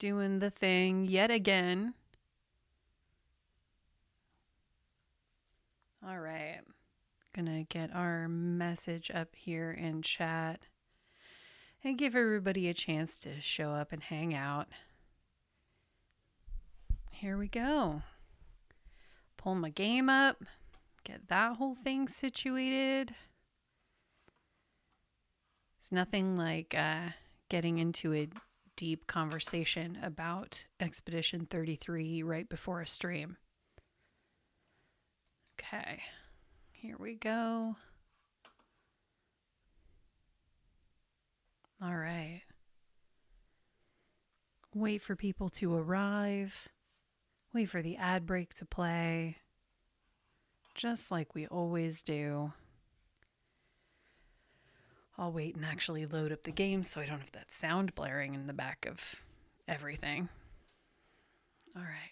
doing the thing yet again. All right. Gonna get our message up here in chat and give everybody a chance to show up and hang out. Here we go. Pull my game up, get that whole thing situated. It's nothing like getting into a deep conversation about Expedition 33 right before a stream. Okay, here we go. All right. Wait for people to arrive. Wait for the ad break to play. Just like we always do. I'll wait and actually load up the game so I don't have that sound blaring in the back of everything. All right.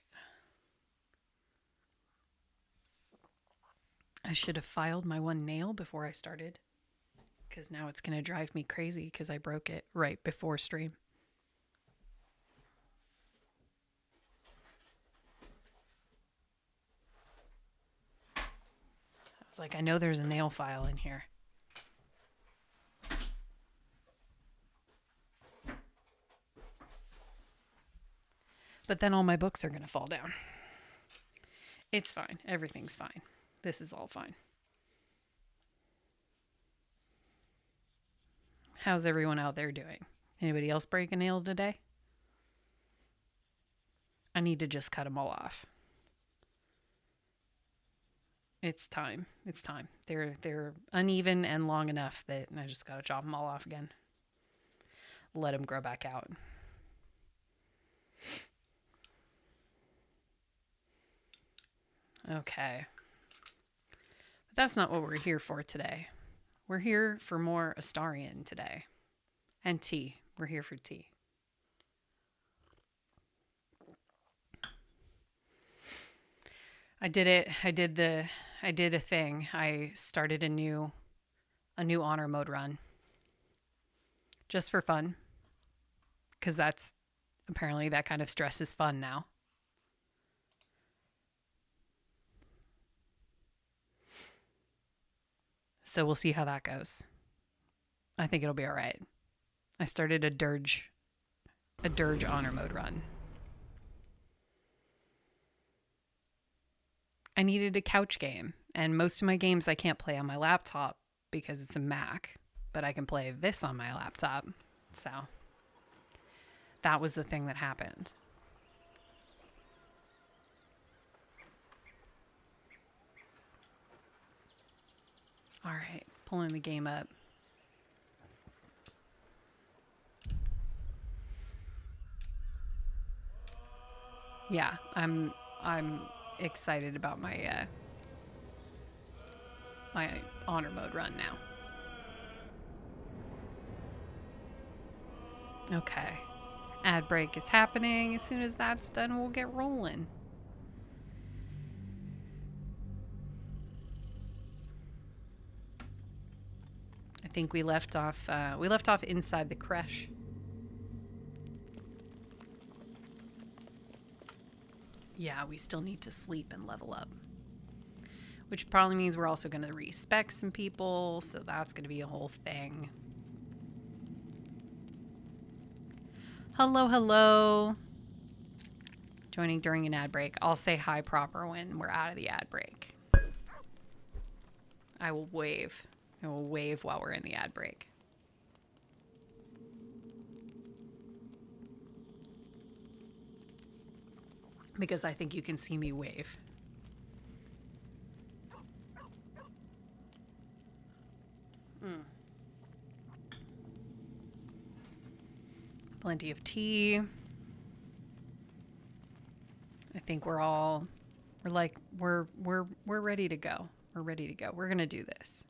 I should have filed my one nail before I started, because now it's going to drive me crazy because I broke it right before stream. I was like, I know there's a nail file in here. But then all my books are going to fall down. It's fine. Everything's fine. This is all fine. How's everyone out there doing? Anybody else break a nail today? I need to just cut them all off. It's time. It's time. They're uneven and long enough that I just got to chop them all off again. Let them grow back out. Okay. But that's not what we're here for today. We're here for more Astarion today. And tea. We're here for tea. I did it. I did a thing. I started a new honor mode run. Just for fun. Because that's apparently that kind of stress is fun now. So we'll see how that goes. I think it'll be all right. I started a dirge honor mode run. I needed a couch game, and most of my games I can't play on my laptop because it's a Mac, but I can play this on my laptop. So that was the thing that happened. All right, pulling the game up. Yeah, I'm excited about my my honor mode run now. Okay. Ad break is happening. As soon as that's done, we'll get rolling. I think we left off inside the creche. Yeah, we still need to sleep and level up. Which probably means we're also going to respec some people, so that's going to be a whole thing. Hello, hello. Joining during an ad break. I'll say hi proper when we're out of the ad break. I will wave. I will wave while we're in the ad break. Because I think you can see me wave. Plenty of tea. I think we're ready to go. We're ready to go. We're going to do this.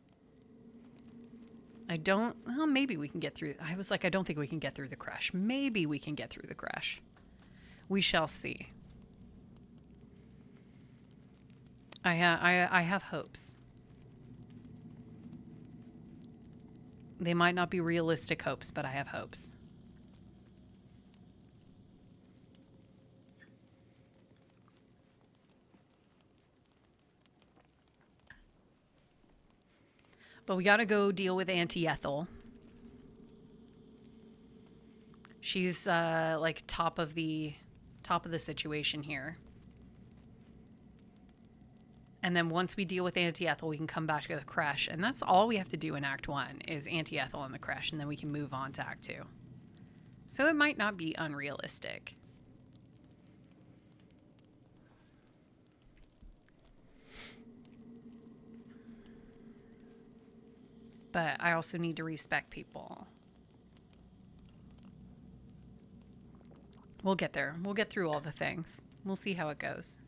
Maybe we can get through. I was like, I don't think we can get through the crash. Maybe we can get through the crash. We shall see. I have hopes. They might not be realistic hopes, but I have hopes. But we got to go deal with Auntie Ethel. She's like top of the situation here. And then once we deal with Auntie Ethel, we can come back to the creche. And that's all we have to do in Act 1 is Auntie Ethel and the creche. And then we can move on to Act 2. So it might not be unrealistic. But I also need to respect people. We'll get there. We'll get through all the things. We'll see how it goes.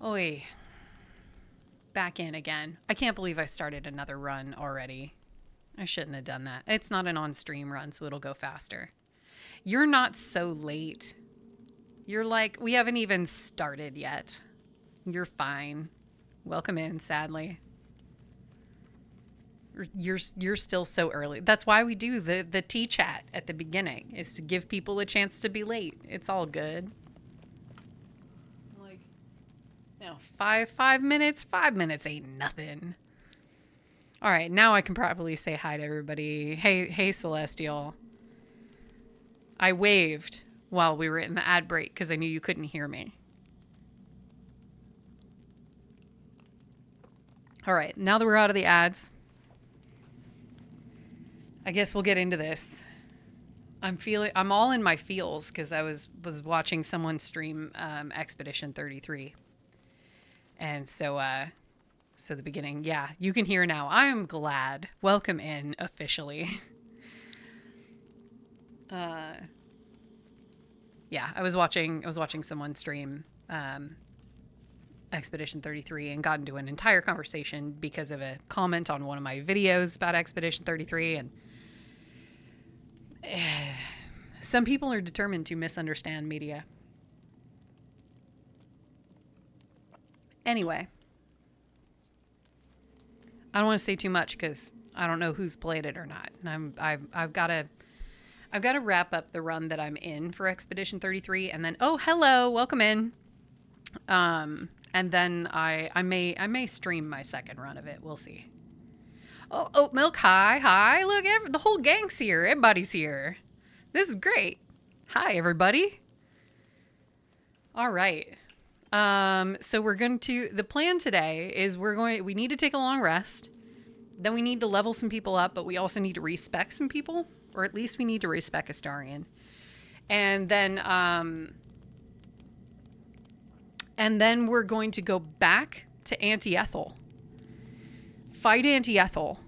Oi. Back in again. I can't believe I started another run already. I shouldn't have done that. It's not an on-stream run, so it'll go faster. You're not so late. You're like, we haven't even started yet. You're fine. Welcome in, sadly. You're still so early. That's why we do the tea chat at the beginning, is to give people a chance to be late. It's all good. Like, no, 5 minutes. 5 minutes ain't nothing. All right, now I can probably say hi to everybody. Hey, Celestial. I waved while we were in the ad break because I knew you couldn't hear me. All right, now that we're out of the ads, I guess we'll get into this. I'm all in my feels because I was watching someone stream Expedition 33. And so the beginning, yeah, you can hear now. I am glad. Welcome in officially. Yeah, I was watching someone stream Expedition 33 and got into an entire conversation because of a comment on one of my videos about Expedition 33, and some people are determined to misunderstand media. Anyway, I don't want to say too much because I don't know who's played it or not, and I've got to wrap up the run that I'm in for Expedition 33, and then hello, welcome in. And then I may stream my second run of it. We'll see. Oh, Oat Milk, hi. Look, the whole gang's here. Everybody's here. This is great. Hi, everybody. All right. So the plan today is we need to take a long rest. Then we need to level some people up, but we also need to respec some people, or at least we need to respec Astarion. And then we're going to go back to Auntie Ethel, fight Auntie Ethel,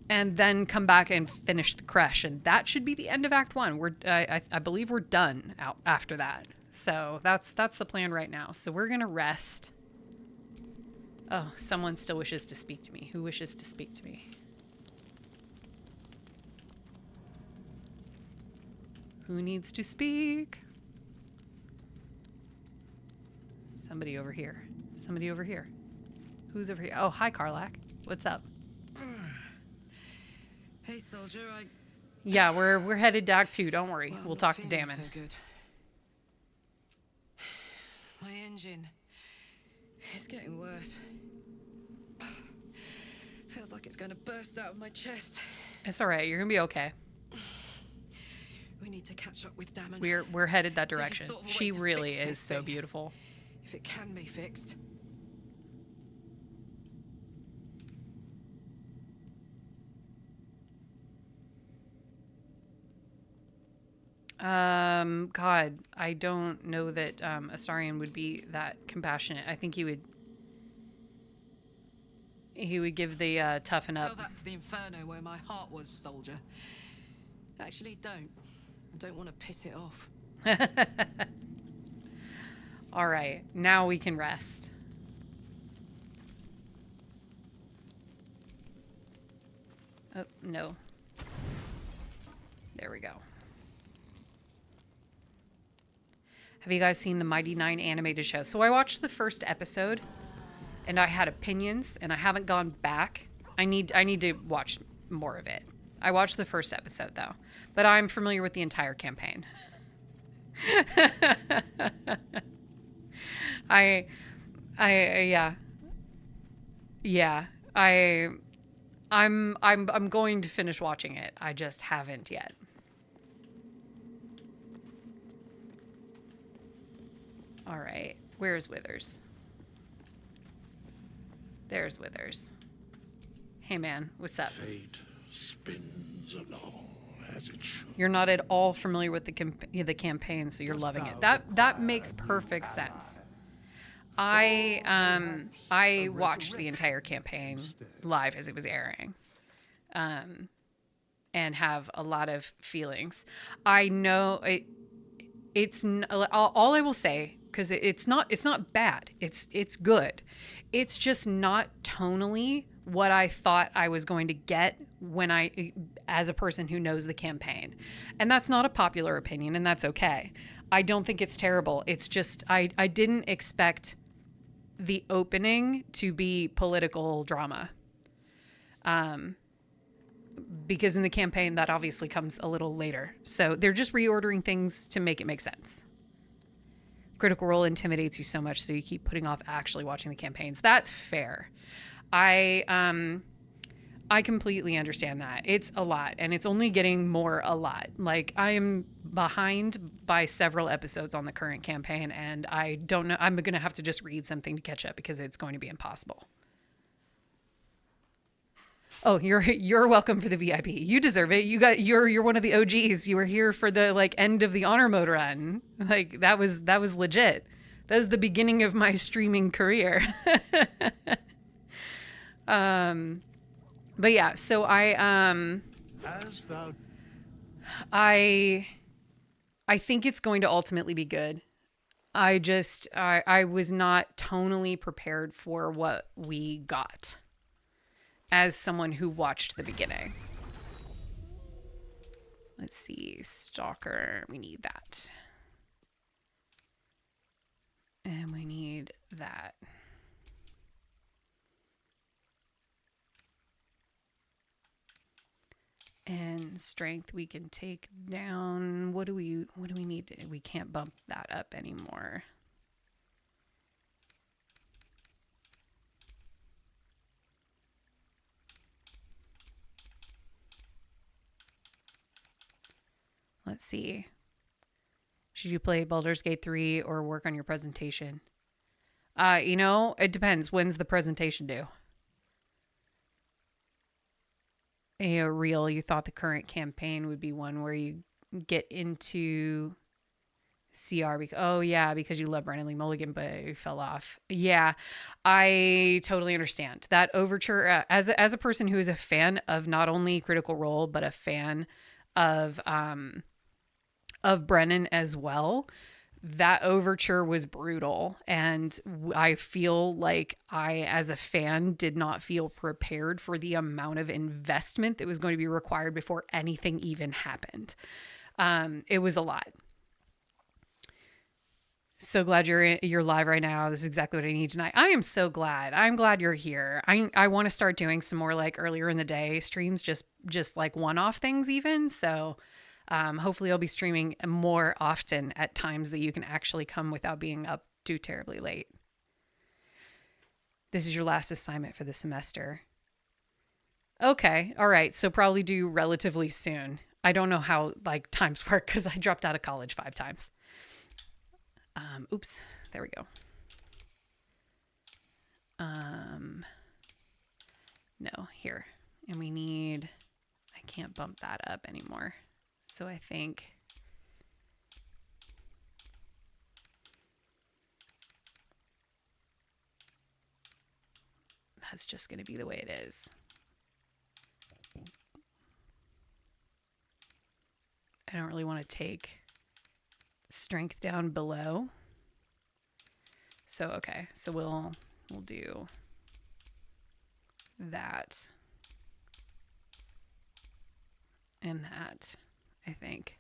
and then come back and finish the creche. And that should be the end of Act 1. I believe we're done out after that. So that's the plan right now. So we're going to rest. Oh, someone still wishes to speak to me. Who wishes to speak to me? Who needs to speak? Somebody over here. Who's over here? Oh, hi, Karlak. What's up? Hey, soldier. Yeah, we're headed to Act 2. Don't worry. Well, we'll talk to Damon. So good. My engine is getting worse. Feels like it's going to burst out of my chest. It's all right. You're gonna be okay. We need to catch up with Damon. We're headed that direction. She really is so beautiful. If it can be fixed. God, I don't know that Astarion would be that compassionate. I think he would give the toughen up. Tell that to the inferno where my heart was, soldier. Actually, don't. I don't want to piss it off. All right, now we can rest. Oh, no. There we go. Have you guys seen the Mighty Nine animated show? So I watched the first episode, and I had opinions, and I haven't gone back. I need to watch more of it. I watched the first episode, though, but I'm familiar with the entire campaign. I, yeah, yeah. I, I'm going to finish watching it. I just haven't yet. All right. Where's Withers? There's Withers. Hey man, what's up? Fate spins along as it should. You're not at all familiar with the campaign, so you're loving it. That makes perfect sense. I watched the entire campaign live as it was airing, and have a lot of feelings. I know it's all I will say, because it's not bad. It's good. It's just not tonally what I thought I was going to get when as a person who knows the campaign. And that's not a popular opinion, and that's okay. I don't think it's terrible. It's just I didn't expect the opening to be political drama. Because in the campaign that obviously comes a little later. So they're just reordering things to make it make sense. Critical Role intimidates you so much, so you keep putting off actually watching the campaigns. That's fair. I completely understand that. It's a lot, and it's only getting more a lot. Like, I am behind by several episodes on the current campaign, and I don't know. I'm going to have to just read something to catch up because it's going to be impossible. Oh, you're welcome for the VIP. You deserve it. You're one of the OGs. You were here for the end of the honor mode run. Like, that was legit. That was the beginning of my streaming career. But yeah, so I think it's going to ultimately be good. I was not tonally prepared for what we got as someone who watched the beginning. Let's see, Stalker, we need that. And we need that. And strength we can take down. What do we need? We can't bump that up anymore. Let's see. Should you play Baldur's Gate 3 or work on your presentation? It depends. When's the presentation due? You thought the current campaign would be one where you get into CR because you love Brandon Lee Mulligan, but you fell off. Yeah, I totally understand that overture. As a person who is a fan of not only Critical Role but a fan of Brennan as well, that overture was brutal, and I feel like I, as a fan, did not feel prepared for the amount of investment that was going to be required before anything even happened. It was a lot. So glad you're live right now. This is exactly what I need tonight. I am so glad. I'm glad you're here. I want to start doing some more like earlier in the day streams, just like one-off things even. So hopefully I'll be streaming more often at times that you can actually come without being up too terribly late. This is your last assignment for the semester. Okay. All right. So probably due relatively soon. I don't know how like times work because I dropped out of college 5 times. Oops. There we go. No, here. And we need, I can't bump that up anymore. So I think that's just going to be the way it is. I don't really want to take strength down below. So, okay. So we'll do that and that, I think.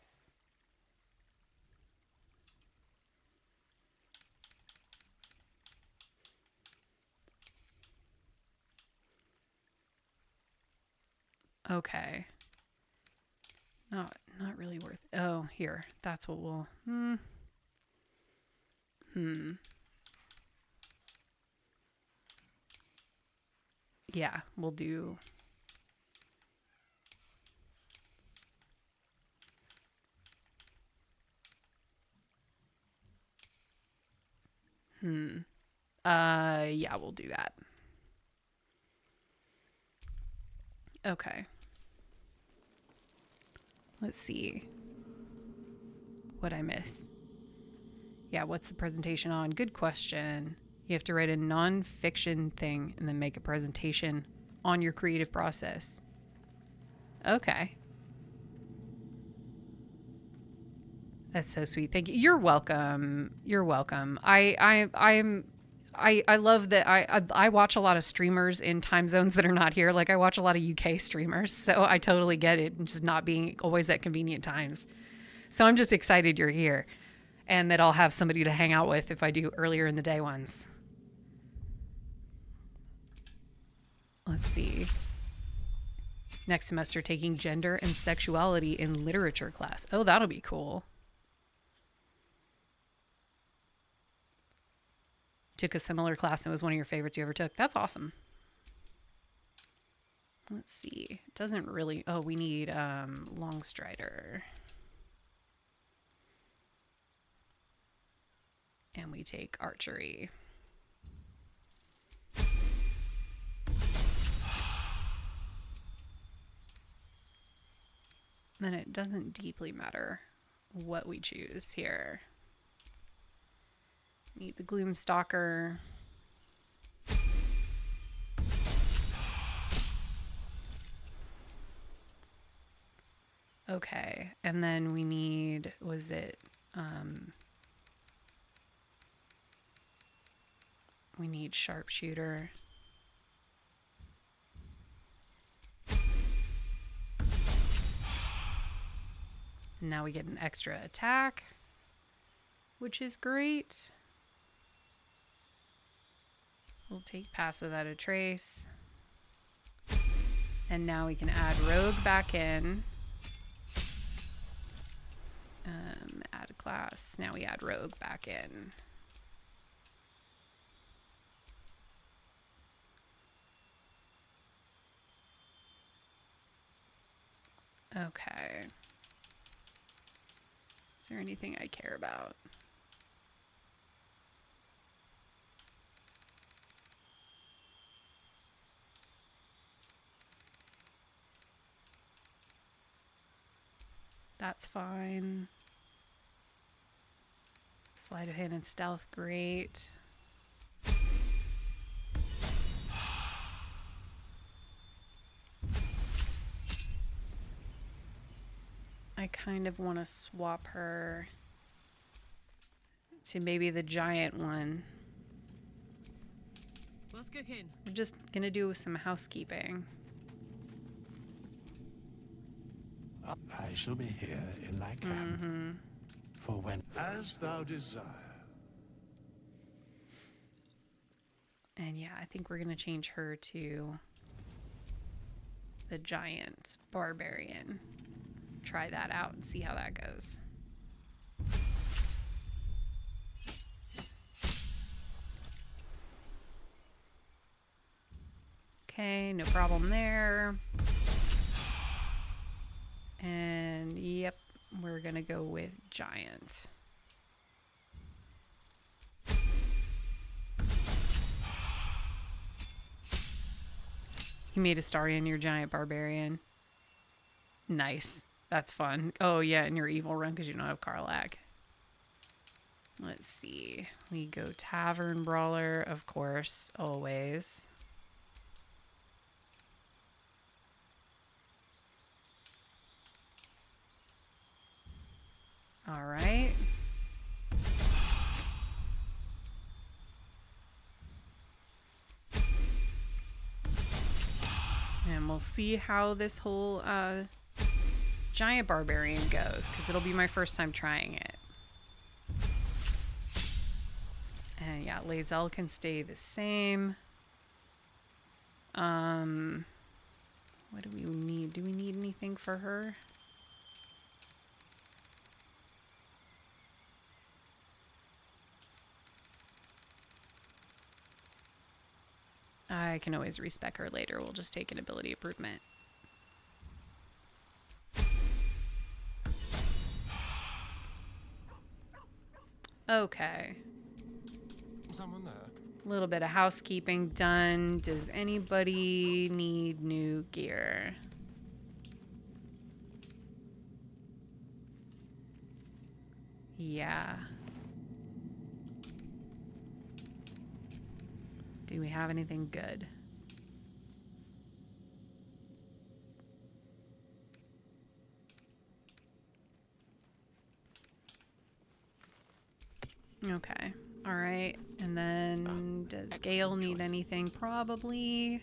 Okay. Not really worth. Oh, here. That's what we'll. Yeah, we'll do. Yeah, we'll do that. Okay. Let's see what I miss. Yeah, what's the presentation on? Good question. You have to write a nonfiction thing and then make a presentation on your creative process. Okay. That's so sweet. Thank you. You're welcome. You're welcome. I love that I watch a lot of streamers in time zones that are not here. Like I watch a lot of UK streamers, so I totally get it. Just not being always at convenient times. So I'm just excited you're here, and that I'll have somebody to hang out with if I do earlier in the day ones. Let's see. Next semester, taking gender and sexuality in literature class. Oh, that'll be cool. Took a similar class and it was one of your favorites you ever took. That's awesome. Let's see. It doesn't really. Oh, we need Longstrider. And we take archery. Then it doesn't deeply matter what we choose here. Need the Gloomstalker. Okay, and then we need, was it, we need Sharpshooter. Now we get an extra attack, which is great. We'll take Pass Without a Trace. And now we can add Rogue back in. Add a class. Now we add Rogue back in. Okay. Is there anything I care about? That's fine. Sleight of hand and stealth, great. I kind of want to swap her to maybe the giant one. What's cooking? We're just gonna do some housekeeping. I shall be here in my camp. For when... As thou desire. And yeah, I think we're gonna change her to the giant barbarian. Try that out and see how that goes. Okay, no problem there. And yep, we're gonna go with giant. You made Astarion your giant barbarian. Nice. That's fun. Oh yeah, and your evil run because you don't have Karlach. Let's see. We go Tavern Brawler, of course, always. All right. And we'll see how this whole giant barbarian goes, because it'll be my first time trying it. And yeah, Lae'zel can stay the same. What do we need? Do we need anything for her? I can always respec her later. We'll just take an ability improvement. Okay. Someone there? A little bit of housekeeping done. Does anybody need new gear? Yeah. Do we have anything good? Okay. All right. And then does Gale need anything? Probably.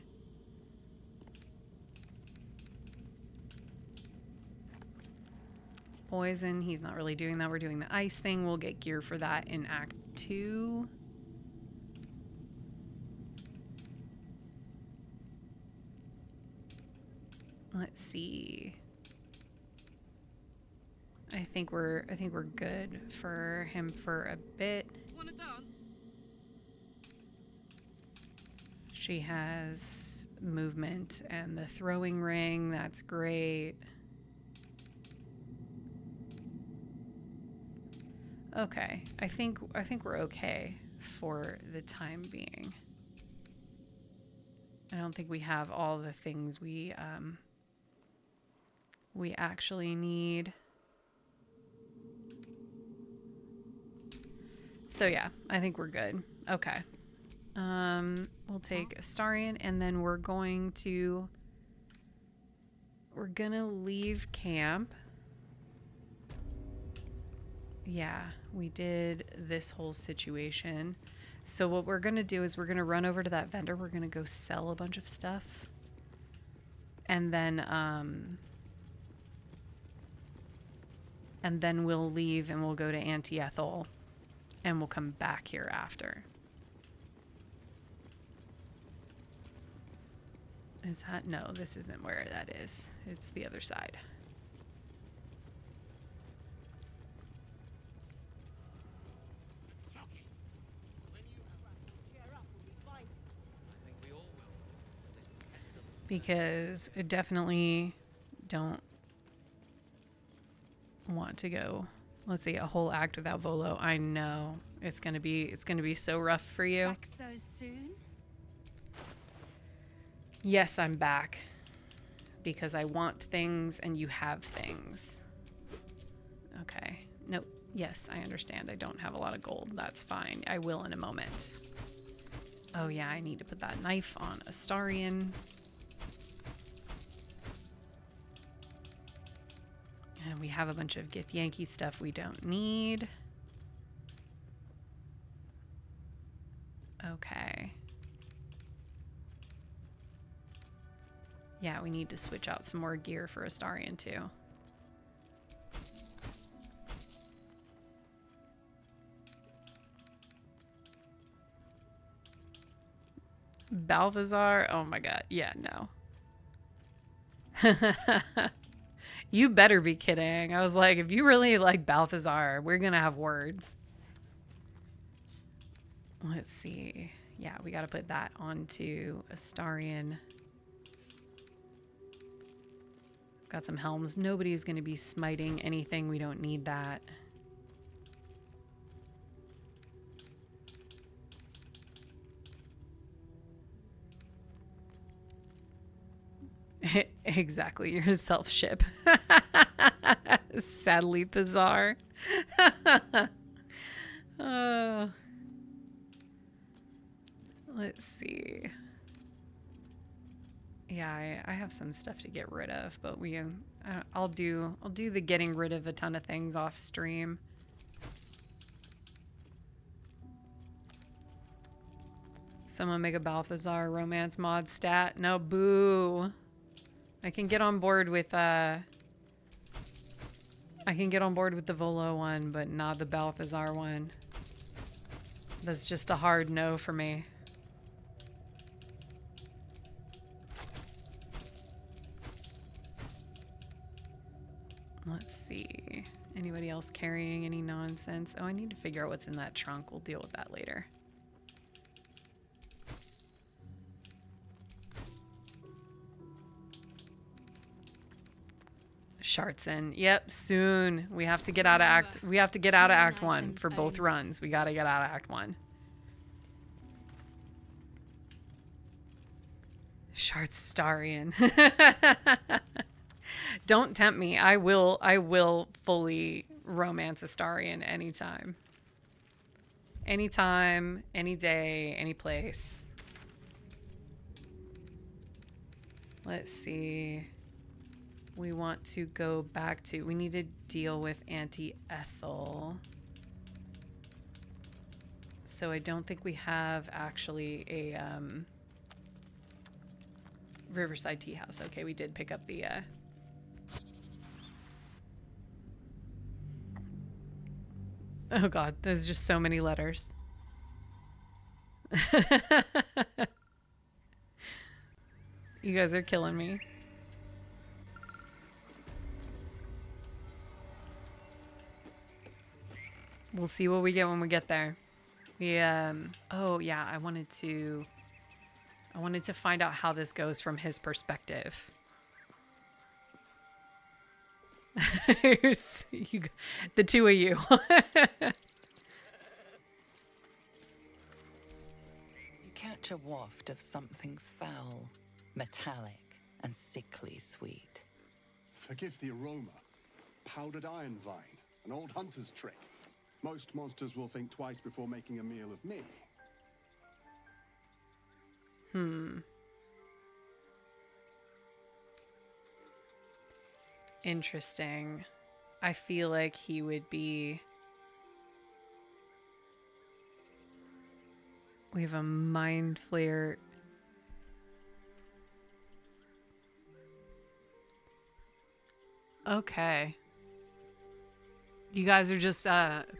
Poison. He's not really doing that. We're doing the ice thing. We'll get gear for that in Act 2. Let's see. I think we're good for him for a bit. Wanna dance? She has movement and the throwing ring. That's great. Okay. I think we're okay for the time being. I don't think we have all the things we actually need. So yeah, I think we're good. Okay. We'll take Astarion, and then we're gonna leave camp. Yeah, we did this whole situation. So what we're gonna do is we're gonna run over to that vendor. We're gonna go sell a bunch of stuff. And then we'll leave and we'll go to Auntie Ethel. And we'll come back here after. Is that? No, this isn't where that is. It's the other side. Because I definitely don't want to go. Let's see, a whole act without Volo. I know it's gonna be so rough for you. Back so soon? Yes, I'm back because I want things and you have things. Okay. Nope. Yes, I understand. I don't have a lot of gold. That's fine. I will in a moment. Oh yeah, I need to put that knife on Astarion. And we have a bunch of Githyanki stuff we don't need. Okay. Yeah, we need to switch out some more gear for Astarion too. Balthazar? Oh my god. Yeah, no. You better be kidding. I was like, if you really like Balthazar, we're gonna have words. Let's see. Yeah, we gotta put that onto Astarion. Got some helms. Nobody's gonna be smiting anything. We don't need that. Exactly, you're a self-ship. Sadly, Thazar. Let's see. Yeah, I have some stuff to get rid of, but I'll do the getting rid of a ton of things off stream. Someone make a Balthazar romance mod stat. No, boo. I can get on board with the Volo one, but not the Balthazar one. That's just a hard no for me. Let's see. Anybody else carrying any nonsense? Oh, I need to figure out what's in that trunk. We'll deal with that later. Shartson. Yep, soon. We have to get out of Act 1 for both runs. We got to get out of Act 1. Astarion. Don't tempt me. I will fully romance Astarion anytime. Anytime, any day, any place. Let's see. We want to go back to... We need to deal with Auntie Ethel. So I don't think we have actually a Riverside Tea House. Okay, we did pick up the... Oh god, there's just so many letters. You guys are killing me. We'll see what we get when we get there. We, oh yeah, I wanted to find out how this goes from his perspective. The two of you. You catch a waft of something foul, metallic, and sickly sweet. Forgive the aroma. Powdered iron vine, an old hunter's trick. Most monsters will think twice before making a meal of me. Interesting. I feel like he would be... We have a mind flayer. Okay. You guys are just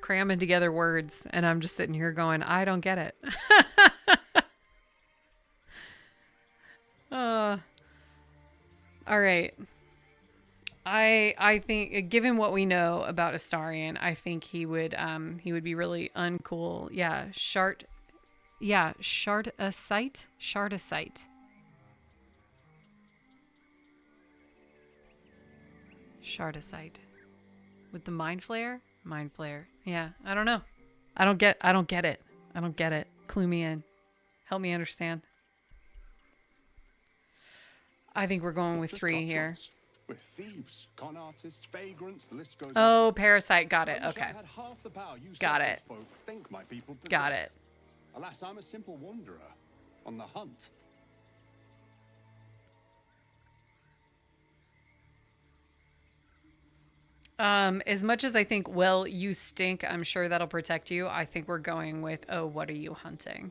cramming together words, and I'm just sitting here going, I don't get it. All right. I think, given what we know about Astarion, I think he would be really uncool. Yeah, Shardasite. Shardasite. With the mind flayer? Mind flayer. Yeah, I don't know. I don't get it. I don't get it. Clue me in. Help me understand. I think we're going with 3 here. We're thieves, con artists, vagrants, the list goes on. Oh, parasite. Got it. Okay. I had half the power you Got it. folk think my people possess. Got it. Alas, I'm a simple wanderer on the hunt. As much as I think, well, you stink, I'm sure that'll protect you. I think we're going with, oh, what are you hunting?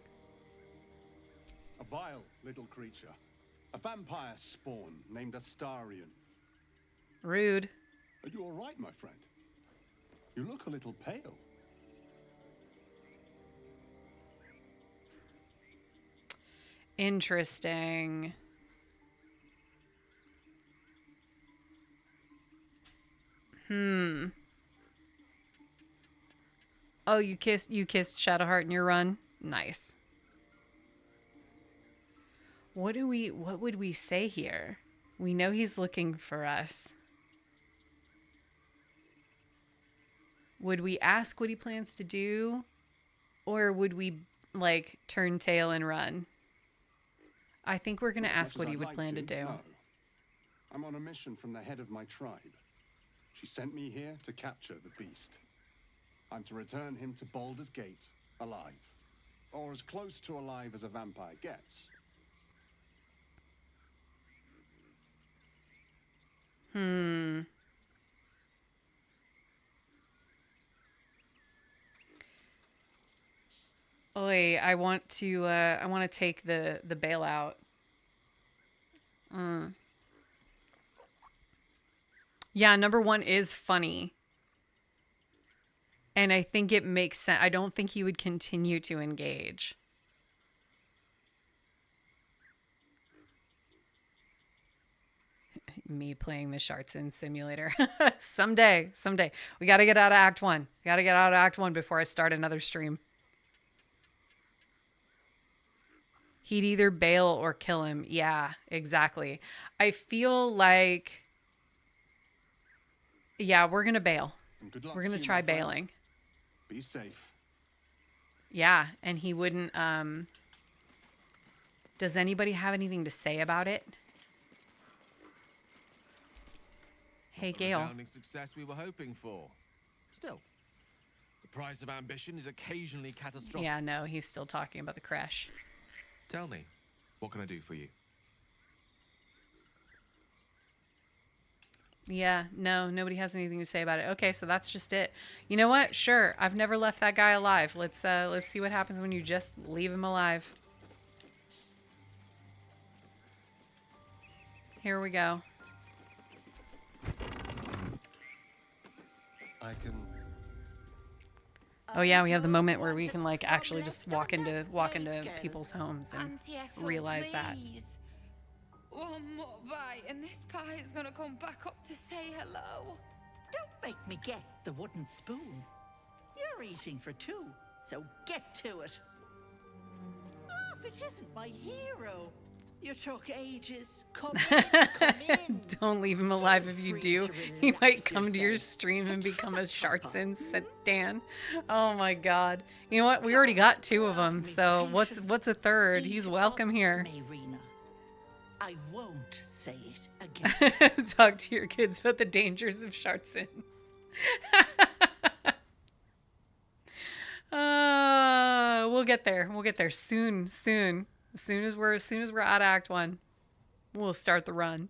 A vile little creature. A vampire spawn named Astarion. Rude. Are you all right, my friend? You look a little pale. Interesting. Oh, you kissed Shadowheart in your run? Nice. What would we say here? We know he's looking for us. Would we ask what he plans to do? Or would we, like, turn tail and run? I think we're going to ask what he would plan to do. No. I'm on a mission from the head of my tribe. She sent me here to capture the beast. I'm to return him to Baldur's Gate, alive. Or as close to alive as a vampire gets. Oi, I want to take the bailout. Yeah, number 1 is funny. And I think it makes sense. I don't think he would continue to engage. Me playing the Shartson simulator. Someday. We got to get out of Act 1. We got to get out of Act 1 before I start another stream. He'd either bail or kill him. Yeah, exactly. I feel like Yeah, we're going to bail. And good luck We're going to to you, try my friend. bailing. Be safe. Yeah, and he wouldn't, does anybody have anything to say about it? Hey, The Gale. resounding success we were hoping for. Still, the price of ambition is occasionally catastrophic. Yeah, no, he's still talking about the crash. Tell me, what can I do for you? Yeah, no, nobody has anything to say about it. Okay, so that's just it. You know what? Sure, I've never left that guy alive. Let's see what happens when you just leave him alive. Here we go. I can... Oh yeah, we have the moment where we can like actually just walk into people's homes and Auntie Ethel, realize that. please. One more bite and this pie is gonna come back up to say hello. Don't make me get the wooden spoon. You're eating for two, so get to it. Oh, if it isn't my hero. You took ages. Come in, come in. Don't leave him alive if you do. He might come to your stream and become a Shartson, said Dan. Oh my god. You know what? We already got two of them, so what's a third? He's welcome here. Mayrina. I won't say it again. Talk to your kids about the dangers of Shartson. We'll get there. We'll get there soon. As soon as we're out of Act 1, we'll start the run.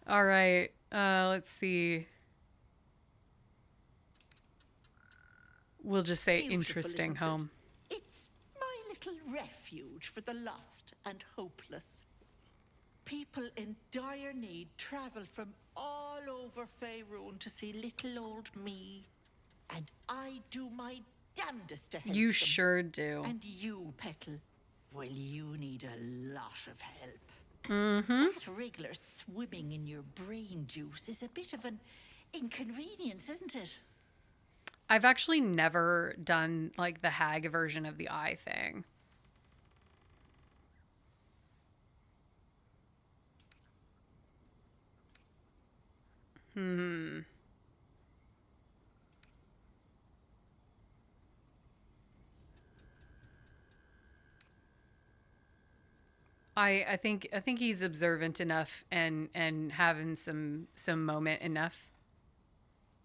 All right. Let's see. We'll just say Beautiful, interesting isn't it? home. It's my little refuge for the lost and hopeless. People in dire need travel from all over Faerun to see little old me. And I do my damnedest to help You them. sure do. And you, Petal, well, you need a lot of help. Mm-hmm. That wriggler swimming in your brain juice is a bit of an inconvenience, isn't it? I've actually never done like the hag version of the eye thing. I think he's observant enough and having some moment enough.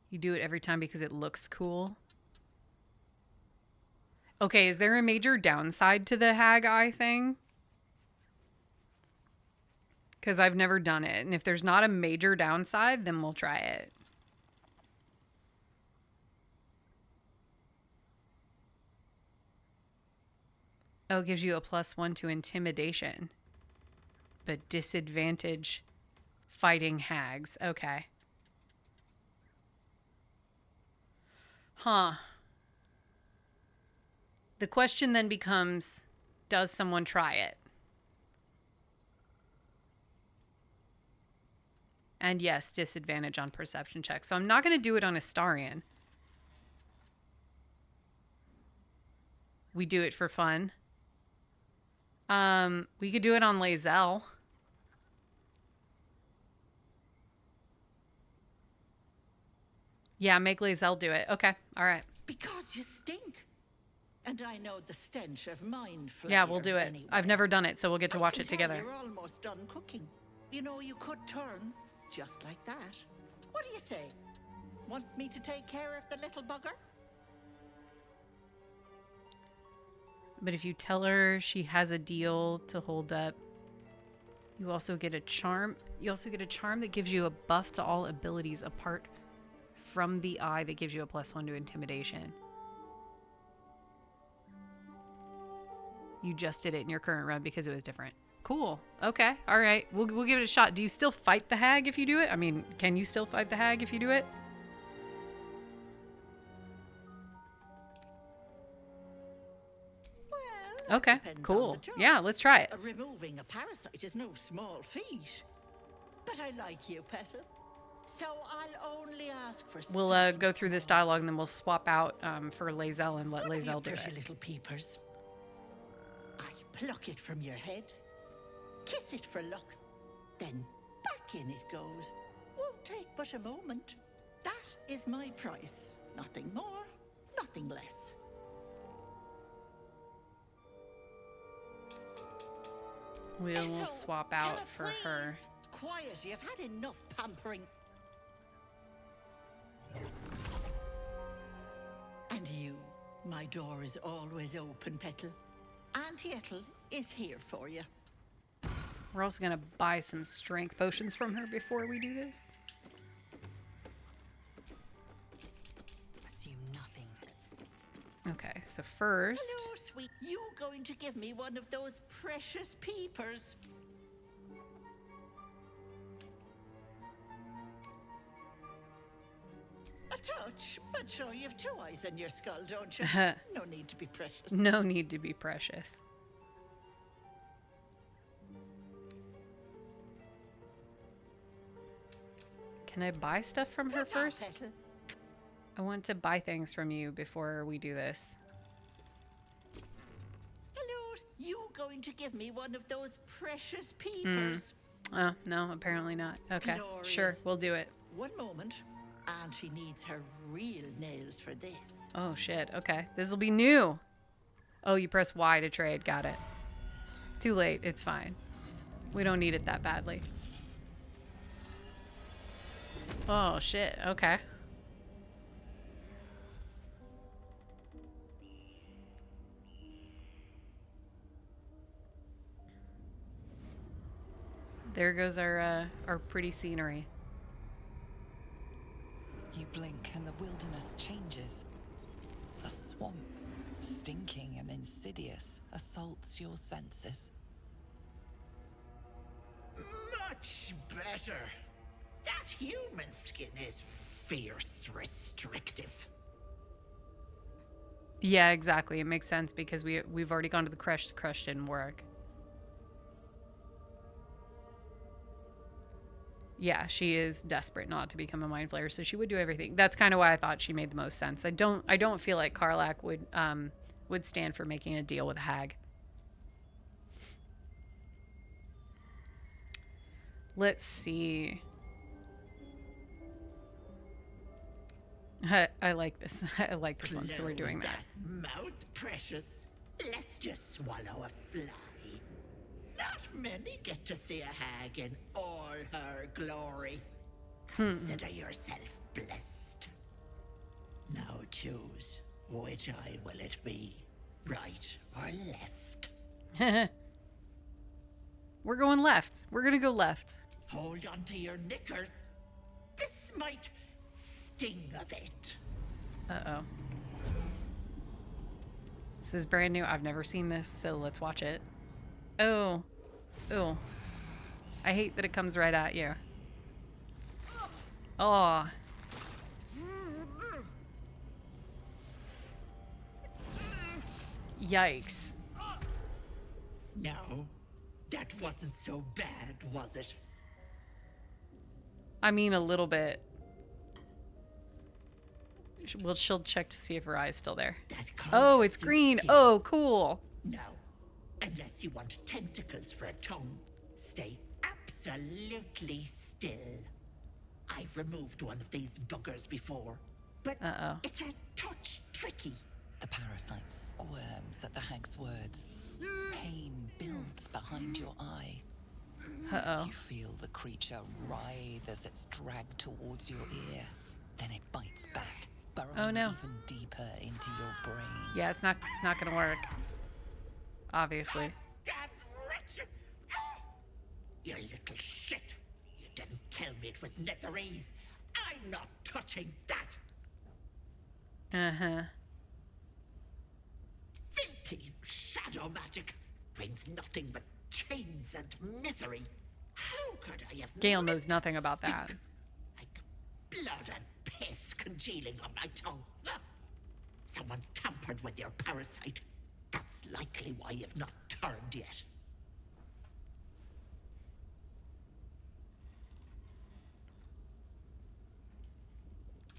You do it every time because it looks cool. Okay, is there a major downside to the hag eye thing? Because I've never done it. And if there's not a major downside, then we'll try it. Oh, it gives you a +1 to intimidation. But disadvantage fighting hags. Okay. Huh. The question then becomes, does someone try it? And yes, disadvantage on perception checks. So I'm not going to do it on Astarion. We do it for fun. We could do it on Lae'zel. Yeah, make Lae'zel do it. Okay, all right. Because you stink. And I know the stench of mind flayer. Yeah, we'll do it. Anyway. I've never done it, so we'll get to watch I it can tell together. You're almost done cooking. You know, you could turn just like that. What do you say? Want me to take care of the little bugger? But if you tell her she has a deal to hold up, you also get a charm. You also get a charm that gives you a buff to all abilities apart from the eye that gives you a +1 to intimidation. You just did it in your current run because it was different. Cool. Okay. All right. We'll give it a shot. Do you still fight the hag if you do it? I mean, can you still fight the hag if you do it? Well, that Okay. depends on Cool. the job. Yeah, let's try it. Removing a parasite is no small feat. But I like you, Petal. So I'll only ask for We'll something go through this small. dialogue and then we'll swap out for Lae'zel and let One of you Lae'zel do pretty it. little peepers. I pluck it from your head, kiss it for luck, then back in it goes. won't take but a moment. That is my price. Nothing more, nothing less. We'll Ethel, swap can out I for her. please? Quiet, you've had enough pampering. And you, my door is always open, Petal. Auntie Ethel is here for you. We're also gonna buy some strength potions from her before we do this. Assume nothing. Okay, so first, Hello, sweet. You going to give me one of those precious peepers? A touch, but sure, you've two eyes in your skull, don't you? No need to be precious. no need to be precious. Can I buy stuff from her Ta-ta, first? Petal. I want to buy things from you before we do this. Hello, you going to give me one of those precious peepers? Oh, no, apparently not. Okay, sure, Glorious. we'll do it. One moment. Auntie needs her real nails for this. Oh, shit. Okay, this will be new. Oh, you press Y to trade. Got it. Too late. It's fine. We don't need it that badly. Oh, shit. Okay. There goes our pretty scenery. You blink and the wilderness changes. A swamp, stinking and insidious, assaults your senses. Much better. That human skin is fierce, restrictive. Yeah, exactly. It makes sense because we've already gone to the crush. The crush didn't work. Yeah, she is desperate not to become a mind flayer, so she would do everything. That's kind of why I thought she made the most sense. I don't feel like Karlach would stand for making a deal with Hag. Let's see. I like this. I like this one, so we're doing Close that. Mouth precious. Let's just swallow a fly. Not many get to see a hag in all her glory. Consider yourself blessed. Now choose, which eye will it be? Right or left? We're going left. We're gonna go left. Hold on to your knickers. This might sting a bit. Uh-oh. This is brand new. I've never seen this, so let's watch it. Oh. Oh. I hate that it comes right at you. Oh. Yikes. No, that wasn't so bad, was it? I mean, a little bit. Well, she'll check to see if her eye's still there. That Oh, colour it's suits green. you. Oh, cool. No, unless you want tentacles for a tongue, stay absolutely still. I've removed one of these buggers before, but Uh-oh. it's a touch tricky. The parasite squirms at the hag's words. Pain builds behind your eye. Uh-oh. You feel the creature writhe as it's dragged towards your ear. Then it bites back, burrowing Oh, no. even deeper into your brain. Yeah, it's not gonna work. Obviously. That wretched! Ah! You little shit! You didn't tell me it was Netherese. I'm not touching that. Uh-huh. Filthy shadow magic brings nothing but chains and misery. How could I have Gale missed knows nothing about stink? that. Like blood and piss congealing on my tongue. Ah! Someone's tampered with your parasite. That's likely why you've not turned yet.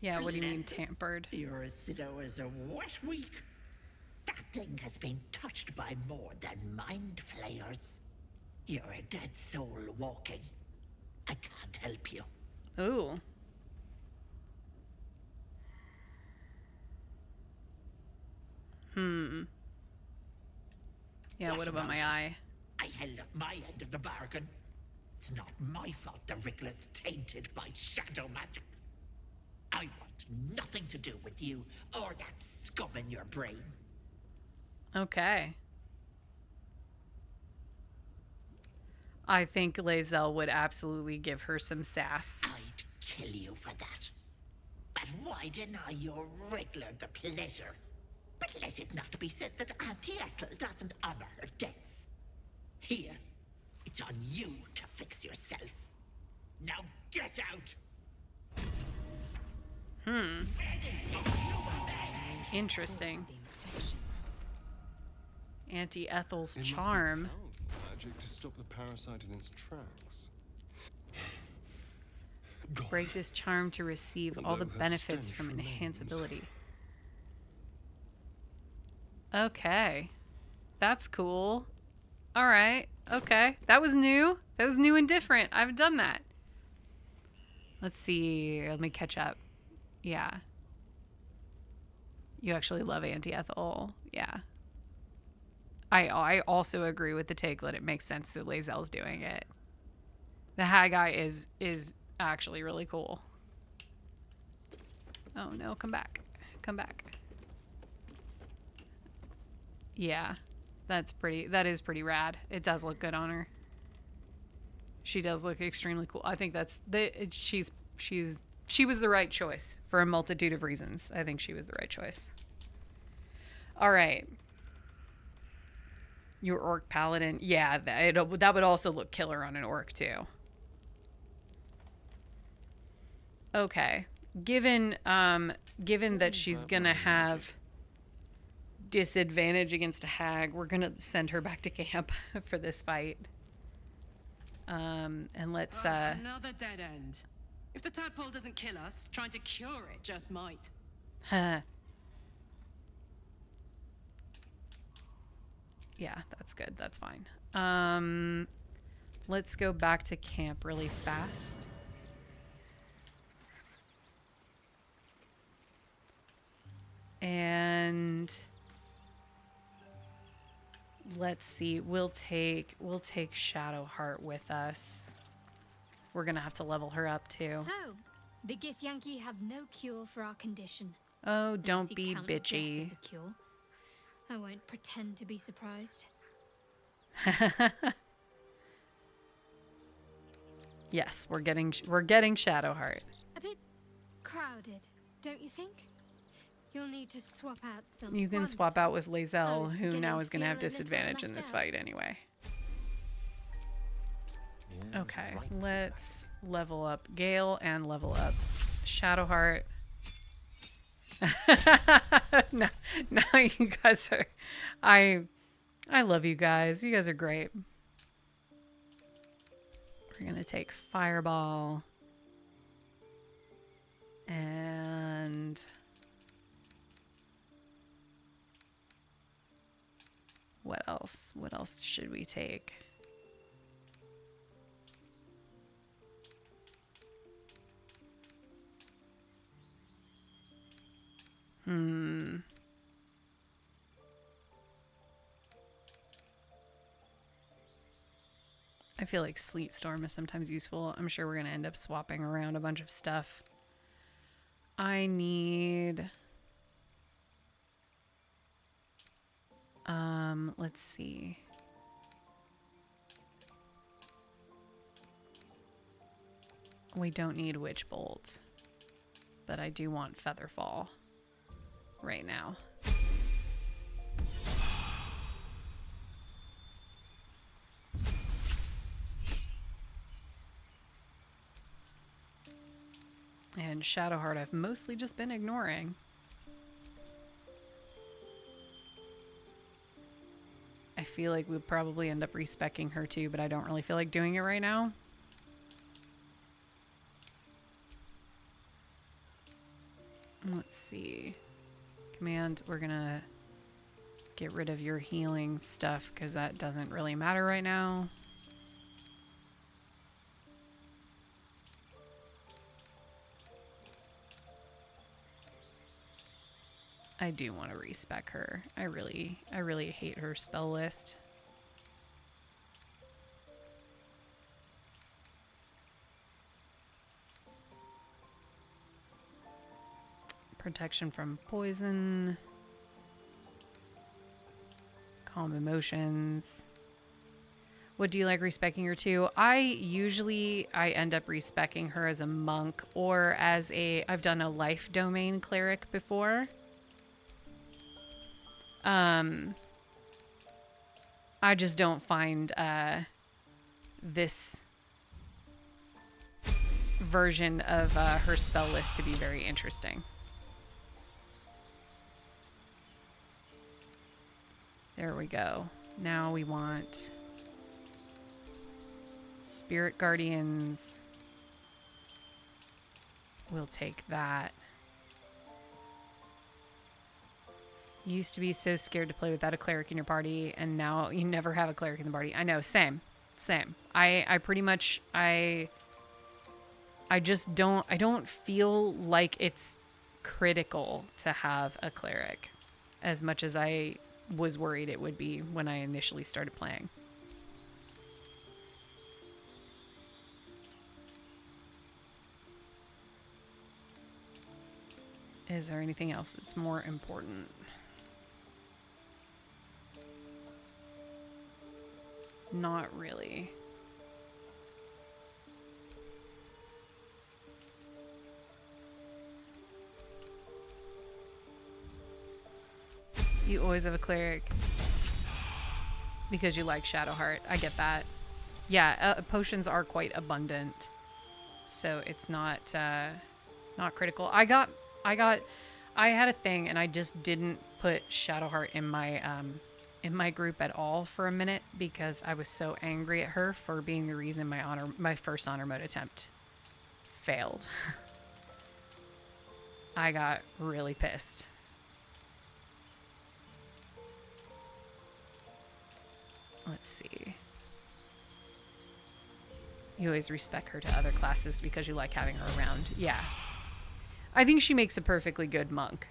Yeah, what do you mean Bless us. tampered? You're as slow as a wet week. That thing has been touched by more than mind flayers. You're a dead soul walking. I can't help you. Ooh. Hmm. Yeah, what about my eye? I held up my end of the bargain. It's not my fault the Wriggler's tainted by shadow magic. I want nothing to do with you or that scum in your brain. Okay. I think Lae'zel would absolutely give her some sass. I'd kill you for that. But why deny your Wriggler the pleasure? But let it not be said that Auntie Ethel doesn't honor her debts. Here, it's on you to fix yourself. Now get out! Interesting. The infection. Auntie Ethel's It must be charm. powerful magic to stop the parasite in its tracks. God. Break this charm to receive all the Although her benefits stench from remains. enhanceability. Okay. That's cool. All right. Okay. That was new. That was new and different. I haven't done that. Let's see. Let me catch up. Yeah. You actually love Auntie Ethel. Yeah. I also agree with the take that it makes sense that Lae'zel's doing it. The Haggai is actually really cool. Oh no, come back. Come back. Yeah. That is pretty rad. It does look good on her. She does look extremely cool. I think she was the right choice for a multitude of reasons. I think she was the right choice. All right. Your orc paladin. Yeah, that would also look killer on an orc too. Okay. Given that she's going to have disadvantage against a hag, we're going to send her back to camp for this fight. And let's Another dead end. If the tadpole doesn't kill us, trying to cure it just might. Yeah, that's good. That's fine. Let's go back to camp really fast. And let's see. We'll take Shadowheart with us. We're gonna have to level her up too. So, the Githyanki have no cure for our condition. Oh, Unless don't you be count death bitchy. as a cure. I won't pretend to be surprised. Yes, we're getting Shadowheart. A bit crowded, don't you think? You'll need to swap out some. You can wonderful- swap out with I Lae'zel, was who beginning now to is going to feel have a little disadvantage in left this out. fight anyway. Yeah, Okay, right. let's level up Gale and level up Shadowheart. Now you guys are... I love you guys. You guys are great. We're going to take Fireball. And... what else? What else should we take? I feel like Sleet Storm is sometimes useful. I'm sure we're going to end up swapping around a bunch of stuff. I need... let's see. We don't need Witch Bolt, but I do want Featherfall right now. And Shadowheart I've mostly just been ignoring. I feel like we'll probably end up respecking her too, but I don't really feel like doing it right now. Let's see. Command, we're gonna get rid of your healing stuff because that doesn't really matter right now. I do want to respec her. I really hate her spell list. Protection from poison. Calm emotions. What do you like respecking her to? I end up respecking her as a monk or as I've done a life domain cleric before. I just don't find this version of her spell list to be very interesting. There we go. Now we want Spirit Guardians. We'll take that. You used to be so scared to play without a cleric in your party, and now you never have a cleric in the party. I know, same. I pretty much, I just don't feel like it's critical to have a cleric as much as I was worried it would be when I initially started playing. Is there anything else that's more important? Not really. You always have a cleric because you like Shadowheart. I get that. Yeah, potions are quite abundant, so it's not critical. I had a thing, and I just didn't put Shadowheart in my group at all for a minute because I was so angry at her for being the reason my first honor mode attempt failed. I got really pissed. Let's see. You always respect her to other classes because you like having her around. Yeah. I think she makes a perfectly good monk.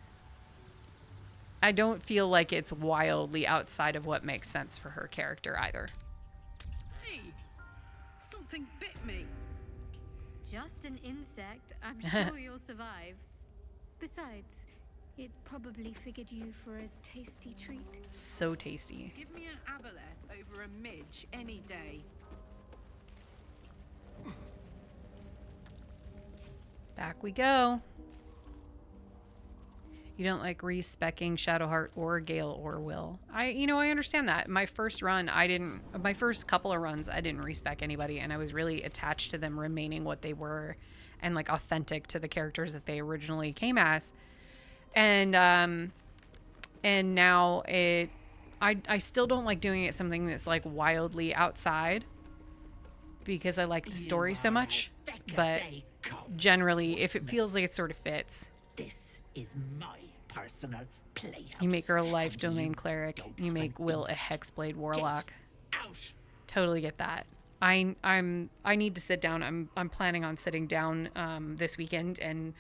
I don't feel like it's wildly outside of what makes sense for her character either. Hey! Something bit me. Just an insect. I'm sure you'll survive. Besides, it probably figured you for a tasty treat. So tasty. Give me an aboleth over a midge any day. Back we go. You don't like respecking Shadowheart or Gale or Will. I understand that. My first couple of runs, I didn't respec anybody, and I was really attached to them remaining what they were and like authentic to the characters that they originally came as. And now I still don't like doing it something that's like wildly outside because I like the story so much. But generally, if it feels like it sort of fits. This is my personal playhouse. You make her a life domain cleric. You make Will a hexblade warlock. Totally get that. I need to sit down. I'm planning on sitting down this weekend and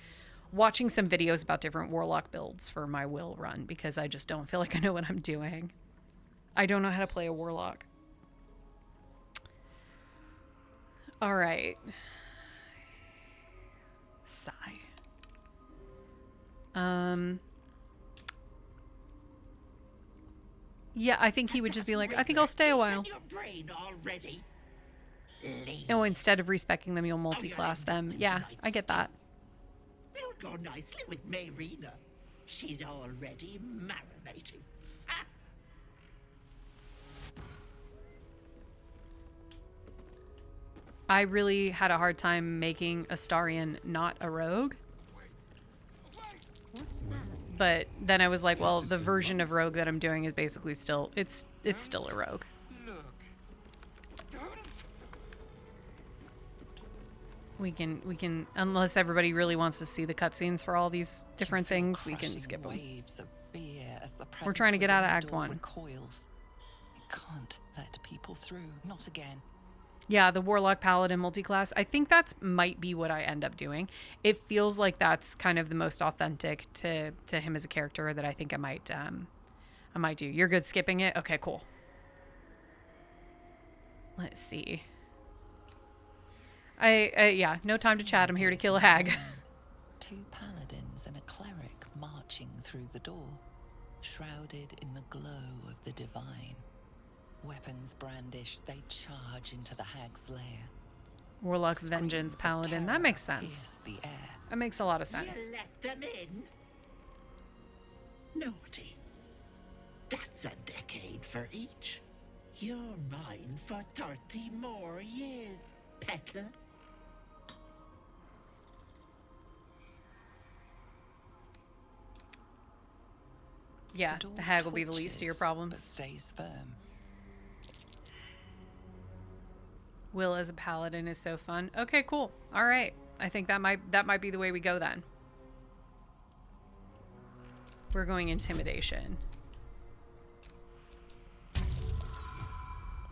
watching some videos about different warlock builds for my Will run because I just don't feel like I know what I'm doing. I don't know how to play a warlock. All right. Sigh. Yeah, I think he would just be like, I think I'll stay a while. Oh, instead of respecking them, you'll multi-class them. Yeah, I get that. It'll go nicely with Mayrina. She's already marinating. Ha! I really had a hard time making Astarion not a rogue. What's that? But then I was like, well, the version of rogue that I'm doing is basically still, it's still a rogue. We can, unless everybody really wants to see the cutscenes for all these different things, we can skip them. Waves of fear as the We're trying to get out of presence Act within the 1. door recoils. I can't let people through, not again. Yeah, the Warlock Paladin multiclass. I think that's might be what I end up doing. It feels like that's kind of the most authentic to him as a character that I think I might do. You're good skipping it? Okay, cool. Let's see. Yeah, no time to chat. I'm here to kill a hag. 2 paladins and a cleric marching through the door, shrouded in the glow of the divine. Weapons brandished, they charge into the hag's lair. Warlock Vengeance Paladin. That makes sense. The air. That makes a lot of sense. You let them in? Naughty. That's a decade for each. You're mine for 30 more years, peddler. Yeah, the hag will be the least of your But problems. stays firm. Will as a paladin is so fun. Okay, cool. All right. I think that might be the way we go then. We're going intimidation.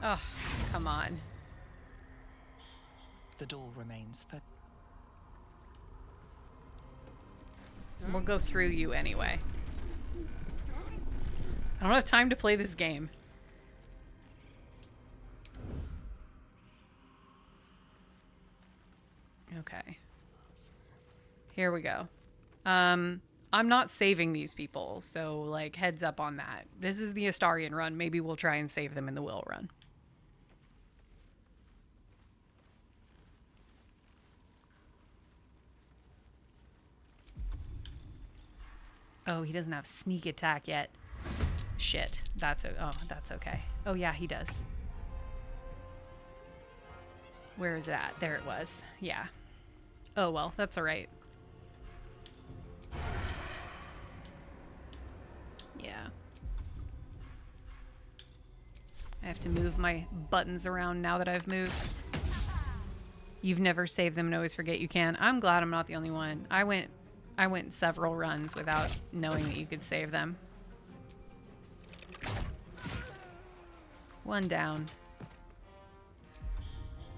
Oh, come on. The door remains for We'll go through you anyway. I don't have time to play this game. Okay. Here we go. I'm not saving these people, so like heads up on that. This is the Astarion run. Maybe we'll try and save them in the Will run. Oh, he doesn't have sneak attack yet. Shit. That's okay. Oh yeah, he does. Where is it at? There it was. Yeah. Oh well, that's all right. Yeah. I have to move my buttons around now that I've moved. You've never saved them and always forget you can. I'm glad I'm not the only one. I went several runs without knowing that you could save them. One down.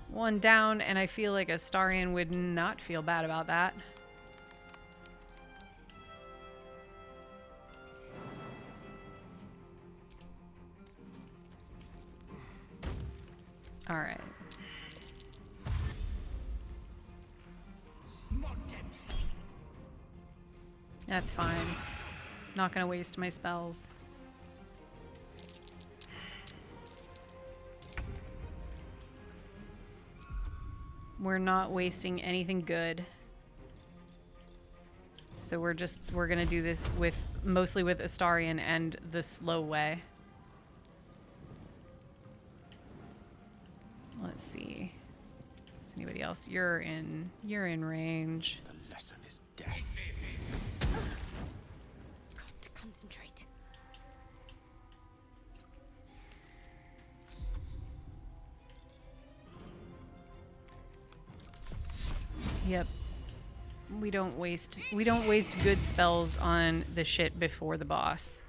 One down, and I feel like Astarion would not feel bad about that. All right. That's fine. Not gonna waste my spells. We're not wasting anything good. So we're gonna do this mostly with Astarion and the slow way. Let's see. Is anybody else? You're in range. The lesson is death. Got to concentrate. Yep. We don't waste good spells on the shit before the boss.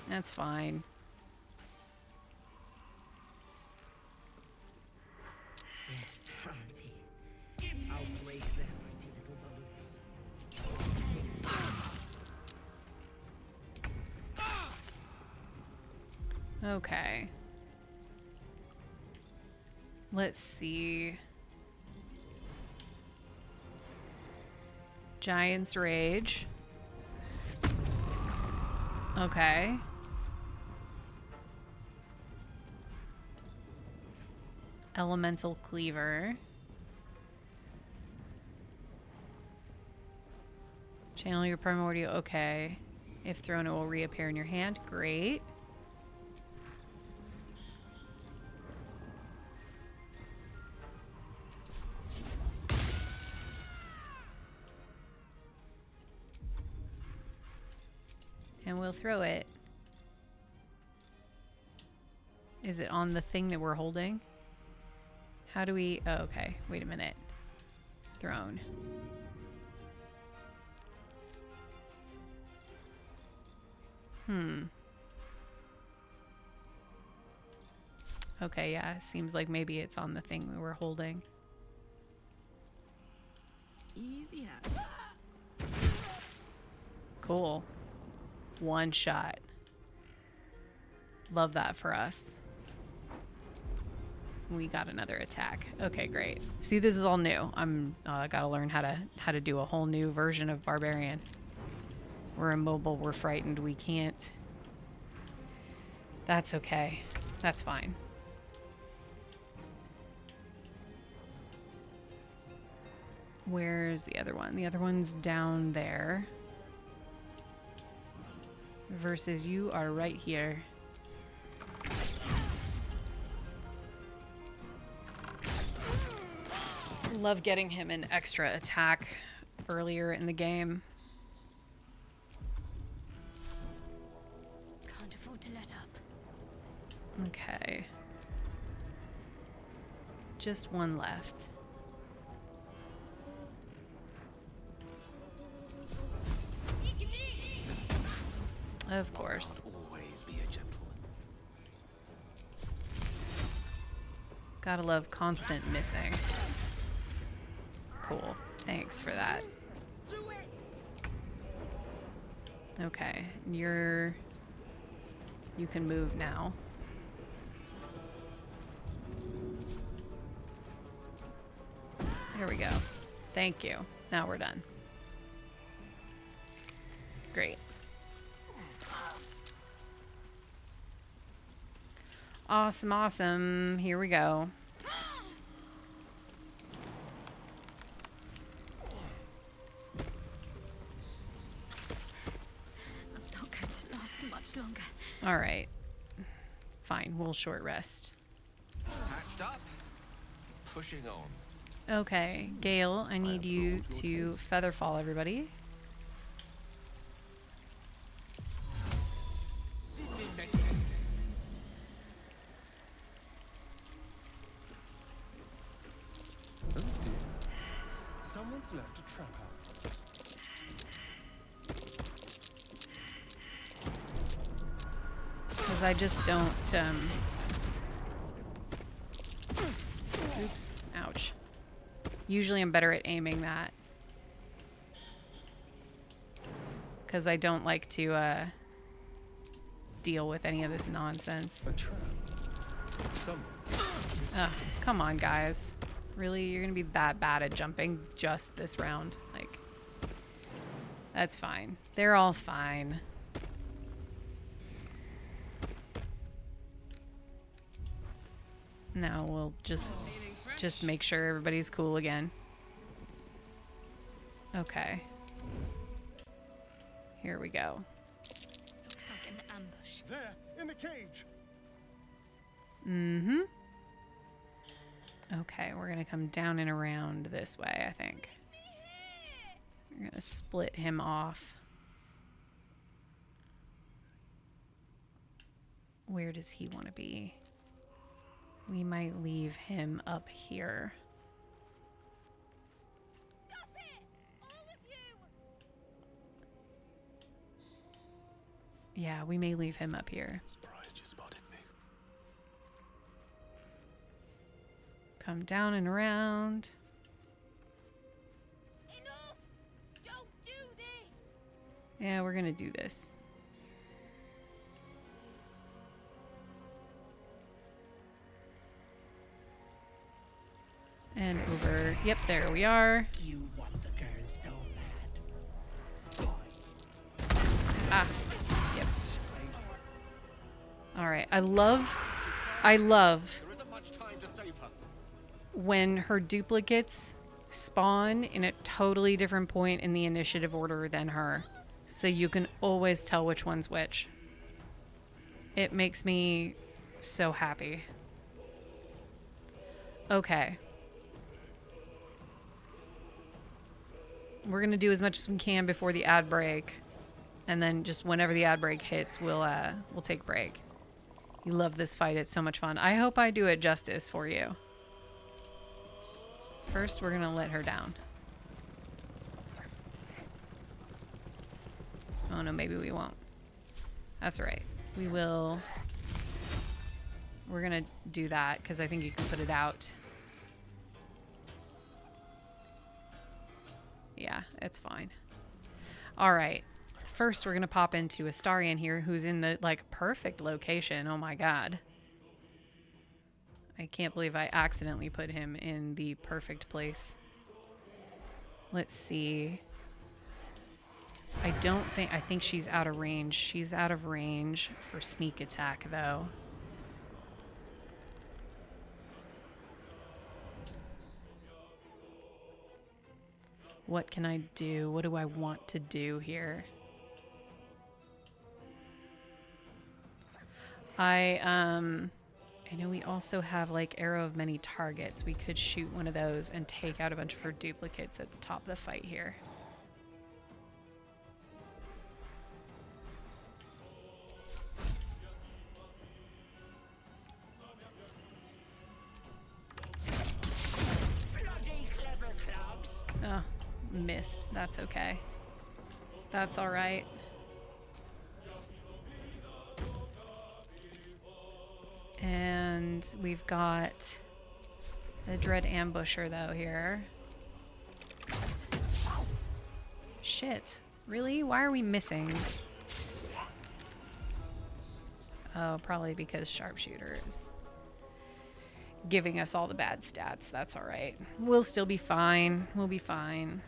That's fine. Yes, Auntie. I'll break their pretty little bones. Okay. Let's see. Giant's Rage. Okay. Elemental Cleaver. Channel your primordial. Okay. If thrown, it will reappear in your hand. Great. And we'll throw it. Is it on the thing that we're holding? How do we... Oh, okay. Wait a minute. Thrown. Okay, yeah. Seems like maybe it's on the thing we were holding. Easy as. Cool. One shot. Love that for us. We got another attack. Okay, great. See, this is all new. I gotta learn how to do a whole new version of Barbarian. We're immobile. We're frightened. We can't. That's okay. That's fine. Where's the other one? The other one's down there. Versus you are right here. Love getting him an extra attack earlier in the game. Can't afford to let up. Okay. Just one left. Of course. Always be a gentleman. Gotta love constant missing. Cool. Thanks for that. Okay. You can move now. There we go. Thank you. Now we're done. Great. Awesome, awesome. Here we go. I'm not going to last much longer. All right. Fine. We'll short rest. Patched up. Pushing on. Okay. Gale, I need you to feather fall everybody. Oh dear. Someone's left a trap out. Because I just don't, oops. Ouch. Usually I'm better at aiming that. Because I don't like to, deal with any of this nonsense. A trap. Someone. Ugh, come on, guys. Really? You're gonna be that bad at jumping just this round? Like, that's fine. They're all fine. Now we'll just make sure everybody's cool again. Okay. Here we go. Looks like an ambush. There, in the cage. Mm-hmm. Okay, we're gonna come down and around this way, I think. We're gonna split him off. Where does he want to be? We might leave him up here. Stop it! All of you! Yeah, we may leave him up here. Surprised you spotted me. Come down and around. Enough! Don't do this! Yeah, we're gonna do this. And over. Yep, there we are. You want the girl so bad. Ah. Yep. Alright. I love There isn't much time to save her. when her duplicates spawn in a totally different point in the initiative order than her. So you can always tell which one's which. It makes me so happy. Okay. We're gonna do as much as we can before the ad break, and then just whenever the ad break hits, we'll take a break. You love this fight; it's so much fun. I hope I do it justice for you. First, we're gonna let her down. Oh no, maybe we won't. That's all right. We will We're gonna do that because I think you can put it out. Yeah, it's fine. All right. First, we're gonna pop into Astarion here, who's in the like perfect location. Oh my god. I can't believe I accidentally put him in the perfect place. Let's see. I think she's out of range. She's out of range for sneak attack though. What can I do? What do I want to do here? I know we also have like arrow of many targets. We could shoot one of those and take out a bunch of her duplicates at the top of the fight here. Oh, missed. That's okay. That's all right. And we've got the Dread Ambusher, though, here. Shit. Really? Why are we missing? Oh, probably because Sharpshooter is giving us all the bad stats. That's all right. We'll still be fine. We'll be fine.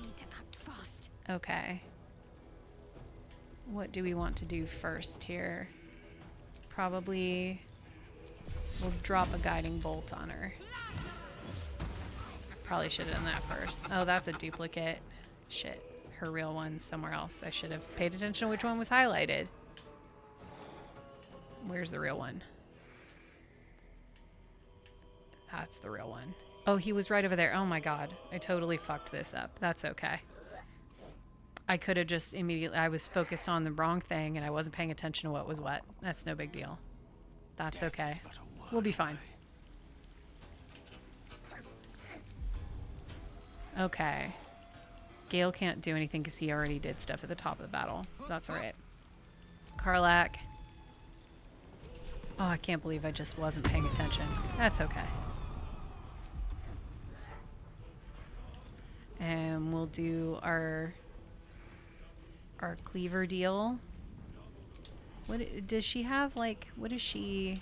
Need to act fast. Okay. What do we want to do first here? Probably we'll drop a guiding bolt on her. Probably should have done that first. Oh, that's a duplicate. Shit. Her real one's somewhere else. I should have paid attention to which one was highlighted. Where's the real one? That's the real one. Oh, he was right over there. Oh my god. I totally fucked this up. That's okay. I could have just immediately... I was focused on the wrong thing and I wasn't paying attention to what was what. That's no big deal. That's okay. We'll be fine. Okay. Gale can't do anything because he already did stuff at the top of the battle. That's alright. Karlak. Oh, I can't believe I just wasn't paying attention. That's okay. And we'll do our cleaver deal. What does she have? Like, what is she?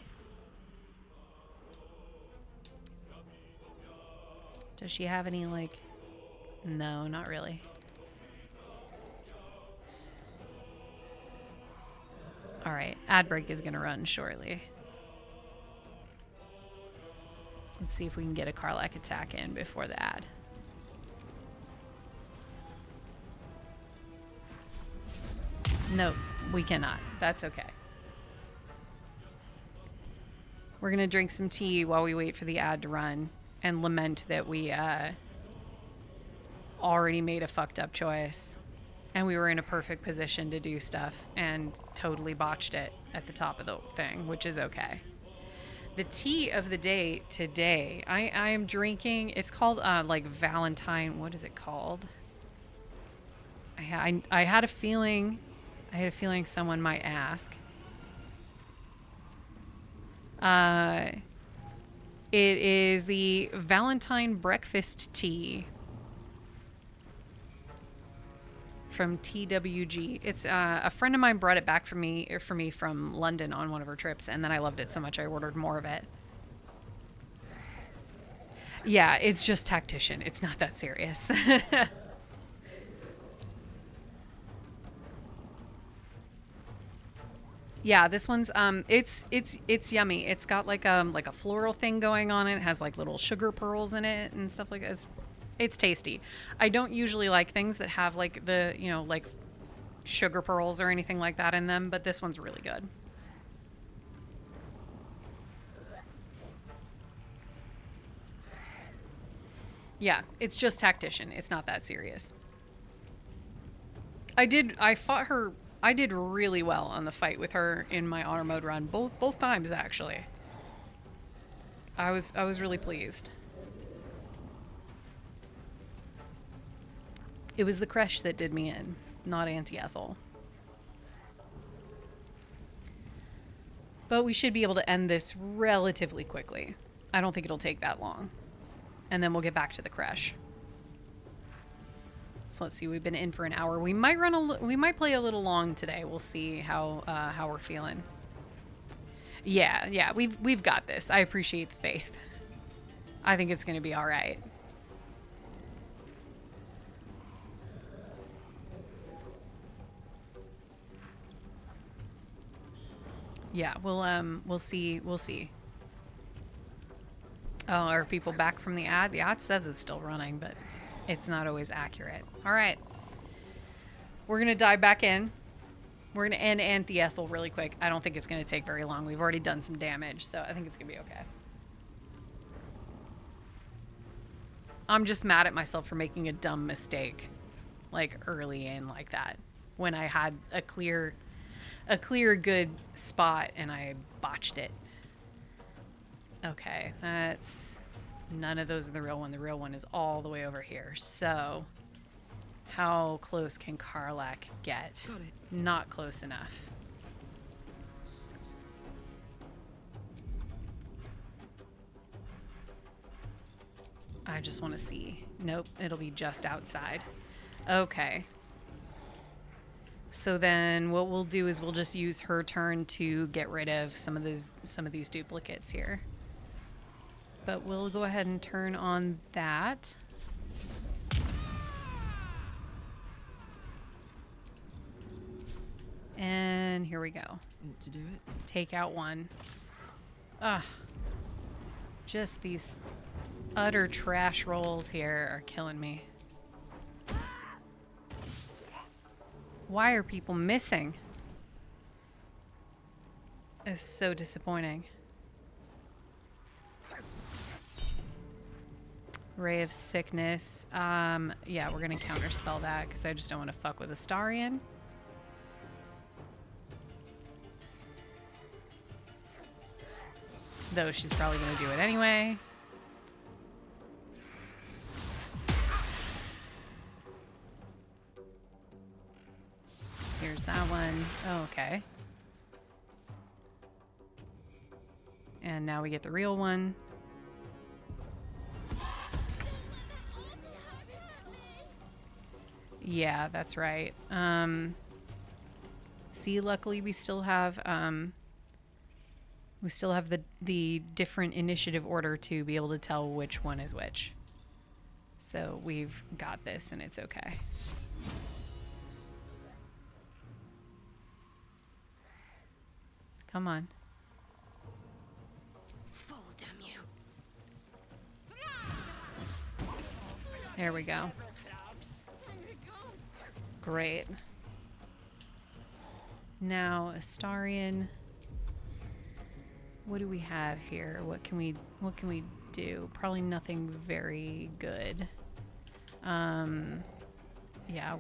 Does she have any like? No, not really. All right, ad break is gonna run shortly. Let's see if we can get a Karlak attack in before the ad. Nope, we cannot. That's okay. We're gonna drink some tea while we wait for the ad to run and lament that we already made a fucked up choice and we were in a perfect position to do stuff and totally botched it at the top of the thing, which is okay. The tea of the day today, I am drinking, it's called like Valentine, what is it called? I had a feeling someone might ask. It is the Valentine Breakfast Tea from TWG. It's a friend of mine brought it back for me from London on one of her trips, and then I loved it so much I ordered more of it. Yeah, it's just tactician. It's not that serious. Yeah, this one's it's yummy. It's got like a floral thing going on it. It has like little sugar pearls in it and stuff like that. It's tasty. I don't usually like things that have like the, you know, like sugar pearls or anything like that in them, but this one's really good. Yeah, it's just tactician. It's not that serious. I did really well on the fight with her in my honor mode run, both times actually. I was really pleased. It was the Kresh that did me in, not Auntie Ethel. But we should be able to end this relatively quickly. I don't think it'll take that long. And then we'll get back to the crash. So let's see, we've been in for an hour. We might we might play a little long today. We'll see how we're feeling. Yeah, we've got this. I appreciate the faith. I think it's going to be all right. Yeah, we'll see. We'll see. Oh, are people back from the ad? The ad says it's still running, but it's not always accurate. All right. We're going to dive back in. We're going to end Anthi-Ethel really quick. I don't think it's going to take very long. We've already done some damage, so I think it's going to be okay. I'm just mad at myself for making a dumb mistake, like early in like that, when I had a clear good spot and I botched it. Okay, that's... None of those are the real one. The real one is all the way over here. So, how close can Karlach get? Got it. Not close enough. I just want to see. Nope, it'll be just outside. Okay. So then what we'll do is we'll just use her turn to get rid of some of these duplicates here. But we'll go ahead and turn on that. And here we go. Want to do it? Take out one. Ugh. Just these utter trash rolls here are killing me. Why are people missing? It's so disappointing. Ray of Sickness. Yeah, we're gonna counterspell that because I just don't want to fuck with Astarion. Though she's probably gonna do it anyway. Here's that one. Oh, okay. And now we get the real one. Yeah, that's right. See, luckily we still have the different initiative order to be able to tell which one is which. So we've got this and it's okay. Come on. Fall, damn you. There we go. Great. Now, Astarion. What do we have here? What can we do? Probably nothing very good. Yeah,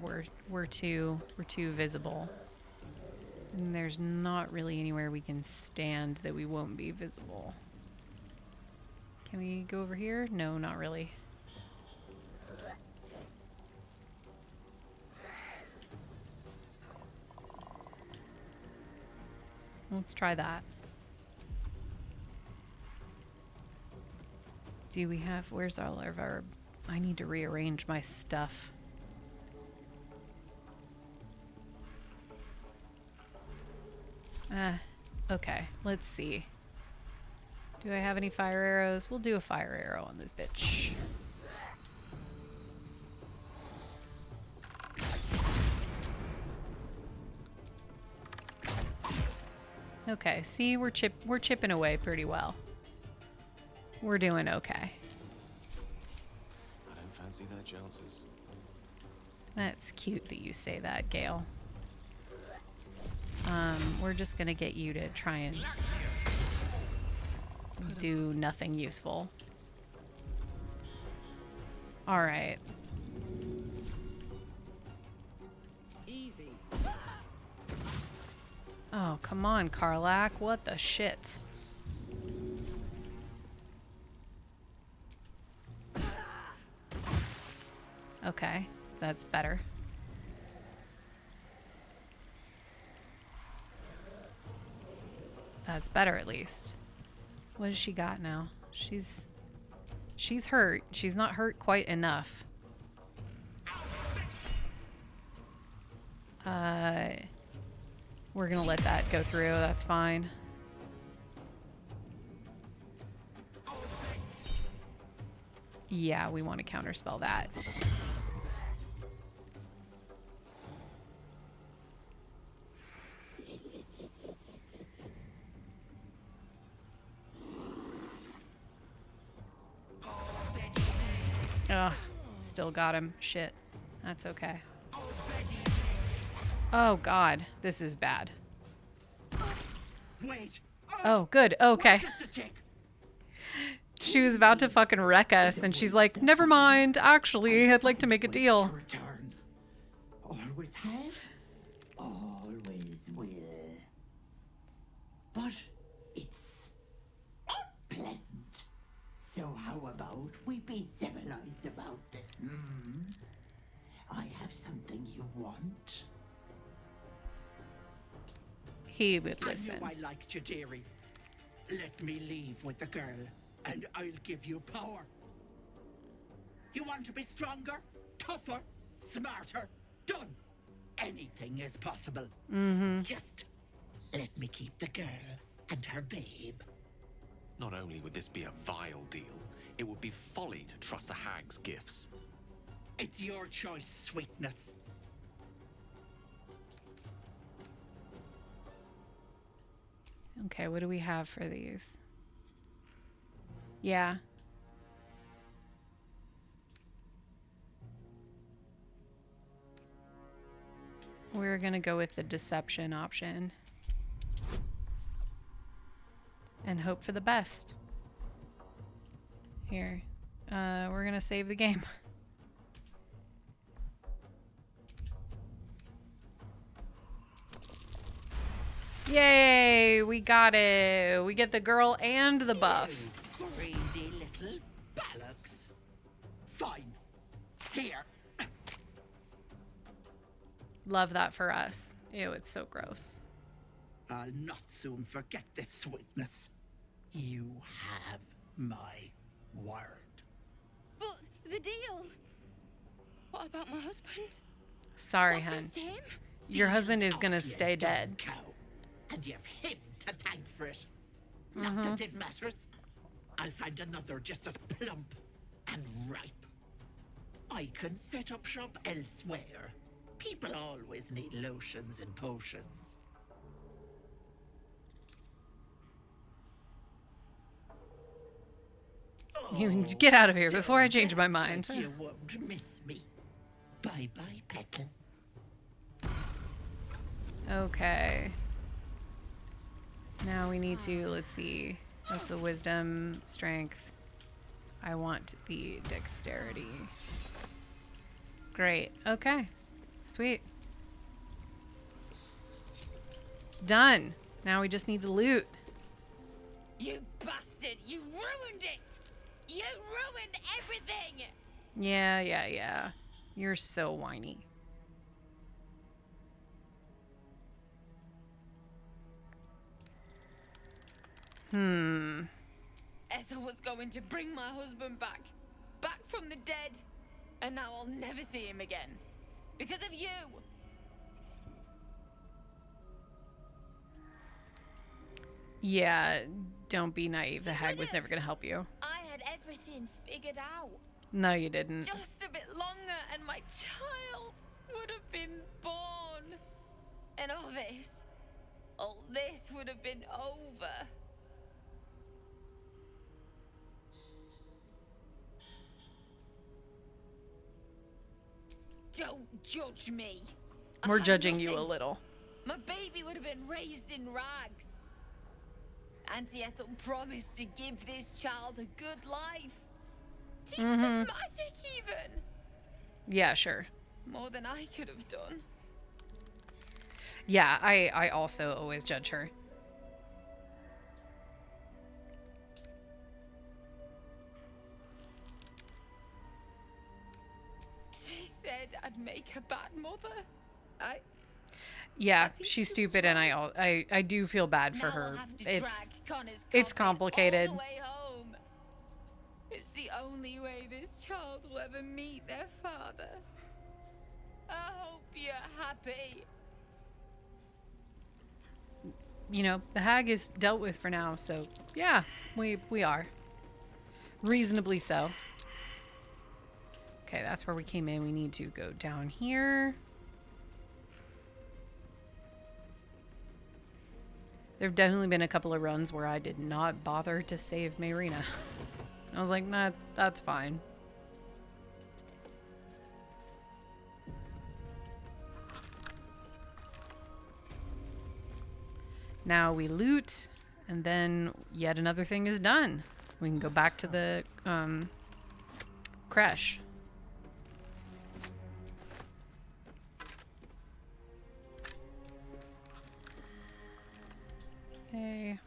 we're too visible. And there's not really anywhere we can stand that we won't be visible. Can we go over here? No, not really. Let's try that. Do we have... Where's all of our... I need to rearrange my stuff. Okay. Let's see. Do I have any fire arrows? We'll do a fire arrow on this bitch. Okay, see, we're chipping away pretty well. We're doing okay. I don't fancy their chances. That's cute that you say that, Gale. We're just gonna get you to try and do nothing useful. All right. Easy. Oh, come on, Karlach. What the shit? Okay, that's better. That's better at least. What has she got now? She's hurt. She's not hurt quite enough. We're gonna let that go through. That's fine. Yeah, we want to counterspell that. Ugh, still got him. Shit. That's okay. Oh god, this is bad. Wait. Oh, good. Okay. Just a tick. She was about to fucking wreck us, and she's like, never mind. Actually, I'd like to make a deal. To return. Always have, always will. But it's unpleasant. So how about we be civilized about this, hmm? I have something you want. He would listen. I knew I liked you, dearie. Let me leave with the girl, and I'll give you power. You want to be stronger, tougher, smarter? Done. Anything is possible. Just let me keep the girl and her babe. Not only would this be a vile deal, it would be folly to trust a hag's gifts. It's your choice, sweetness. Okay, what do we have for these? Yeah. We're gonna go with the deception option. And hope for the best. Here. We're gonna save the game. Yay! We got it! We get the girl and the buff. You greedy little bollocks. Fine. Here. Love that for us. Ew, it's so gross. I'll not soon forget this sweetness. You have my word. But the deal. What about my husband? Sorry, What hun. happens to him? Your husband Deal's is gonna off, you stay dumb dead. Cow. And you've him to thank for it. Not that it matters. I'll find another just as plump and ripe. I can set up shop elsewhere. People always need lotions and potions. You get out of here before I change my Don't act mind. like you won't miss me. Bye-bye, Petal. Okay. Now we need to, let's see. That's a wisdom, strength. I want the dexterity. Great. Okay. Sweet. Done. Now we just need to loot. You bastard! You ruined it! You ruined everything! Yeah. You're so whiny. Ethel was going to bring my husband back. Back from the dead. And now I'll never see him again. Because of you! Yeah, don't be naive. She The hag was would've. never going to help you. I had everything figured out. No, you didn't. Just a bit longer and my child would have been born. And all this would have been over. Don't judge me. We're I had judging you a nothing. little. My baby would have been raised in rags. Auntie Ethel promised to give this child a good life. Teach them magic even. Yeah, sure. More than I could have done. Yeah, I also always judge her. She said I'd make a bad mother. Yeah, think she's she was stupid, and right. I do feel bad for Now her. I'll have to It's drag Connor's it's coffin complicated. all the way home. It's the only way this child will ever meet their father. I hope you're happy. You know, the hag is dealt with for now, so yeah, we are. Reasonably so. Okay, that's where we came in. We need to go down here. There have definitely been a couple of runs where I did not bother to save Mayrina. I was like, nah, that's fine. Now we loot, and then yet another thing is done. We can go back to the creche. Okay.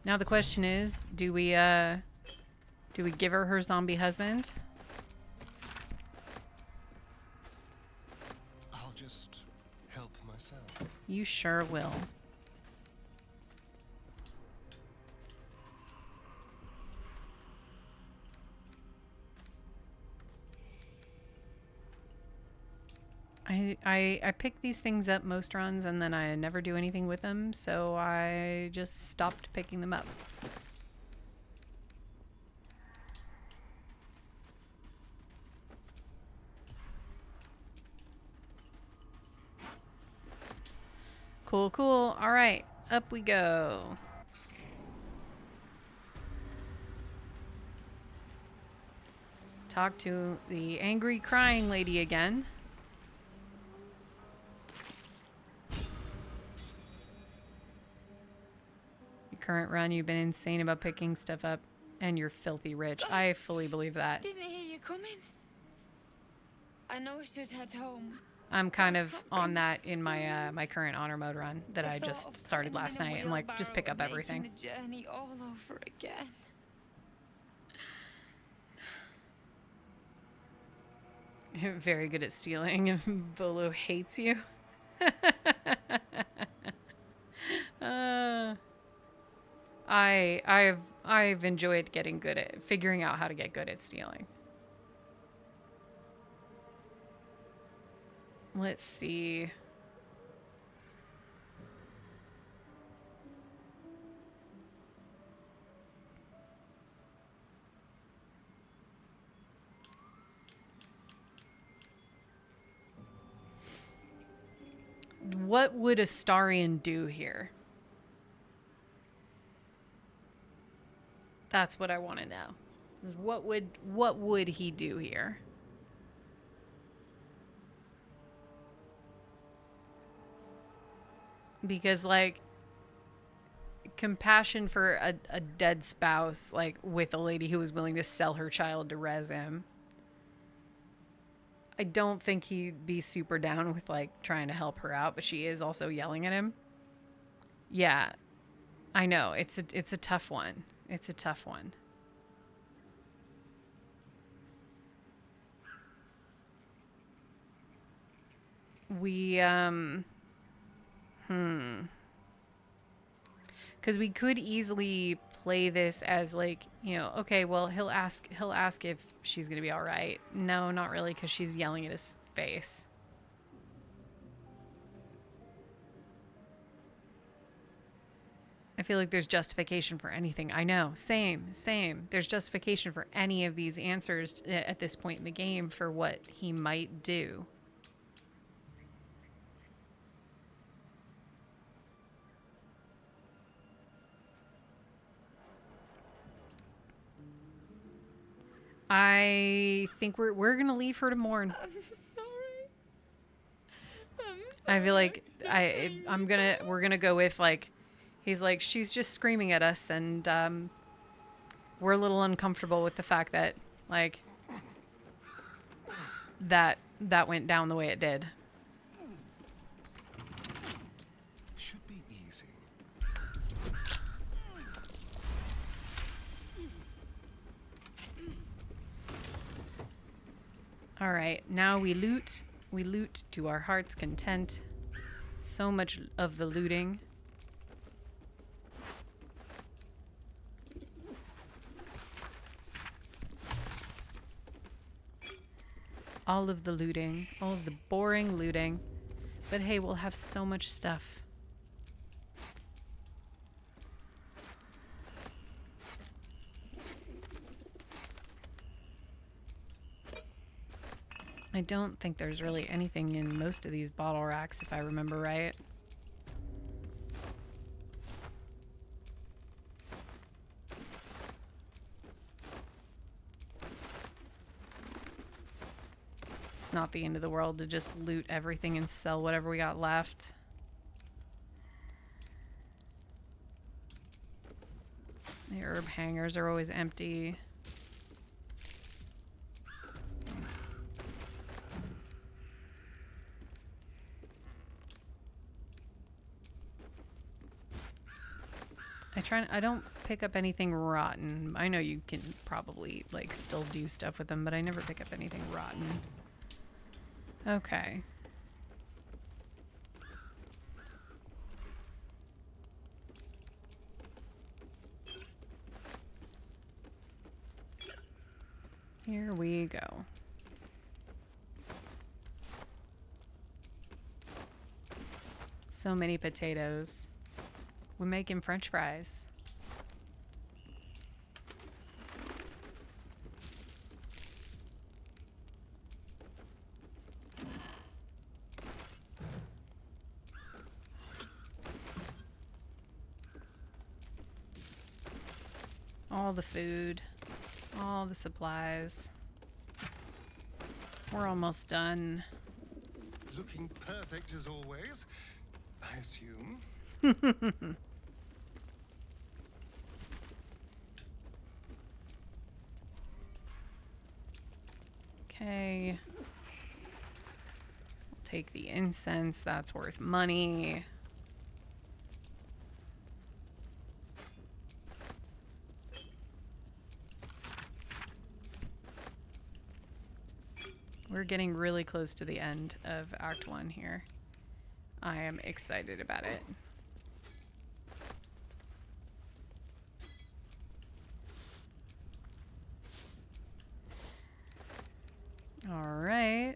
Now the question is, do we give her zombie husband? I'll just help myself. You sure will. I pick these things up most runs, and then I never do anything with them, so I just stopped picking them up. Cool, cool. All right, up we go. Talk to the angry crying lady again. Current run, you've been insane about picking stuff up, and you're filthy rich. I fully believe that. Didn't hear you coming. I know I should head home. I'm kind of on that in my my current honor mode run that I just started last night. I'm like, just pick up everything. The journey all over again. Very good at stealing. Volo hates you. I've enjoyed getting good at figuring out how to get good at stealing. Let's see. What would Astarion do here? That's what I want to know. Is what would he do here? Because like compassion for a dead spouse, like with a lady who was willing to sell her child to res him. I don't think he'd be super down with like trying to help her out, but she is also yelling at him. Yeah, I know. It's a tough one. It's a tough one. We, because we could easily play this as like, you know, okay, well, he'll ask if she's going to be all right. No, not really, because she's yelling at his face. I feel like there's justification for anything. I know. Same. There's justification for any of these answers at this point in the game for what he might do. I think we're going to leave her to mourn. I'm sorry. I feel like we're going to go with like, he's like, she's just screaming at us, and we're a little uncomfortable with the fact that, like, that went down the way it did. Should be easy. All right, now we loot. We loot to our heart's content. So much of the looting. All of the looting. All of the boring looting. But hey, we'll have so much stuff. I don't think there's really anything in most of these bottle racks, if I remember right. It's not the end of the world to just loot everything and sell whatever we got left. The herb hangers are always empty. I don't pick up anything rotten. I know you can probably like still do stuff with them, but I never pick up anything rotten. Okay. Here we go. So many potatoes. We're making French fries. All the food, all the supplies. We're almost done. Looking perfect as always, I assume. Okay. We'll take the incense. That's worth money. We're getting really close to the end of Act 1 here. I am excited about it. All right.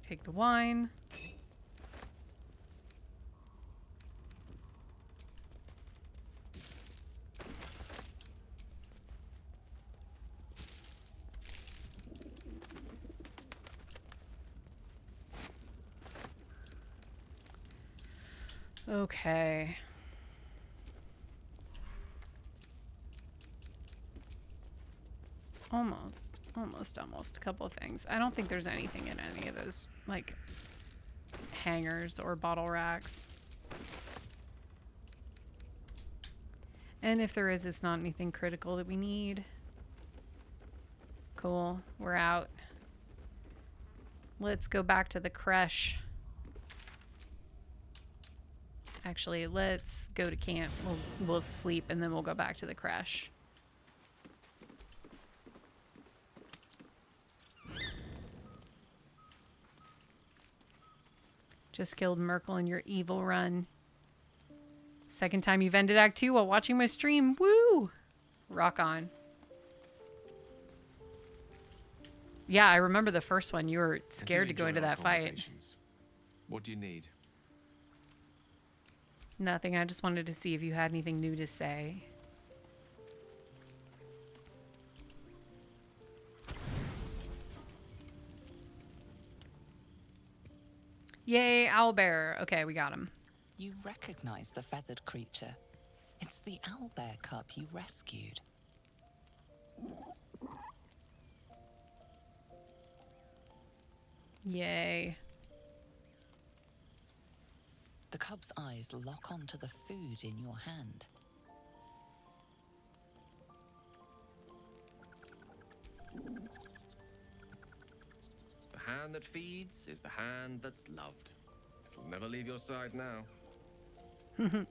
Take the wine. Okay. Almost. A couple of things. I don't think there's anything in any of those, like, hangers or bottle racks. And if there is, it's not anything critical that we need. Cool. We're out. Let's go back to the creche. Actually, let's go to camp. We'll sleep and then we'll go back to the creche. Just killed Merkel in your evil run. Second time you've ended Act 2 while watching my stream. Woo! Rock on. Yeah, I remember the first one. You were scared to go into that fight. What do you need? Nothing. I just wanted to see if you had anything new to say. Yay, owlbear. Okay, we got him. You recognize the feathered creature. It's the owlbear cub you rescued. Yay. The cub's eyes lock onto the food in your hand. The hand that feeds is the hand that's loved. It'll never leave your side now. I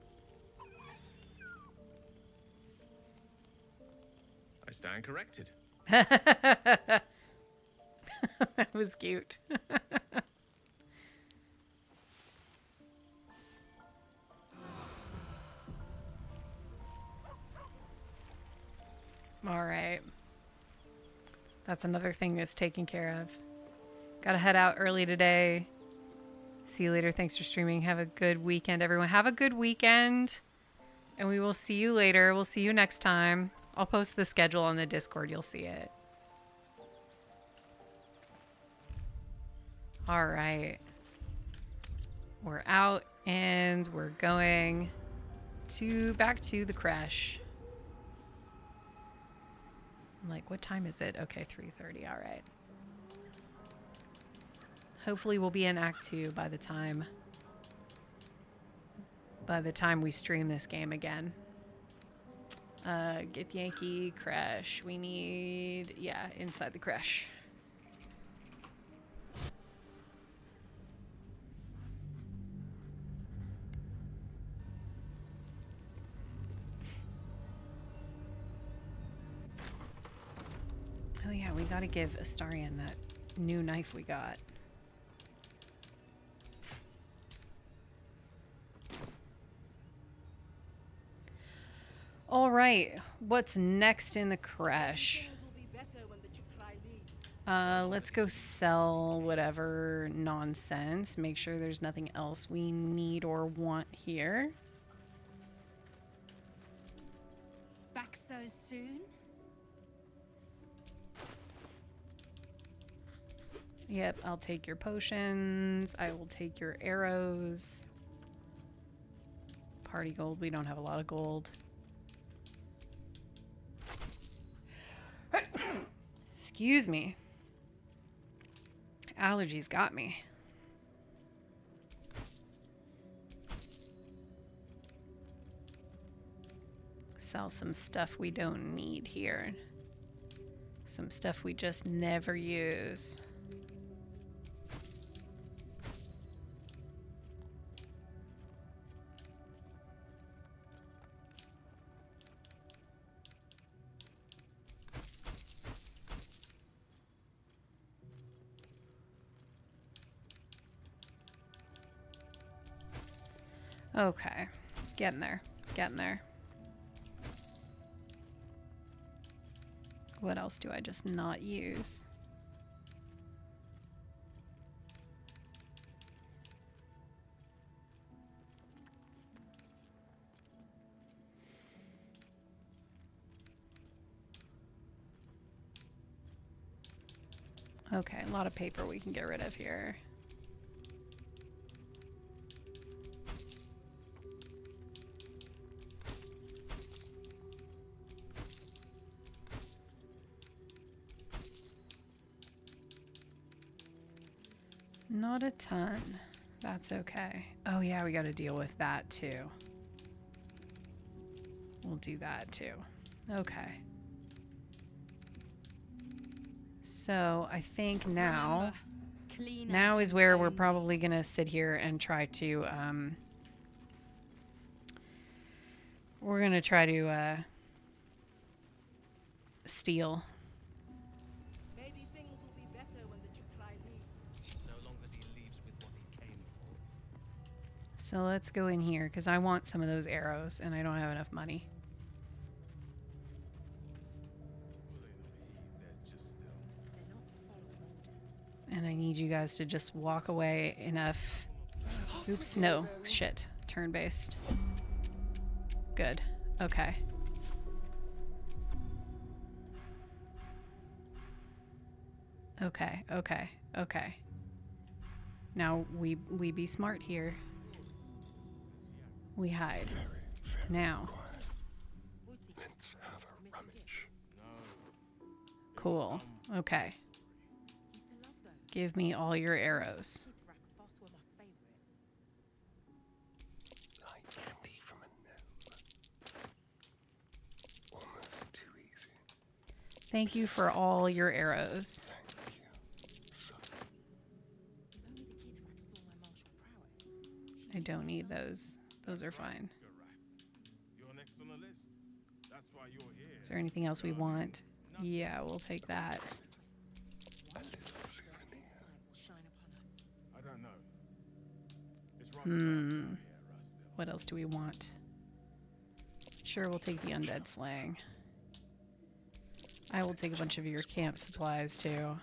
stand corrected. That was cute. All right. That's another thing that's taken care of. Gotta head out early today. See you later. Thanks for streaming. Have a good weekend, everyone. Have a good weekend. And we will see you later. We'll see you next time. I'll post the schedule on the Discord. You'll see it. All right. We're out and we're going back to the crash. I'm like, what time is it? Okay, 3:30. All right. Hopefully we'll be in Act 2 by the time we stream this game again. Get Yankee, crash. We need, yeah, inside the crash. Oh yeah, we gotta give Astarion that new knife we got. All right, what's next in the crash? Let's go sell whatever nonsense. Make sure there's nothing else we need or want here. Back so soon? Yep, I'll take your potions. I will take your arrows. Party gold. We don't have a lot of gold. Excuse me. Allergies got me. Sell some stuff we don't need here. Some stuff we just never use. Okay, getting there, getting there. What else do I just not use? Okay, a lot of paper we can get rid of here. Not a ton. That's okay. Oh yeah, we got to deal with that too. We'll do that too. Okay. So I think now is where we're probably gonna sit here and try to we're gonna try to steal. Maybe things will be better when the Jukrai leaves. So long as he leaves with what he came for. So let's go in here because I want some of those arrows and I don't have enough money. And I need you guys to just walk away enough. Oops, no, shit. Turn-based. Good. Okay. Okay, okay, okay. Now we be smart here. We hide. Now. Let's have a rummage. Cool. Okay. Give me all your arrows. Like candy from a gnome. Almost too easy. Thank you for all your arrows. Thank you. So I don't need those. Those are fine. You're next on the list. That's why you're here. Is there anything else we want? Yeah, we'll take that. I don't know. It's rather dark Hmm. down here, Rusty. What else do we want? Sure, we'll take the undead slang. I will take a bunch of your camp supplies too.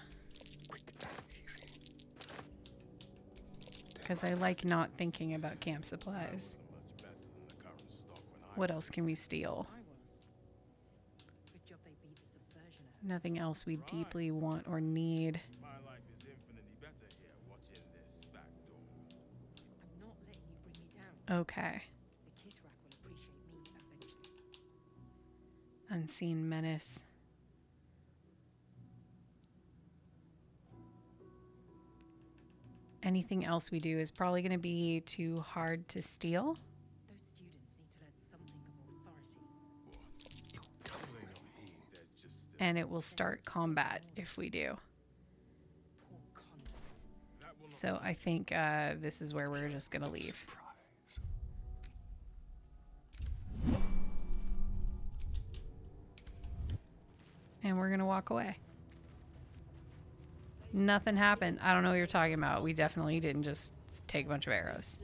Because I like not thinking about camp supplies. Much better than the current stock when I What else can we steal? Good job they beat the subversion out. Nothing else we deeply want or need. My life is infinitely better here watching this back door. I'm not letting you bring me down. Okay. The Kithrak will appreciate me eventually. Unseen menace. Anything else we do is probably going to be too hard to steal. Those students need to learn something of authority. What? They don't mean they're just And it will start combat if we do. Poor convict. that will not So I think this is where we're just going to leave. And we're going to walk away. Nothing happened. I don't know what you're talking about. We definitely didn't just take a bunch of arrows.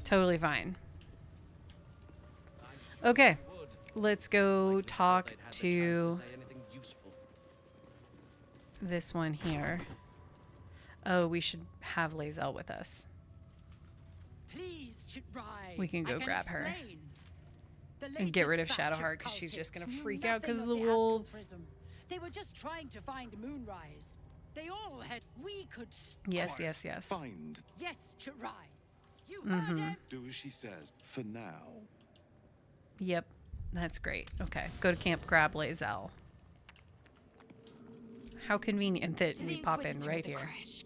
Totally fine. Okay. Let's go talk to this one here. Oh, we should have Lae'zel with us. Please, Chitrai. We can go I grab her. explain. The And get rid of latest batch Shadowheart because she's just cultists going to knew freak out because of nothing the astral wolves. prism. They were just trying to find Moonrise. They all had. We could. Yes, yes, yes. Find. Yes, Chitrai. You heard him. Do as she says. For now. Yep. That's great. Okay. Go to camp, grab Lae'zel. How convenient that To we the pop in Inquisitor right with the here. crash.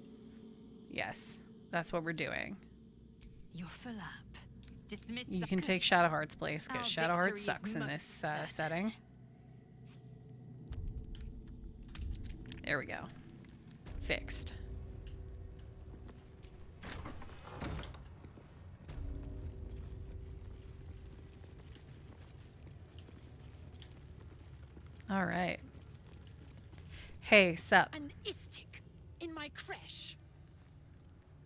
Yes. That's what we're doing. You're full up. Dismiss. You can take suckers. Shadowheart's place because Our Shadowheart victory is sucks in most this certain. setting. There we go. Fixed. All right. Hey, sup? An istic in my creche.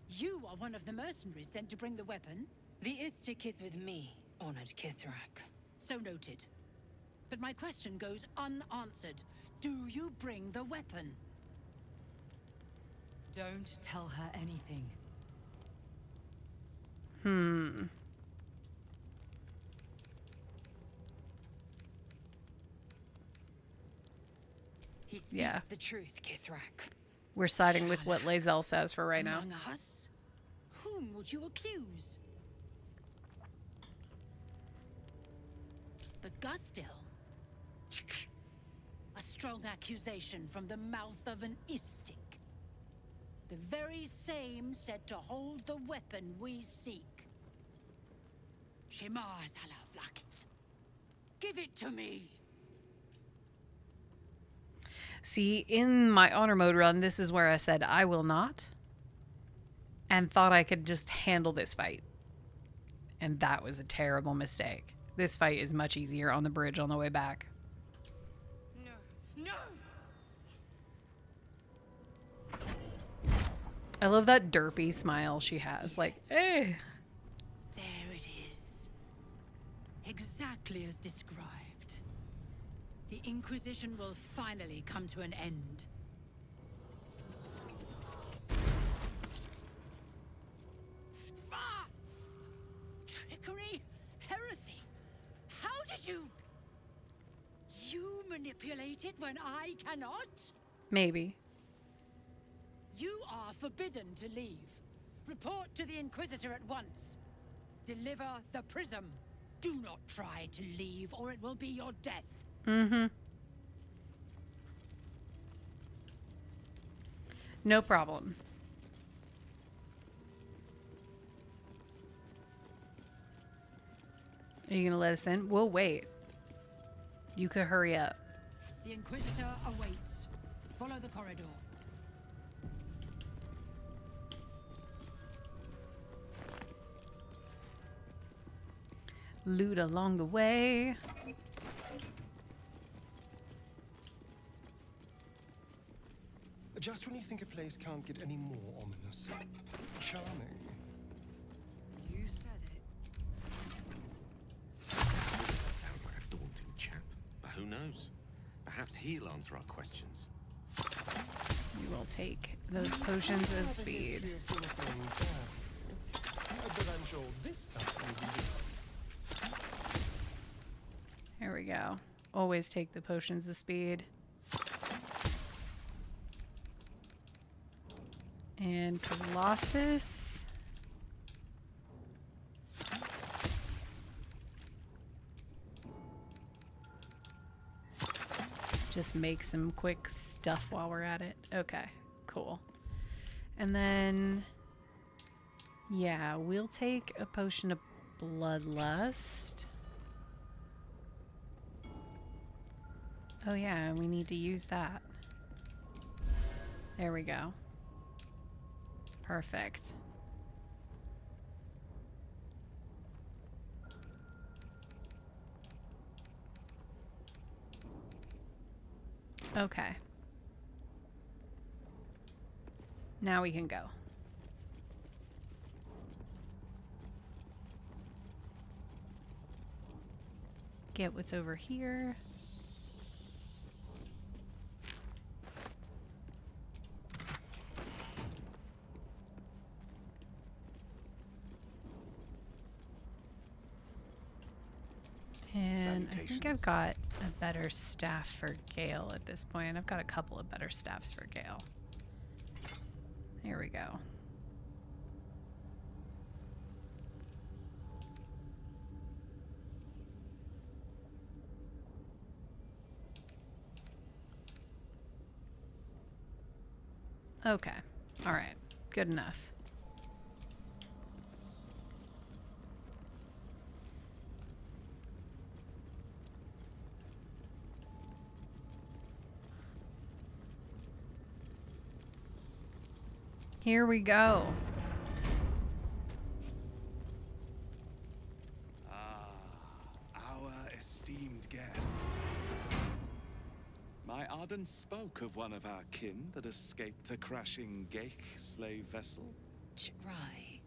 You are one of the mercenaries sent to bring the weapon. The Istik is with me, honored Kithrak. So noted. But my question goes unanswered. Do you bring the weapon? Don't tell her anything. He speaks Yeah. the truth, Kithrak. We're siding with what Lae'zel says for right now. Among us? Whom would you accuse? The Gustil? A strong accusation from the mouth of an Istik. The very same said to hold the weapon we seek. Shemar Zalavlakith. Give it to me. See, in my honor mode run, this is where I said I will not and thought I could just handle this fight. And that was a terrible mistake. This fight is much easier on the bridge on the way back. No. I love that derpy smile she has. Like, hey. There it is. Exactly as described. The Inquisition will finally come to an end. Ah! Trickery? Heresy? How did you... You manipulate it when I cannot? Maybe. You are forbidden to leave. Report to the Inquisitor at once. Deliver the prism. Do not try to leave, or it will be your death. No problem. Are you going to let us in? We'll wait. You could hurry up. The Inquisitor awaits. Follow the corridor. Loot along the way. Just when you think a place can't get any more ominous. Charming. You said it. That sounds like a daunting chap, but who knows? Perhaps he'll answer our questions. We will take those potions of speed. But I'm sure this time will be different. There we go. Always take the potions of speed. And Colossus. Just make some quick stuff while we're at it. Okay, cool. And then, yeah, we'll take a potion of bloodlust. Oh yeah, we need to use that. There we go. Perfect. Okay. Now we can go. Get what's over here. And I think I've got a better staff for Gale at this point. I've got a couple of better staffs for Gale. There we go. Okay. All right. Good enough. Here we go. Our esteemed guest. My Arden spoke of one of our kin that escaped a crashing Geik slave vessel. Ch'rai.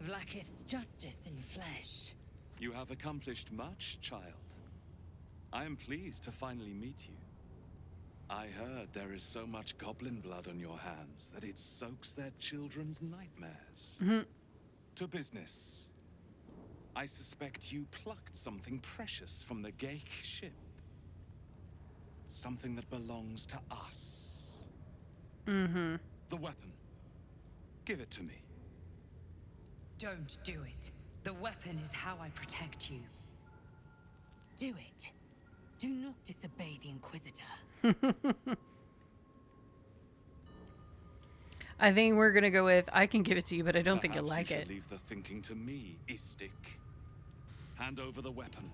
Vlaakith's justice in flesh. You have accomplished much, child. I am pleased to finally meet you. I heard there is so much goblin blood on your hands that it soaks their children's nightmares. To business. I suspect you plucked something precious from the Geik ship. Something that belongs to us. The weapon. Give it to me. Don't do it. The weapon is how I protect you. Do it. Do not disobey the Inquisitor. I think we're gonna go with I can give it to you, but I don't think you'll like you it. should leave the thinking to me, Istik. Hand over the weapon.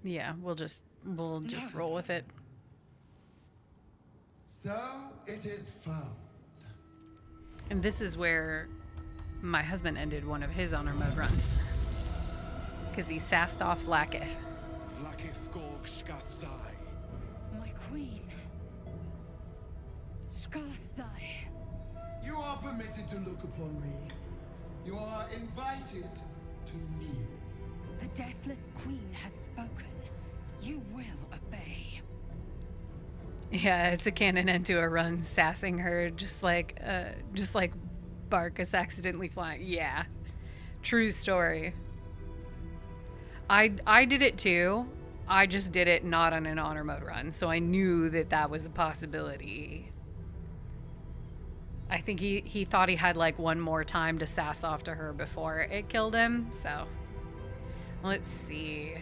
Yeah, we'll just roll with it. So it is found. And this is where my husband ended one of his honor mode runs. Because he sassed off Vlaakith. Vlaakith Gorg Shkathzai. My queen. Shkathzai. You are permitted to look upon me. You are invited to kneel. The deathless queen has spoken. You will obey. Yeah, it's a canon end to a run, sassing her just like Barkus accidentally flying. Yeah, true story. I did it too. I just did it not on an honor mode run, so I knew that that was a possibility. I think he thought he had like one more time to sass off to her before it killed him. So let's see.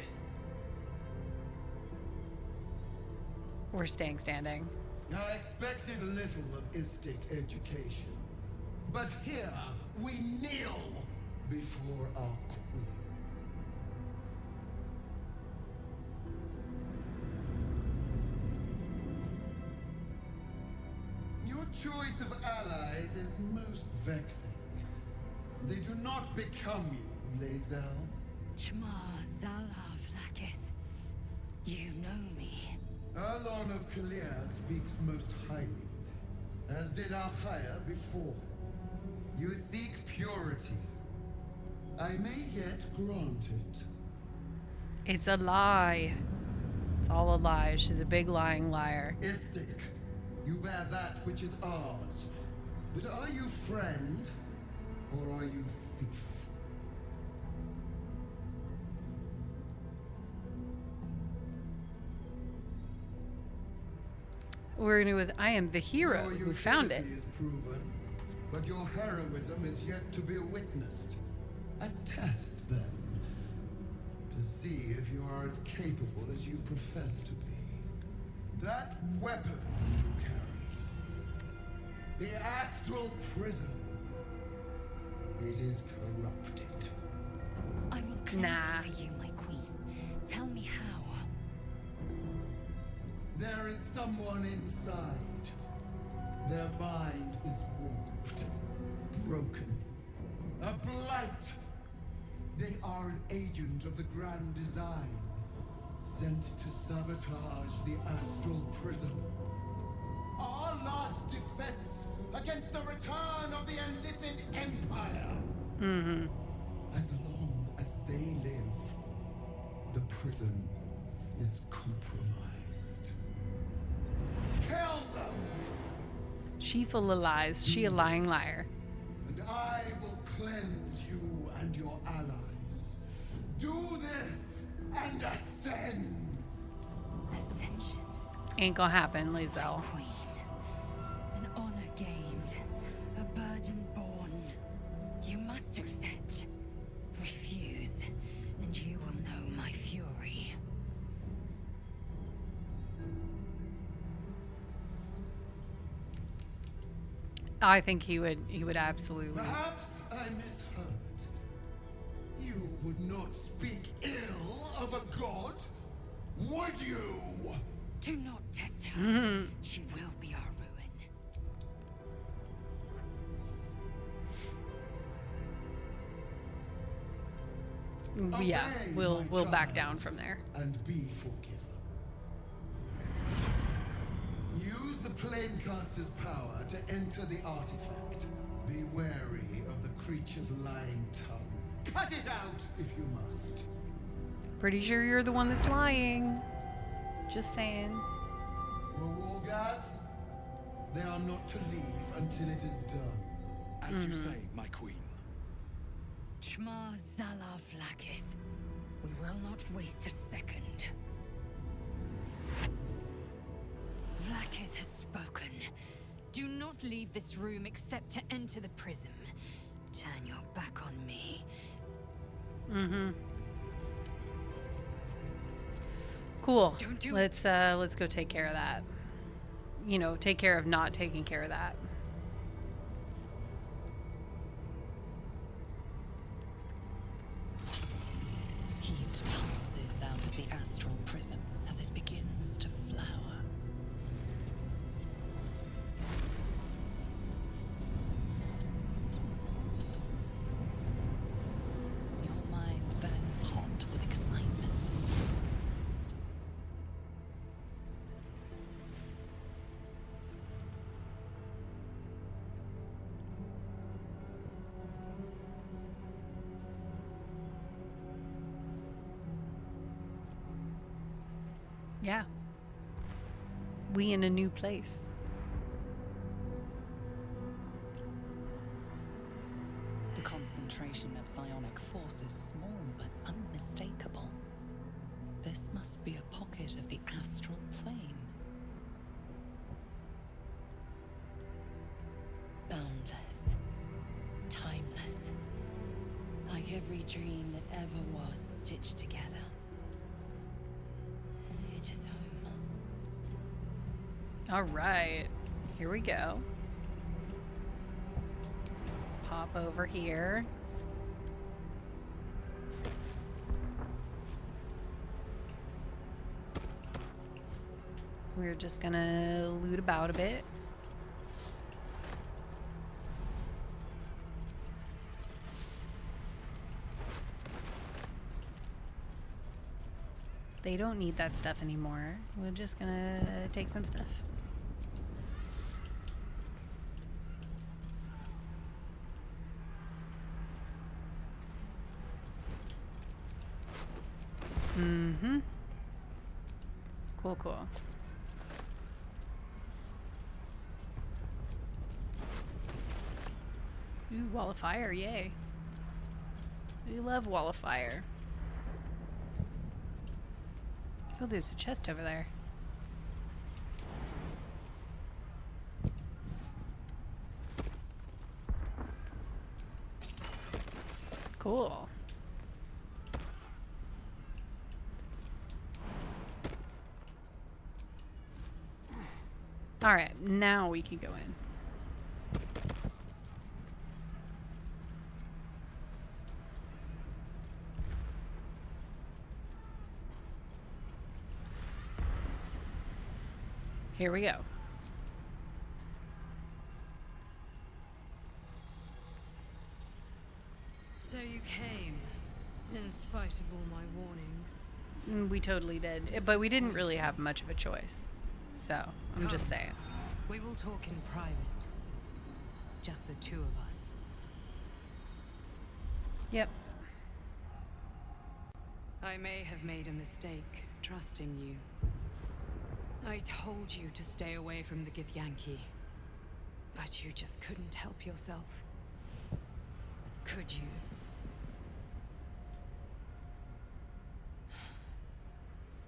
We're staying standing. I expected little of Istik education, but here we kneel before our queen. Your choice of allies is most vexing. They do not become you, Lae'zel. Shma Zalav Lakith. You know me. Erlon of Kalir speaks most highly, as did Alchaya before. You seek purity. I may yet grant it. It's a lie. It's all a lie. She's a big lying liar. Istik, you bear that which is ours. But are you friend, or are you thief? We're gonna with I am the hero Your who found it. utility is proven, but your heroism is yet to be witnessed. A test, then, to see if you are as capable as you profess to be. That weapon you carry, the astral prism, it is corrupted. I will cleanse Nah. it for you, my queen. Tell me how. There is someone inside. Their mind is warped, broken, a blight. They are an agent of the Grand Design, sent to sabotage the astral prism. Our last defense against the return of the Enlithid Empire. Mm-hmm. As long as they live, the prison is compromised. Kill them! She full of lies. She a lying liar. And I will cleanse you and your allies. Do this and ascend! Ascension. Ain't gonna happen, Lae'zel. Queen. An honor gained. A burden borne. You must accept. Refuse, and you will know my fury. I think he would absolutely. Perhaps I misheard. You would not speak ill of a god, would you? Do not test her. Mhm. She will be our ruin. Yeah, Obey, we'll my back child, down from there. And be forgiven. Use the Planecaster's power to enter the artifact. Be wary of the creature's lying tongue. Cut it out if you must. Pretty sure you're the one that's lying. Just saying. Wargas, they are not to leave until it is done. As you say, my queen. Shma Zalav Lakith. We will not waste a second. Lakith has spoken. Do not leave this room except to enter the prism. Turn your back on me. Mm-hmm. Cool. Don't do let's go take care of that. You know, take care of not taking care of that. Heat pulses out of the astral prism as it begins to flower. Your mind burns hot with excitement. Yeah. We in a new place. The concentration of psionic force is small but unmistakable. This must be a pocket of the astral plane. Boundless. Timeless. Like every dream that ever was stitched together. It is home. All right. Here we go. Pop over here. We're just gonna loot about a bit. They don't need that stuff anymore. We're just gonna take some stuff. Mm-hmm. Cool, cool. Ooh, wall of fire, yay. We love wall of fire. Oh, there's a chest over there. Cool. All right, now we can go in. Here we go. So you came, in spite of all my warnings. We totally did, but we didn't really have much of a choice. So, I'm just saying. We will talk in private. Just the two of us. Yep. I may have made a mistake trusting you. I told you to stay away from the Githyanki, but you just couldn't help yourself. Could you?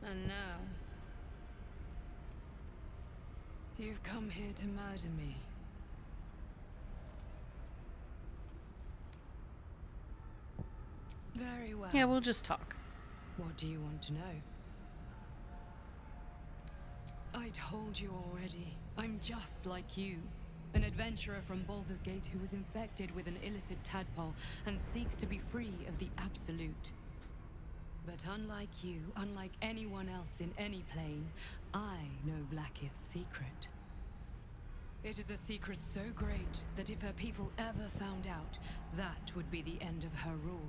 And now, you've come here to murder me. Very well. Yeah, we'll just talk. What do you want to know? I told you already. I'm just like you. An adventurer from Baldur's Gate who was infected with an illithid tadpole and seeks to be free of the Absolute. But unlike you, unlike anyone else in any plane, I know Vlaakith's secret. It is a secret so great that if her people ever found out, that would be the end of her rule.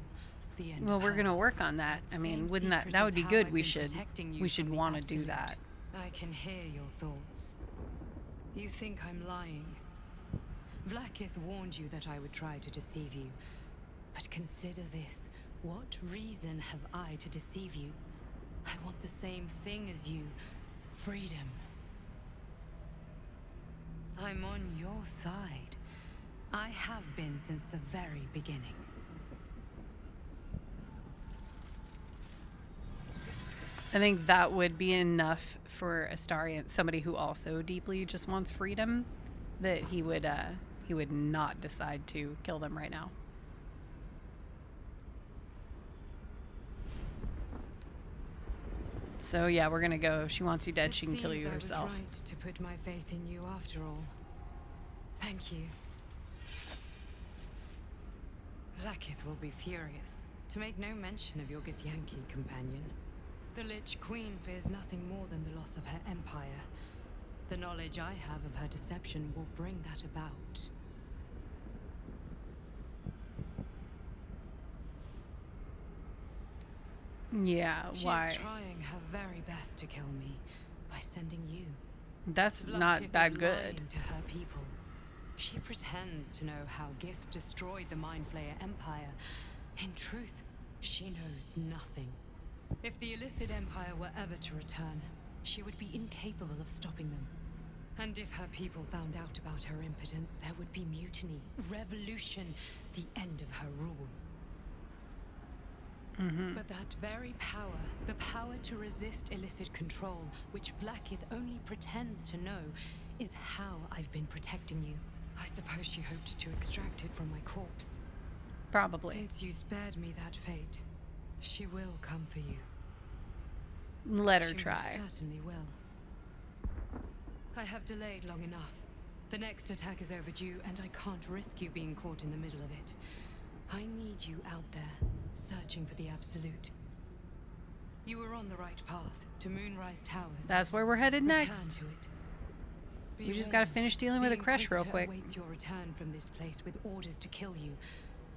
The end Well, of we're her. gonna work on that. I mean, wouldn't that would be good. We should want to do that. I can hear your thoughts. You think I'm lying. Vlaakith warned you that I would try to deceive you. But consider this. What reason have I to deceive you? I want the same thing as you. Freedom. I'm on your side. I have been since the very beginning. I think that would be enough for Astarion, somebody who also deeply just wants freedom, that he would not decide to kill them right now. So yeah, we're gonna go. She wants you dead. She can kill you herself. I was right to put my faith in you after all. Thank you. Vlaakith will be furious, to make no mention of your Githyanki companion. The Lich Queen fears nothing more than the loss of her empire. The knowledge I have of her deception will bring that about. Yeah, why? She's trying her very best to kill me by sending you. That's Vlaakith not that is good. lying to her people. She pretends to know how Gith destroyed the Mind Flayer Empire. In truth, she knows nothing. If the Illithid Empire were ever to return, she would be incapable of stopping them. And if her people found out about her impotence, there would be mutiny, revolution, the end of her rule. But that very power, the power to resist Illithid control, which Vlaakith only pretends to know, is how I've been protecting you. I suppose she hoped to extract it from my corpse. Probably. Since you spared me that fate, she will come for you. Let her She try. most certainly will. I have delayed long enough. The next attack is overdue, and I can't risk you being caught in the middle of it. I need you out there, searching for the Absolute. You were on the right path, to Moonrise Towers. That's where we're headed Return next. to it. We just gotta finish dealing with a Kresh real quick. Awaits your return from this place with orders to kill you.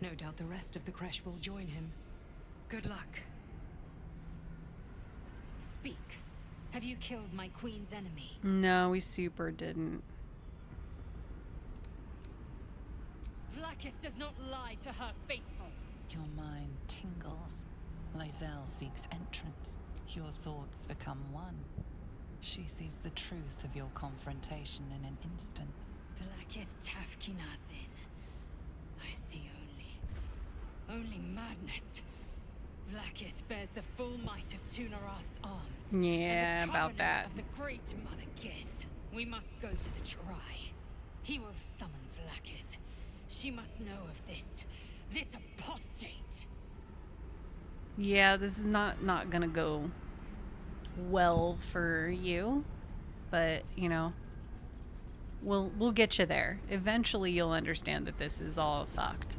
No doubt the rest of the Kresh will join him. Good luck. Speak. Have you killed my queen's enemy? No, we super didn't. Vlaakith does not lie to her faithful. Your mind tingles. Lae'zel seeks entrance. Your thoughts become one. She sees the truth of your confrontation in an instant. Vlaakith Tafkinazin. I see only madness. Vlaakith bears the full might of Tunarath's arms. Yeah, and the about that. Of the great Mother Gith. We must go to the Chirai. He will summon Vlaakith. She must know of this apostate. Yeah, this is not gonna go well for you, but you know, we'll get you there. Eventually, you'll understand that this is all fucked.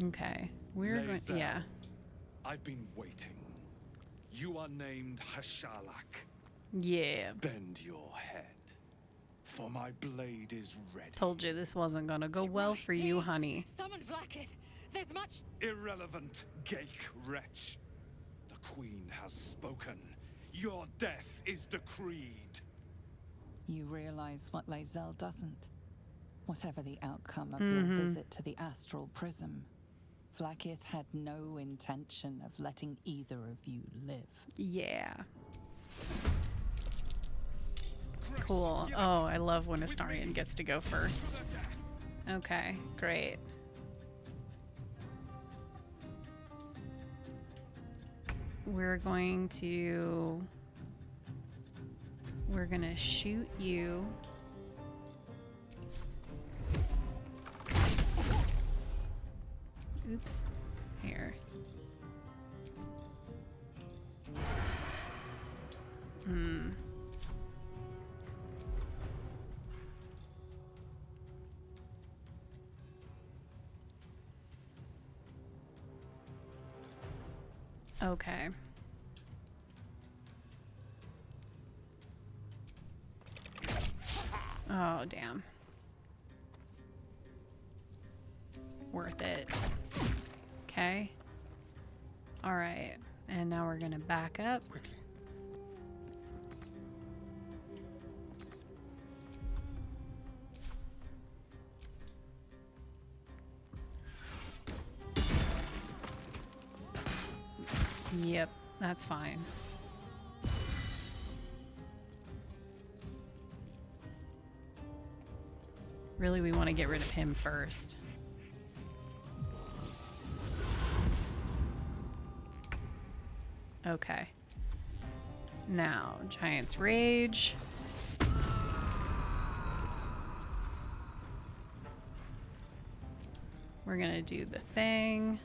Okay, we're going. Lae'zel, Yeah. I've been waiting. You are named Hashalak. Yeah. Bend your head, for my blade is ready. Told you this wasn't gonna go well for you, honey. Summon Vlaakith. There's much... Irrelevant, Gake wretch. The Queen has spoken. Your death is decreed. You realize what Lae'zel doesn't. Whatever the outcome of your visit to the astral prism, Vlaakith had no intention of letting either of you live. Yeah. Cool. Oh, I love when Astarion gets to go first. Okay, great. We're gonna shoot you. Oops. Here. Okay. Oh, damn. Worth it. Okay. All right. And now we're gonna back up. Quickly. Yep, that's fine. Really, we want to get rid of him first. Okay. Now, Giant's Rage. We're gonna do the thing.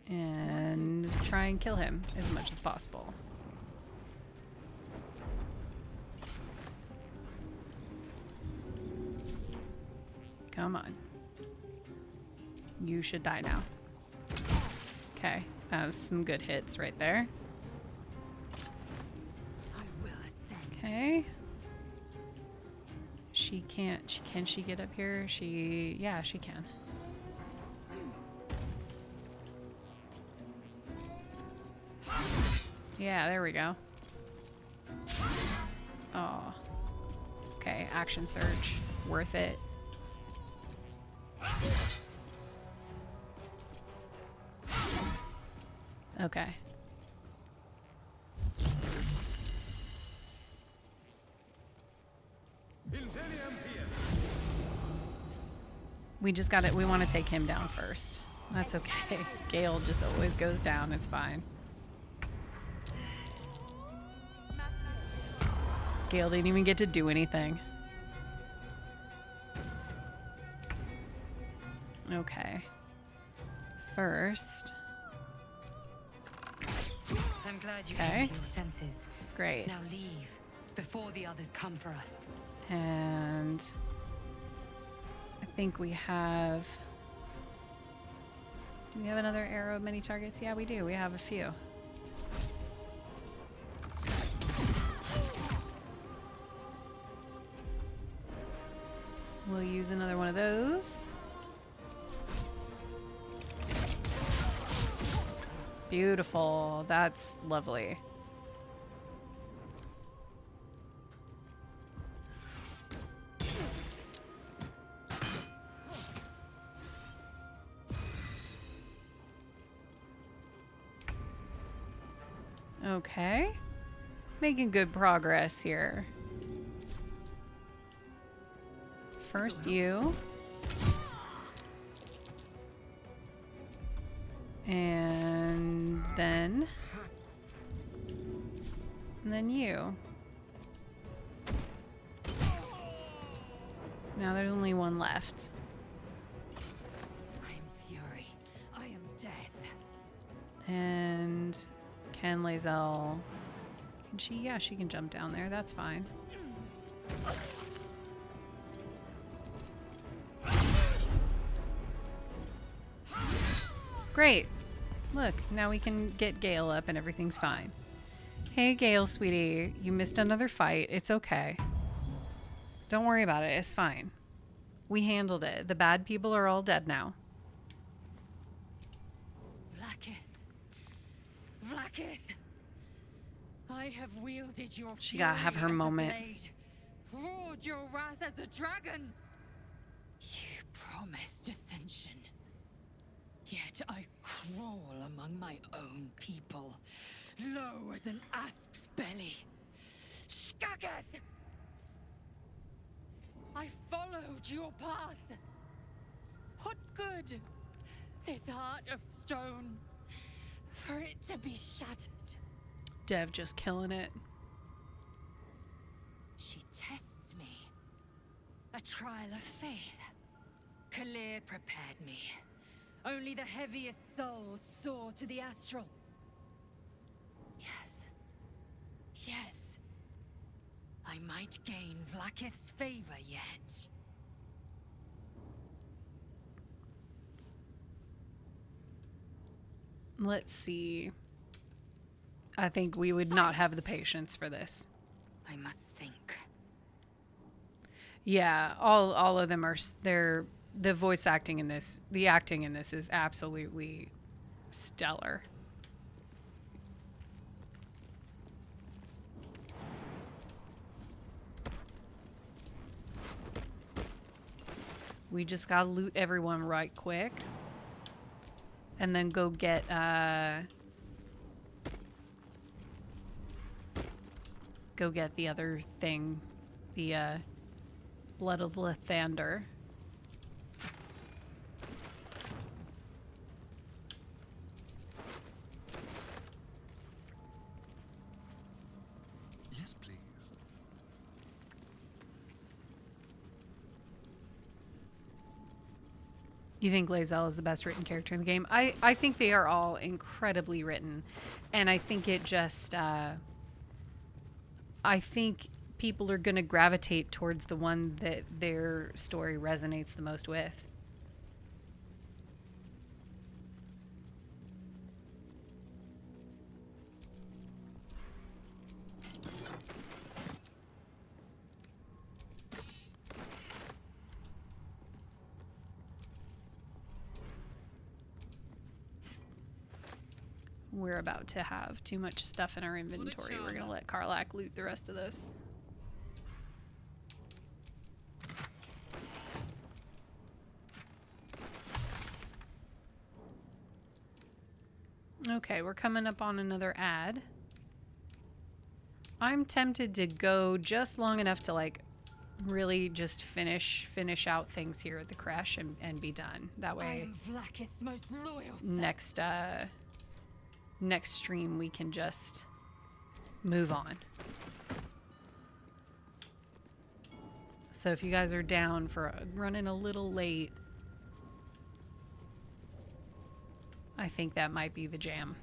And try and kill him as much as possible. Come on. You should die now. Okay, that was some good hits right there. Okay. She can't, can she get up here? Yeah, she can. Yeah, there we go. Oh. Okay, action surge. Worth it. Okay. We just got it. We want to take him down first. That's okay. Gale just always goes down. It's fine. Gale didn't even get to do anything. Okay. First. I'm glad you came to your senses. Great. Now leave before the others come for us. And I think we have... Do we have another arrow of many targets? Yeah, we do. We have a few. use another one of those. Beautiful. That's lovely. Okay. Making good progress here. First you. And then you. Now there's only one left. I am fury. I am death. And can Lae'zel... Can she? Yeah, she can jump down there. That's fine. Great. Look, now we can get Gale up and everything's fine. Hey, Gale, sweetie. You missed another fight. It's okay. Don't worry about it. It's fine. We handled it. The bad people are all dead now. Vlaakith! I have wielded your She gotta have her fury as a moment. blade, roared your wrath as a dragon. You promised ascension. Yet I crawl among my own people, low as an asp's belly. Skaketh! I followed your path. What good? This heart of stone, for it to be shattered. Dev just killing it. She tests me. A trial of faith. Kalir prepared me. Only the heaviest souls soar to the astral. Yes. Yes. I might gain Vlaakith's favor yet. Let's see. I think we would not have the patience for this. I must think. Yeah, all of them are. They're the voice acting in this. The acting in this is absolutely stellar. We just gotta loot everyone right quick, and then go get the other thing, the Blood of Lathander. Yes, please. You think Lae'zel is the best written character in the game? I think they are all incredibly written, and I think it just I think people are going to gravitate towards the one that their story resonates the most with. We're about to have too much stuff in our inventory. We're going to let Karlach loot the rest of this. Okay, we're coming up on another ad. I'm tempted to go just long enough to like really just finish out things here at the creche and be done. That way I am Vlaakith's most loyal next stream we can just move on. So if you guys are down for running a little late, I think that might be the jam.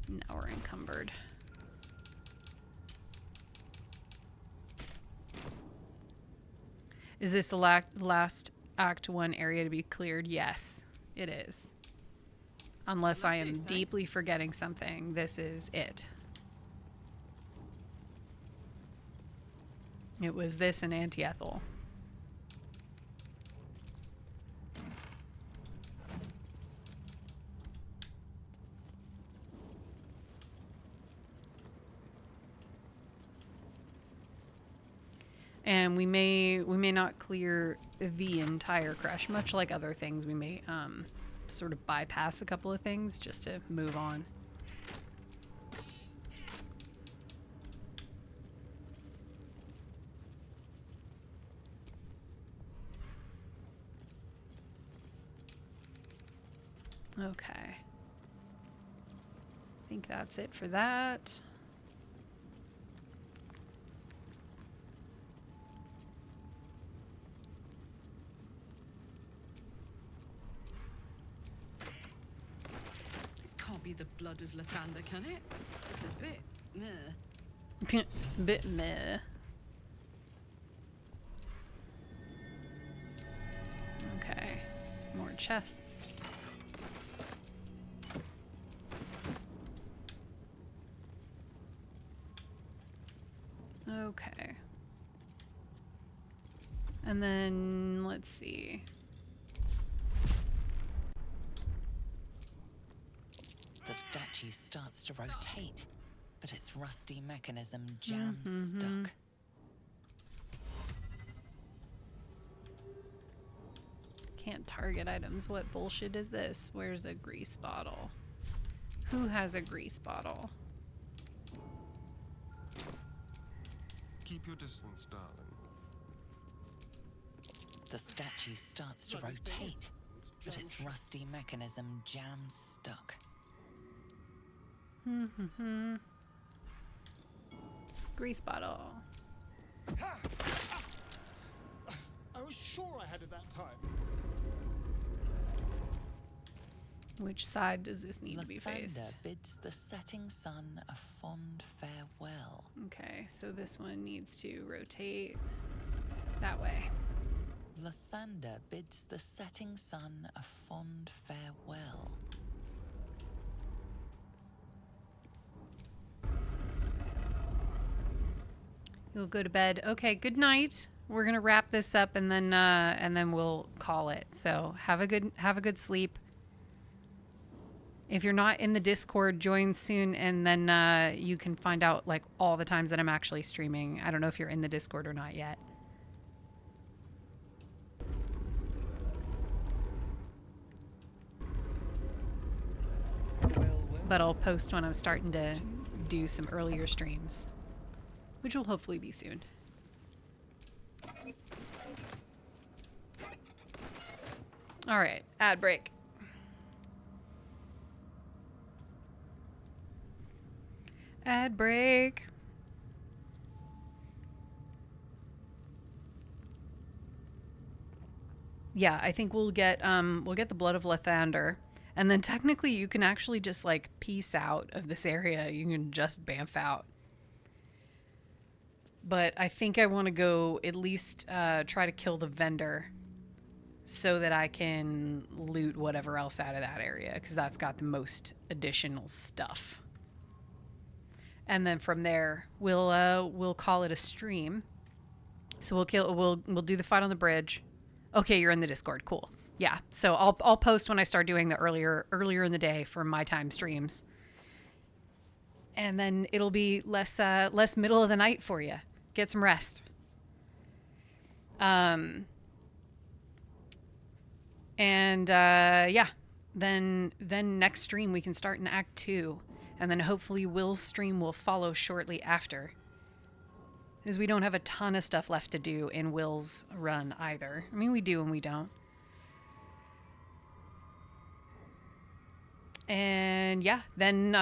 Now we're encumbered. Is this the last Act 1 area to be cleared? Yes, it is. Unless I am deeply forgetting something, this is it. It was this and Auntie Ethel. And we may not clear the entire crush, much like other things. We may sort of bypass a couple of things just to move on. Okay. I think that's it for that. This can't be the blood of Lathander, can it? It's a bit meh. Bit meh. Okay. More chests. Okay. And then, let's see. The statue starts to rotate, but its rusty mechanism jams stuck. Can't target items. What bullshit is this? Where's a grease bottle? Who has a grease bottle? Keep your distance, darling. The statue starts to rotate, but its rusty mechanism jams stuck. Grease bottle. I was sure I had it that time. Which side does this need to be Lathander faced? bids the setting sun a fond farewell. Okay, so this one needs to rotate that way. Lathander bids the setting sun a fond farewell. You'll go to bed. Okay, good night. We're gonna wrap this up and then we'll call it. So have a good sleep. If you're not in the Discord, join soon, and then you can find out like all the times that I'm actually streaming. I don't know if you're in the Discord or not yet. But I'll post when I'm starting to do some earlier streams, which will hopefully be soon. All right, ad break. Ad break. Yeah, I think we'll get the blood of Lathander, and then technically you can actually just like peace out of this area. You can just bamf out. But I think I want to go at least try to kill the vendor so that I can loot whatever else out of that area, because that's got the most additional stuff. And then from there, we'll call it a stream. So we'll do the fight on the bridge. Okay, you're in the Discord. Cool. Yeah. So I'll post when I start doing the earlier in the day for my time streams. And then it'll be less middle of the night for you. Get some rest. Yeah. Then next stream we can start in Act 2. And then hopefully Will's stream will follow shortly after. Because we don't have a ton of stuff left to do in Will's run either. I mean, we do and we don't. And yeah, then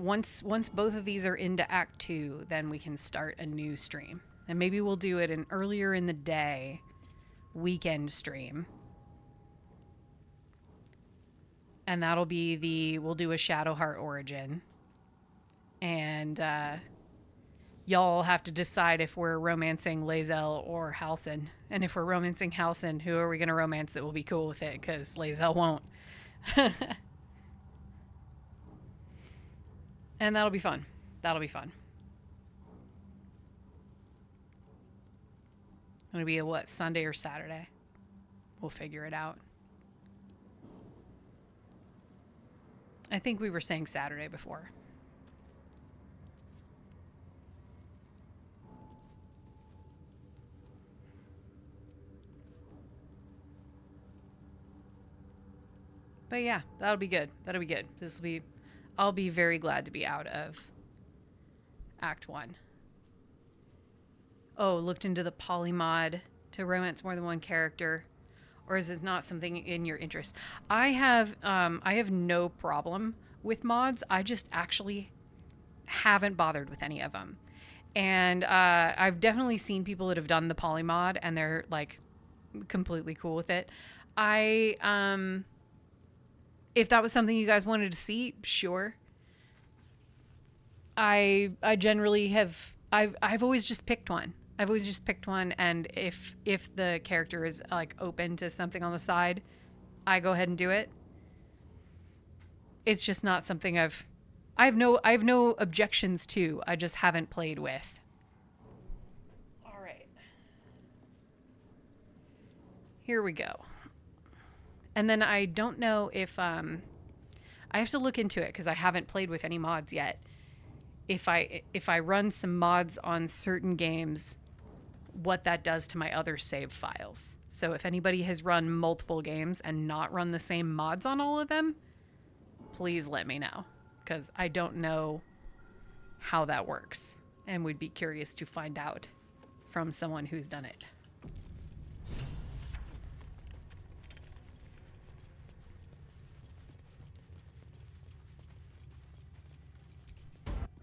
once both of these are into Act 2, then we can start a new stream. And maybe we'll do it an earlier in the day weekend stream. And that'll be we'll do a Shadowheart origin. And y'all have to decide if we're romancing Lae'zel or Halsin. And if we're romancing Halsin, who are we going to romance that will be cool with it? Because Lae'zel won't. And that'll be fun. That'll be fun. It'll be a Sunday or Saturday? We'll figure it out. I think we were saying Saturday before. But yeah, that'll be good. That'll be good. This will be... I'll be very glad to be out of Act 1. Oh, looked into the polymod to romance more than one character. Or is this not something in your interest? I have no problem with mods. I just actually haven't bothered with any of them. And I've definitely seen people that have done the polymod and they're like completely cool with it. If that was something you guys wanted to see, sure. I generally have... I've always just picked one. I've always just picked one, and if the character is like open to something on the side, I go ahead and do it. It's just not something I have no objections to. I just haven't played with. All right. Here we go. And then I don't know if I have to look into it because I haven't played with any mods yet. If I run some mods on certain games, what that does to my other save files. So if anybody has run multiple games and not run the same mods on all of them, please let me know, because I don't know how that works and would be curious to find out from someone who's done it.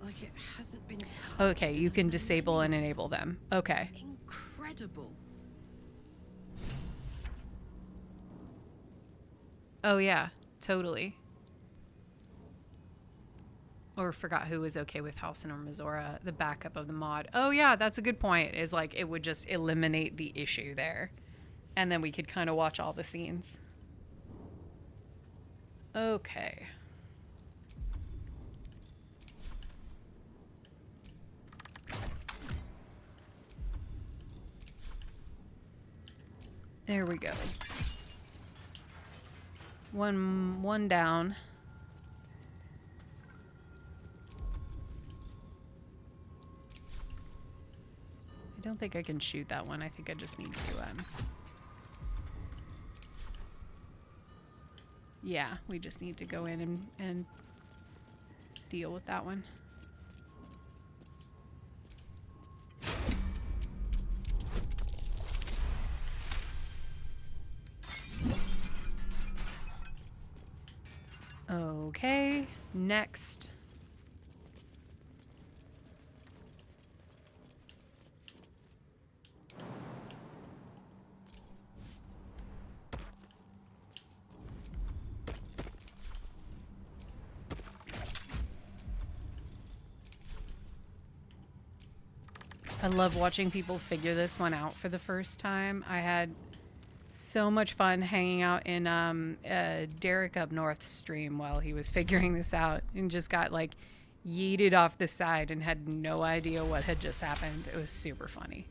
Like it hasn't been touched. Okay, you can disable and enable them. Okay. Incredible. Oh yeah, totally. Or forgot who was okay with Halcyon or Mizora, the backup of the mod. Oh yeah, that's a good point. Is like it would just eliminate the issue there. And then we could kind of watch all the scenes. Okay. There we go. One down. I don't think I can shoot that one. I think I just need to yeah, we just need to go in and deal with that one. Okay, next. I love watching people figure this one out for the first time. I had so much fun hanging out in Derek Up North stream while he was figuring this out, and just got like yeeted off the side and had no idea what had just happened. It was super funny.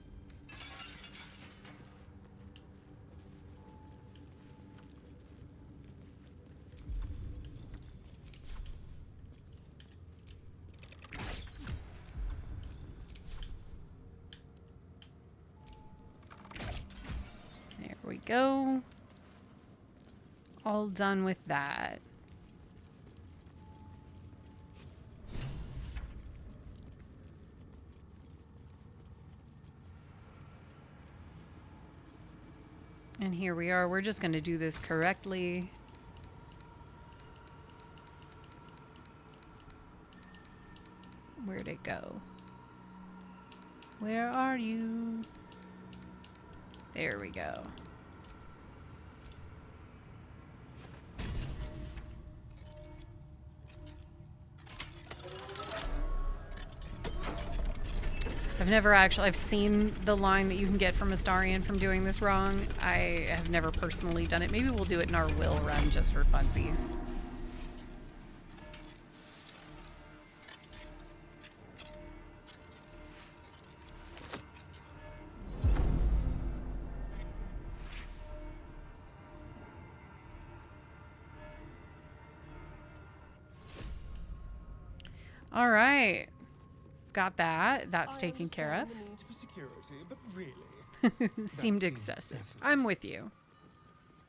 There we go. All done with that. And here we are. We're just going to do this correctly. Where'd it go? Where are you? There we go. I've seen the line that you can get from Astarion from doing this wrong. I have never personally done it. Maybe we'll do it in our will run just for funsies. All right. Got that. That's taken care of. Security, but really, Seemed excessive. I'm with you.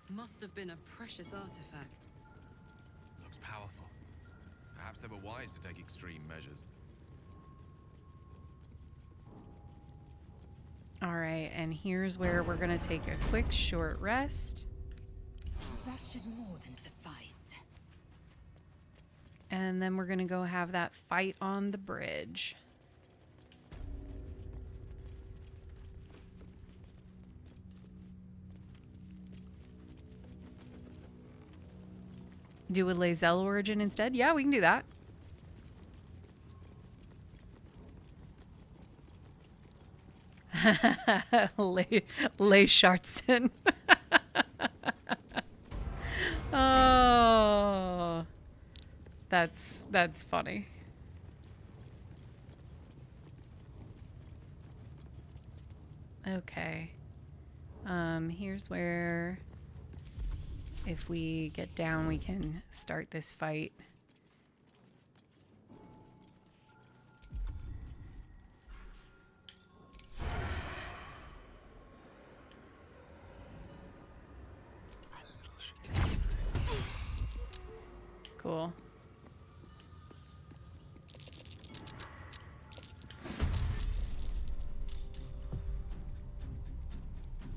Must have been a precious artifact. Perhaps they were wise to take extreme measures. All right, and here's where we're gonna take a quick short rest. That should more than suffice. And then we're gonna go have that fight on the bridge. Do a Lae'zel origin instead? Yeah, we can do that. Lay Shartson. Oh, that's funny. Okay. Here's where, if we get down, we can start this fight. Cool.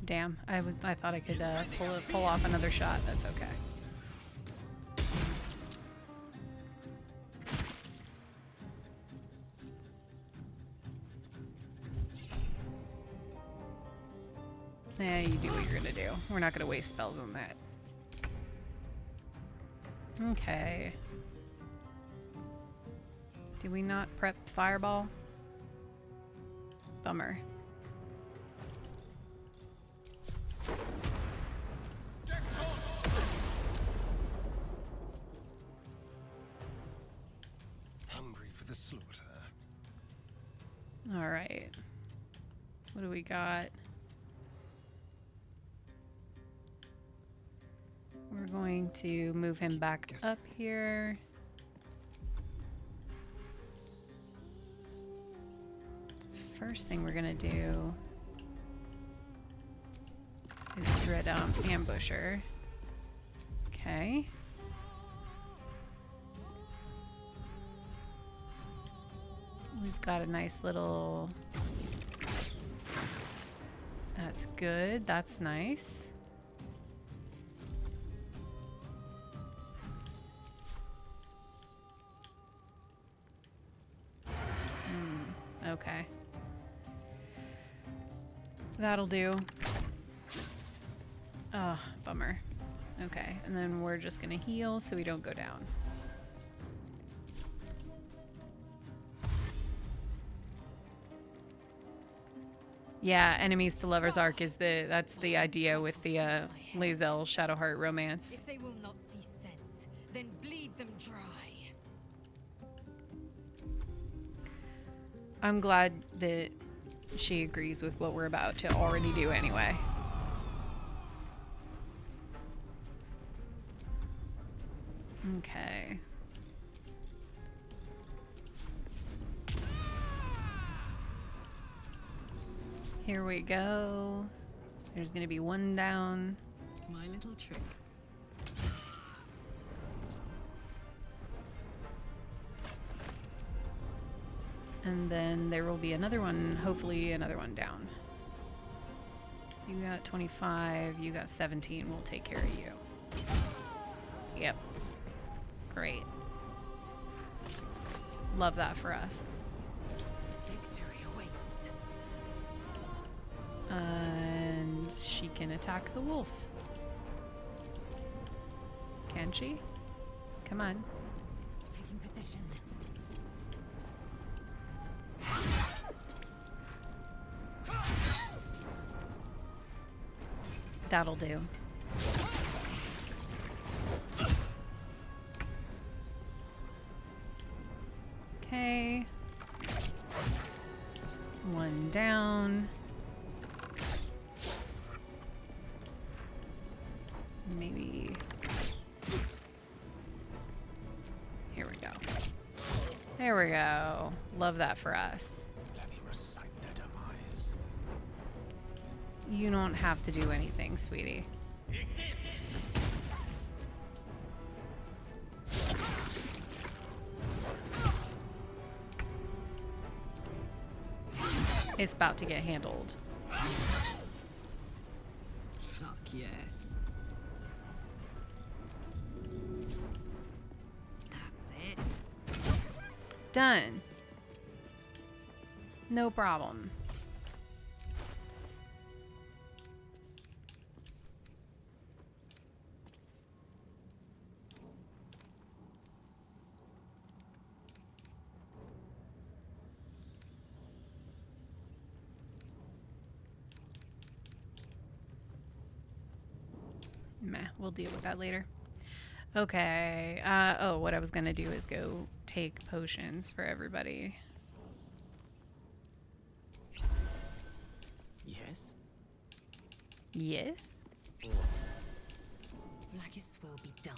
Damn, I thought I could pull off another shot. That's okay. Yeah, you do what you're gonna do. We're not gonna waste spells on that. Okay. Did we not prep Fireball? Bummer. Hungry for the slaughter. All right. What do we got? We're going to move him back up here. First thing we're gonna do is Dread Ambusher. Okay. We've got a nice little... That's good. That's nice. Okay. That'll do. Oh, bummer. Okay, and then we're just gonna heal so we don't go down. Yeah, enemies to lovers arc is that's the idea with the Lae'zel Shadowheart romance. If they will not see sense, then bleed them dry. I'm glad that she agrees with what we're about to already do anyway. Okay. Here we go. There's gonna be one down. My little trick. And then there will be another one, hopefully another one down. You got 25, you got 17, we'll take care of you. Yep. Great. Love that for us. Victory awaits. And she can attack the wolf. Can she? Come on. Taking position. That'll do. Okay. One down. Maybe. Here we go. There we go. Love that for us. Let me recite their demise. You don't have to do anything, sweetie. it's about to get handled. Fuck yes. That's it. Done. No problem. Meh, we'll deal with that later. Okay. Oh, what I was gonna do is go take potions for everybody. Yes? Yes? Vlaakith's will be done.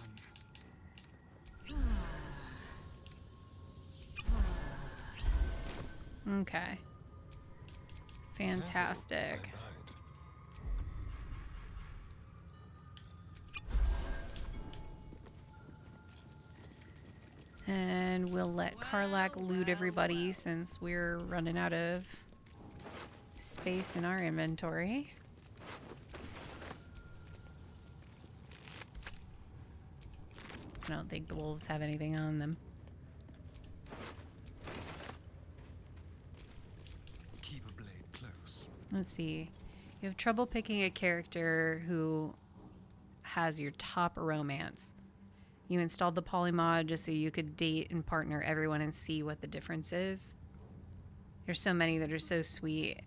Okay. Fantastic. And we'll let Karlak loot everybody since we're running out of space in our inventory. I don't think the wolves have anything on them. Keep a blade close. Let's see. You have trouble picking a character who has your top romance. You installed the polymod just so you could date and partner everyone and see what the difference is. There's so many that are so sweet.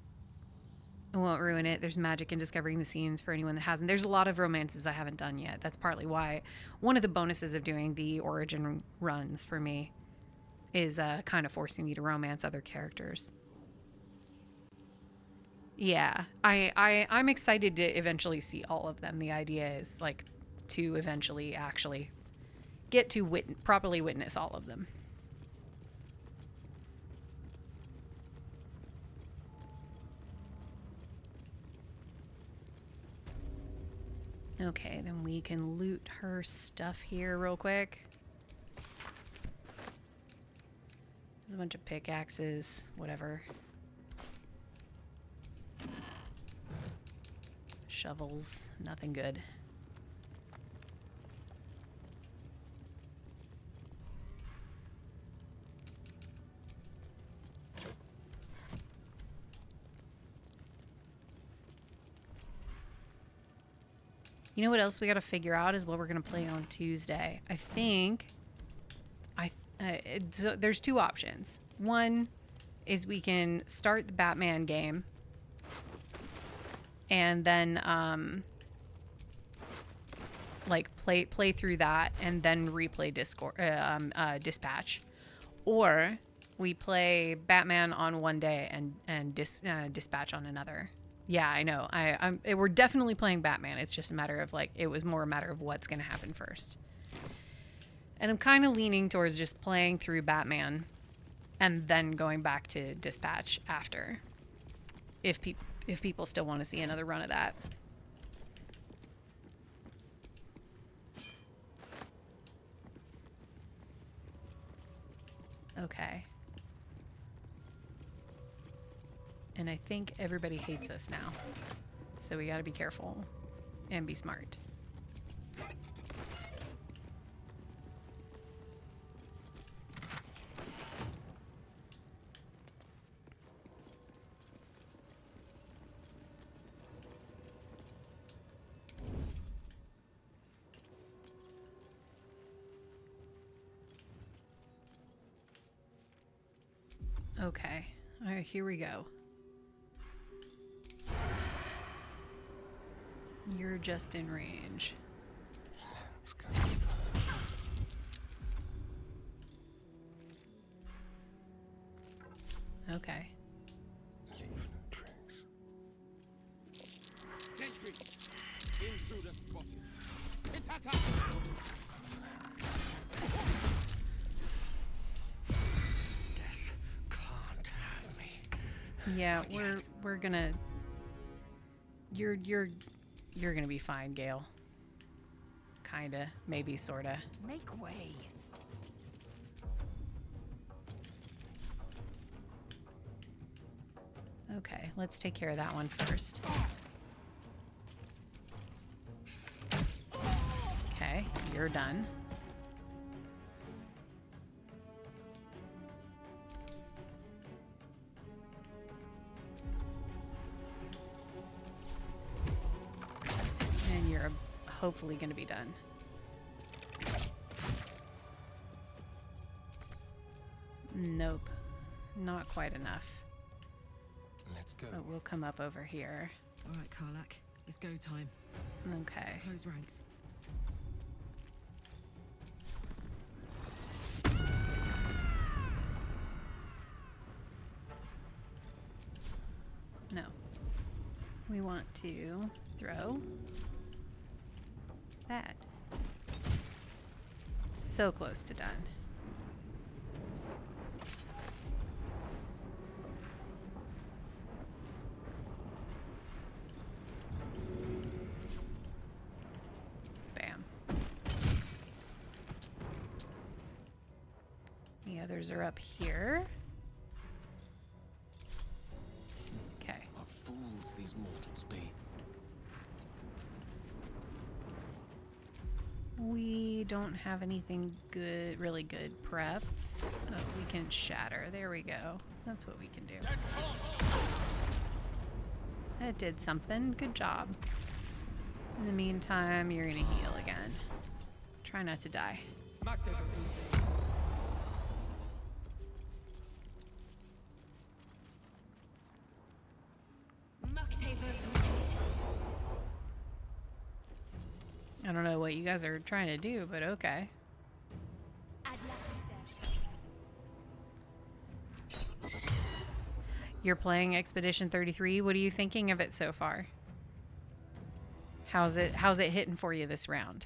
It won't ruin it. There's magic in discovering the scenes for anyone that hasn't. There's a lot of romances I haven't done yet. That's partly why one of the bonuses of doing the origin runs for me is kind of forcing me to romance other characters. Yeah, I'm excited to eventually see all of them. The idea is like to eventually actually get to properly witness all of them. Okay, then we can loot her stuff here real quick. There's a bunch of pickaxes, whatever. Shovels, nothing good. You know what else we got to figure out is what we're going to play on Tuesday. I think so there's two options. One is we can start the Batman game and then like play through that and then replay Dispatch, or we play Batman on one day and Dispatch on another. Yeah, I know. We're definitely playing Batman. It's just a matter of like, it was more a matter of what's going to happen first. And I'm kind of leaning towards just playing through Batman and then going back to Dispatch after. If people still want to see another run of that. Okay. And I think everybody hates us now. So we got to be careful and be smart. Okay. All right, here we go. You're just in range. Let's go. Okay. Leave no trace. Sentry! Intruder spotted. Attacker! Death can't have me. Yeah, we're gonna. You're gonna be fine, Gale. Kinda, maybe, sorta. Make way. Okay, let's take care of that one first. Okay, you're done. And you're hopefully going to be done. Nope, not quite enough. Let's go. But we'll come up over here. All right, Karlak, it's go time. Okay. Close ranks. No. We want to throw that. So close to done. Bam. The others are up here. Okay. What fools these mortals be. We don't have anything good, really good prepped. Oh, we can shatter. There we go. That's what we can do. That did something. Good job. In the meantime, you're gonna heal again. Try not to die. I don't know what you guys are trying to do, but okay. You're playing Expedition 33. What are you thinking of it so far? How's it hitting for you this round?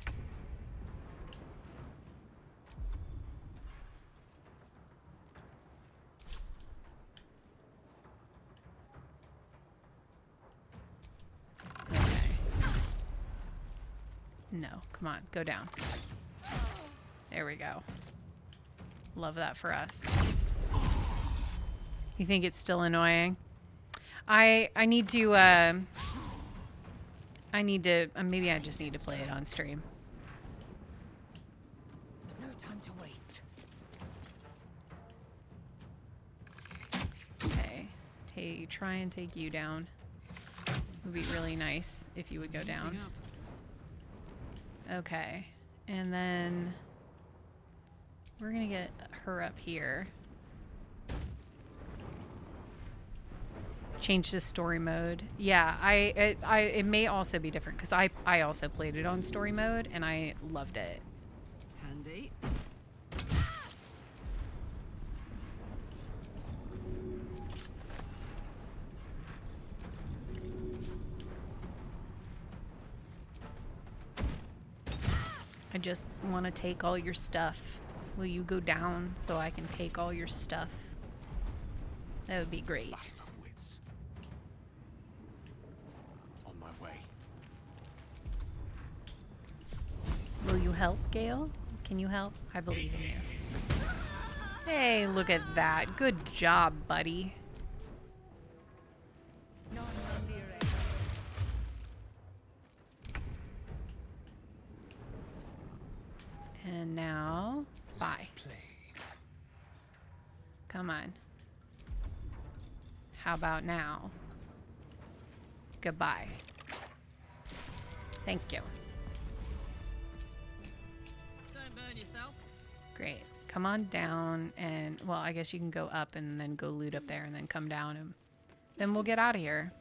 Okay. No, come on, go down. There we go. Love that for us. You think it's still annoying? I need to maybe I just need to play it on stream. No time to waste. Okay. Try and take you down. It would be really nice if you would go down. Okay. And then we're gonna get her up here. Change to story mode. Yeah, it may also be different because I also played it on story mode and I loved it. Handy. I just want to take all your stuff. Will you go down so I can take all your stuff? That would be great. On my way. Will you help, Gale? Can you help? I believe in you. Hey, look at that. Good job, buddy. And now, bye. Come on. How about now? Goodbye. Thank you. Don't burn yourself. Great. Come on down and, well, I guess you can go up and then go loot up there and then come down and then we'll get out of here.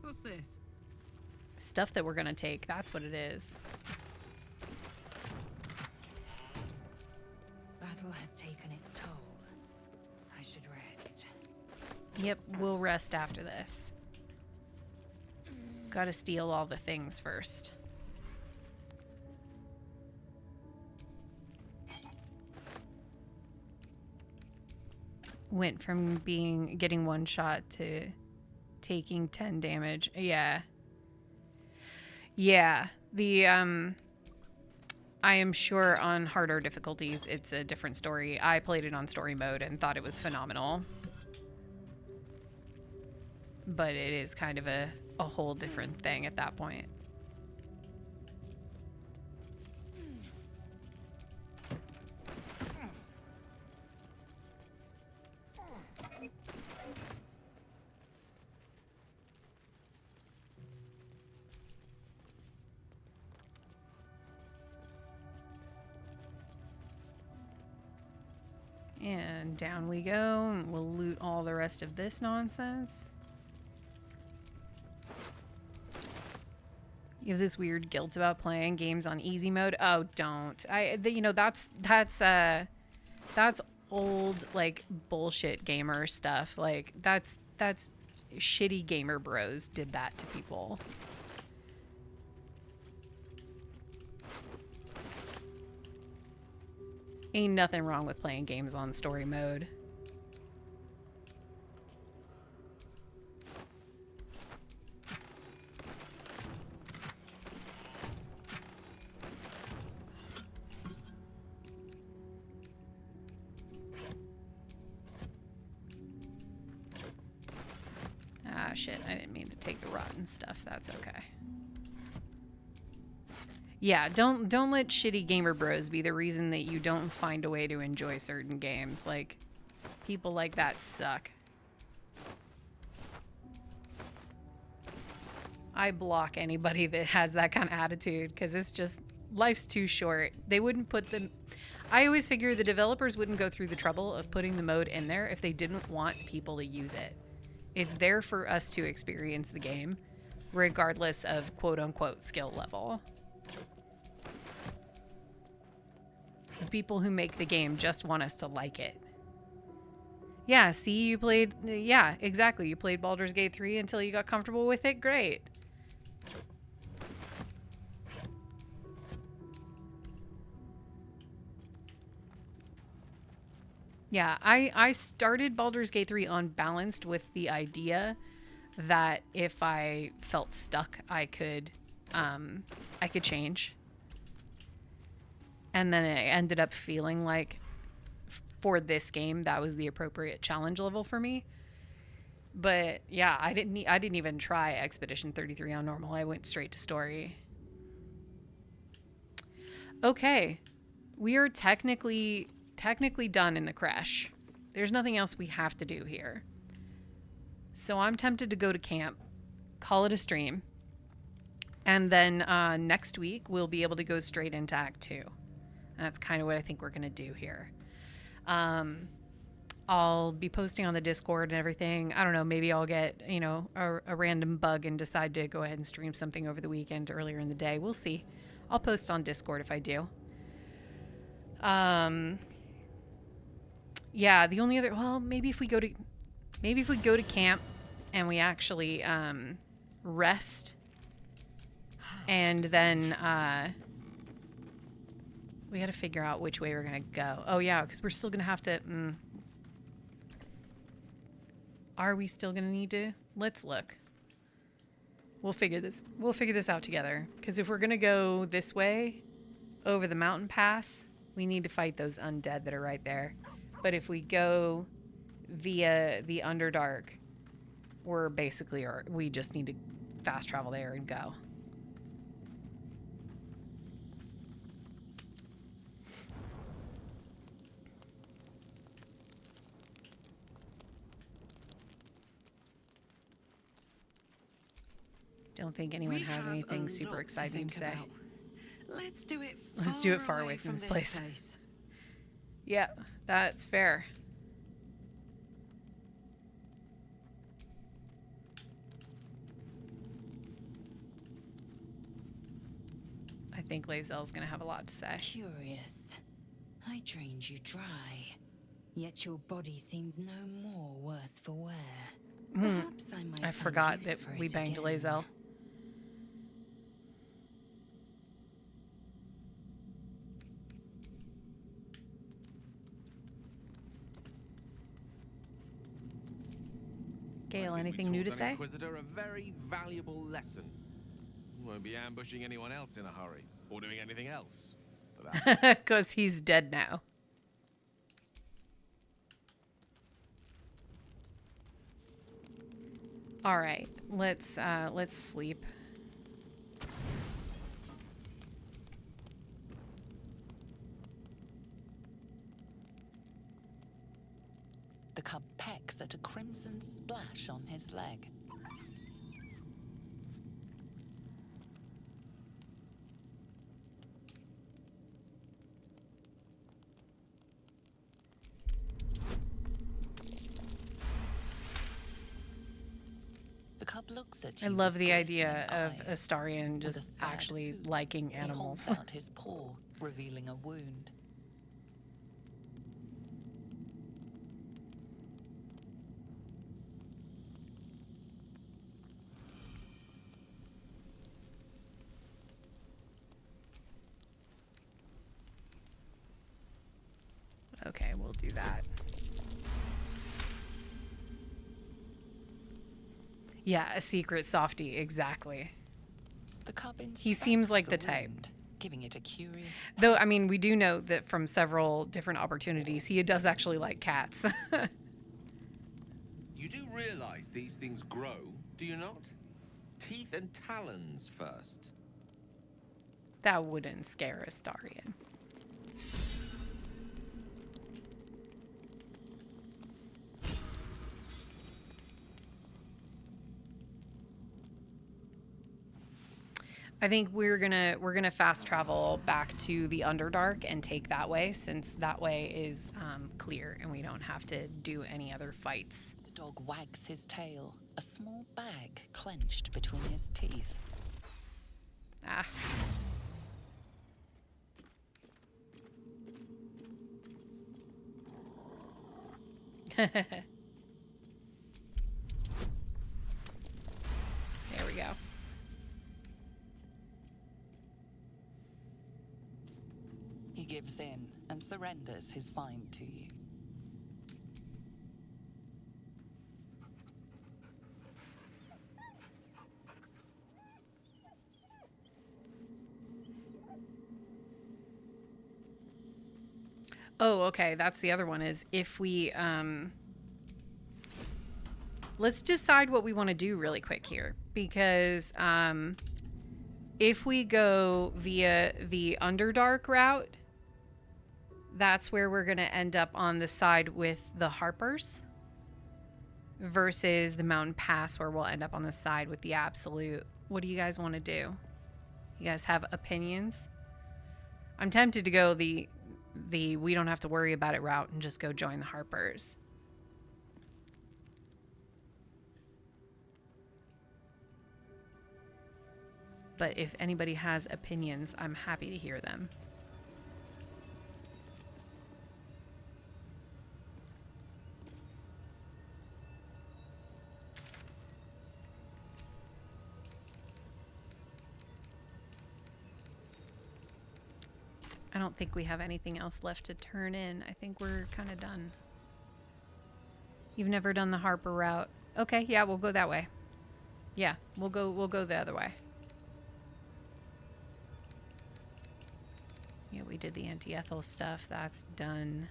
What's this? Stuff that we're gonna take, that's what it is. Battle has taken its toll. I should rest. Yep, we'll rest after this. Gotta steal all the things first. Went from getting one shot to taking 10 damage. Yeah. Yeah, The I am sure on harder difficulties it's a different story. I played it on story mode and thought it was phenomenal. But it is kind of a whole different thing at that point. And down we go, and we'll loot all the rest of this nonsense. You have this weird guilt about playing games on easy mode. Oh, don't. You know, that's old, like, bullshit gamer stuff. Like, that's shitty gamer bros did that to people. Ain't nothing wrong with playing games on story mode. Ah, shit. I didn't mean to take the rotten stuff. That's okay. Yeah, don't let shitty gamer bros be the reason that you don't find a way to enjoy certain games. Like, people like that suck. I block anybody that has that kind of attitude because it's just, life's too short. They wouldn't put them... I always figure the developers wouldn't go through the trouble of putting the mode in there if they didn't want people to use it. It's there for us to experience the game, regardless of quote-unquote skill level. The people who make the game just want us to like it. Yeah, see, you played... Yeah, exactly. You played Baldur's Gate 3 until you got comfortable with it. Great. Yeah, I started Baldur's Gate 3 unbalanced with the idea that if I felt stuck, I could change. And then it ended up feeling like for this game that was the appropriate challenge level for me. But yeah, I didn't even try Expedition 33 on normal. I went straight to story. Okay. We are technically done in the creche. There's nothing else we have to do here. So I'm tempted to go to camp, call it a stream, and then next week we'll be able to go straight into Act 2. And that's kind of what I think we're going to do here. I'll be posting on the Discord and everything. I don't know, maybe I'll get, you know, a random bug and decide to go ahead and stream something over the weekend earlier in the day. We'll see. I'll post on Discord if I do. Yeah, the only other, well, maybe if we go to camp and we actually rest, and then we got to figure out which way we're gonna go. Oh yeah, because we're still gonna have to. Are we still gonna need to? Let's look. We'll figure this out together. Because if we're gonna go this way, over the mountain pass, we need to fight those undead that are right there. But if we go via the Underdark, we just need to fast travel there and go. Don't think anyone has anything super exciting to say. Let's do it far away from this place. Yeah, that's fair. I think Lae'zel's gonna have a lot to say. Curious. I drained you dry, yet your body seems no more worse for wear. Perhaps I might I find forgot use that for we it banged again. Lae'zel. Gale, anything new to say? Inquisitor, a very valuable lesson. Won't be ambushing anyone else in a hurry, or doing anything else, for that. Because he's dead now. All right, let's sleep. The cub pecks at a crimson splash on his leg. The cub looks at you. I love with the idea glistening of eyes. Astarion With a just sad actually hoot, liking he animals. holds out his paw, revealing a wound. Okay, we'll do that. Yeah, a secret softie, exactly. The cub He seems inspects like the the type. wound, giving it a curious. Though, I mean, we do know that from several different opportunities, he does actually like cats. You do realize these things grow, do you not? Teeth and talons first. That wouldn't scare Astarion. I think we're gonna fast travel back to the Underdark and take that way, since that way is clear and we don't have to do any other fights. The dog wags his tail, a small bag clenched between his teeth. Ah. There we go. He gives in and surrenders his find to you. Oh, okay. That's the other one is if we, let's decide what we want to do really quick here, because if we go via the Underdark route, that's where we're going to end up on the side with the Harpers versus the Mountain Pass where we'll end up on the side with the Absolute. What do you guys want to do? You guys have opinions? I'm tempted to go the we don't have to worry about it route and just go join the Harpers. But if anybody has opinions, I'm happy to hear them. I don't think we have anything else left to turn in. I think we're kind of done. You've never done the Harper route. Okay, yeah, we'll go that way. Yeah, we'll go the other way. Yeah, we did the anti-Ethel stuff. That's done.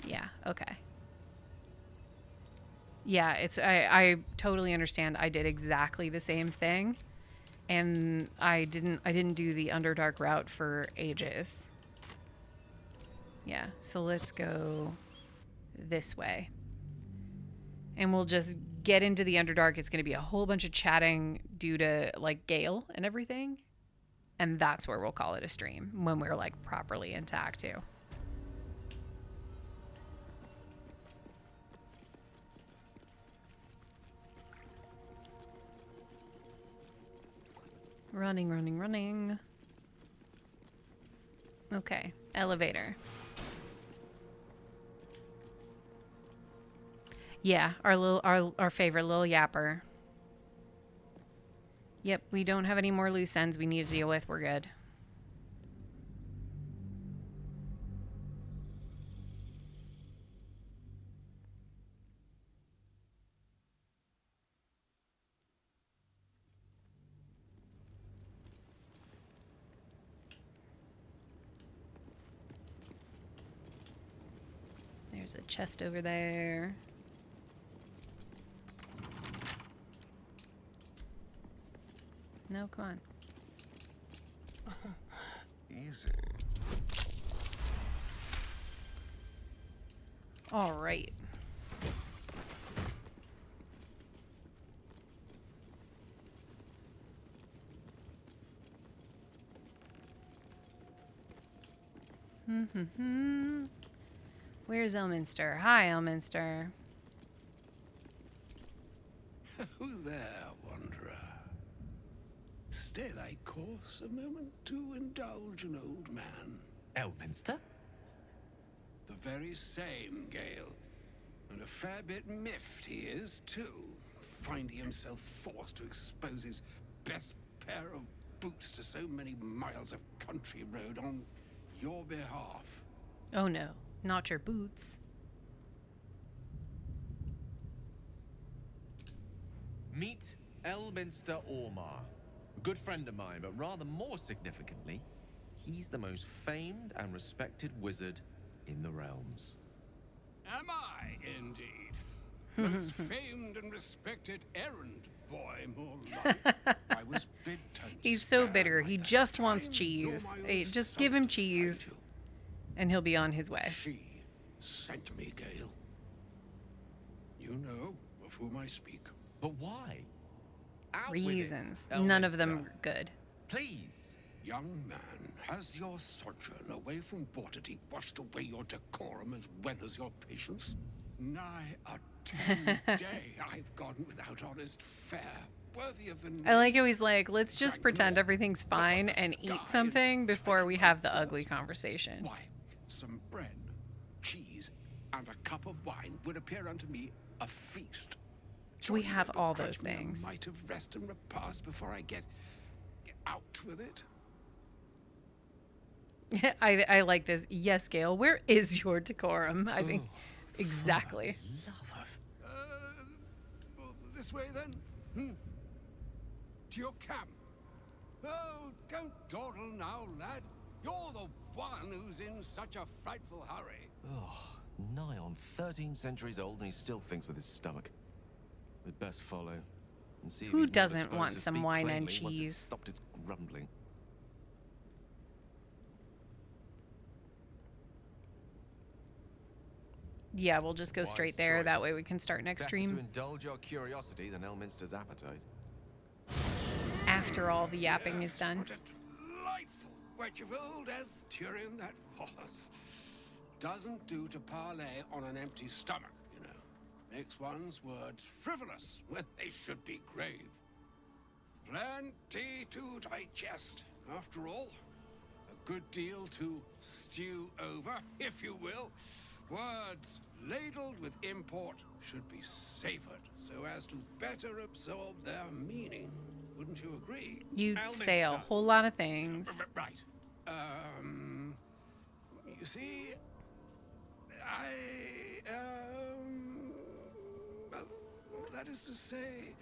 Yeah, okay. Yeah, it's I totally understand. I did exactly the same thing. And I didn't do the Underdark route for ages. Yeah, so let's go this way. And we'll just get into the Underdark. It's going to be a whole bunch of chatting due to like Gale and everything. And that's where we'll call it a stream when we're like properly intact too. Running, running, running. Okay, elevator. Yeah, our favorite little yapper. Yep, we don't have any more loose ends we need to deal with. We're good. There's a chest over there. No, come on. Easy. All right. Where's Elminster? Hi, Elminster. Who there, wanderer? Stay thy course a moment to indulge an old man. Elminster? The very same, Gale. And a fair bit miffed he is, too, finding himself forced to expose his best pair of boots to so many miles of country road on your behalf. Oh no, not your boots. Meet Elminster Ormar. A good friend of mine, but rather more significantly, he's the most famed and respected wizard in the realms. Am I, indeed? Most famed and respected errand boy, more like. I was bid to He's so bitter. He just wants cheese. Hey, just give him cheese, and he'll be on his way. She sent me, Gale. You know of whom I speak. But why? Out Reasons. with it, None of them Elminster. are good. Please. Young man, has your sojourn away from Bortity washed away your decorum as well as your patience? Nigh a 10-day I've gone without honest fare, worthy of the name. I like how he's like, let's just pretend everything's fine and eat something before we have the ugly conversation. Why, some bread, cheese, and a cup of wine would appear unto me a feast. We have all those Grudge me a things. mite of rest and repast before I get out with it. I like this. Yes, Gail, where is your decorum? I think exactly. This way then? To your camp. Oh, don't dawdle now, lad. You're the one who's in such a frightful hurry. Oh, nigh on 13 centuries old and he still thinks with his stomach. We'd best follow and see if Who he's more doesn't disposed want to some speak wine and plainly once it's cheese? stopped its grumbling. Yeah, we'll just go Wise straight there. choice. That way we can start next Better stream. to indulge your curiosity than Elminster's appetite. After all the yapping is done. What a delightful wedge of old Astarion that was. Doesn't do to parley on an empty stomach, you know. Makes one's words frivolous when they should be grave. Plenty to digest, after all. A good deal to stew over, if you will. Words ladled with import should be savored so as to better absorb their meaning. Wouldn't you agree? You say a whole lot of things. Right. You see, well, that is to say,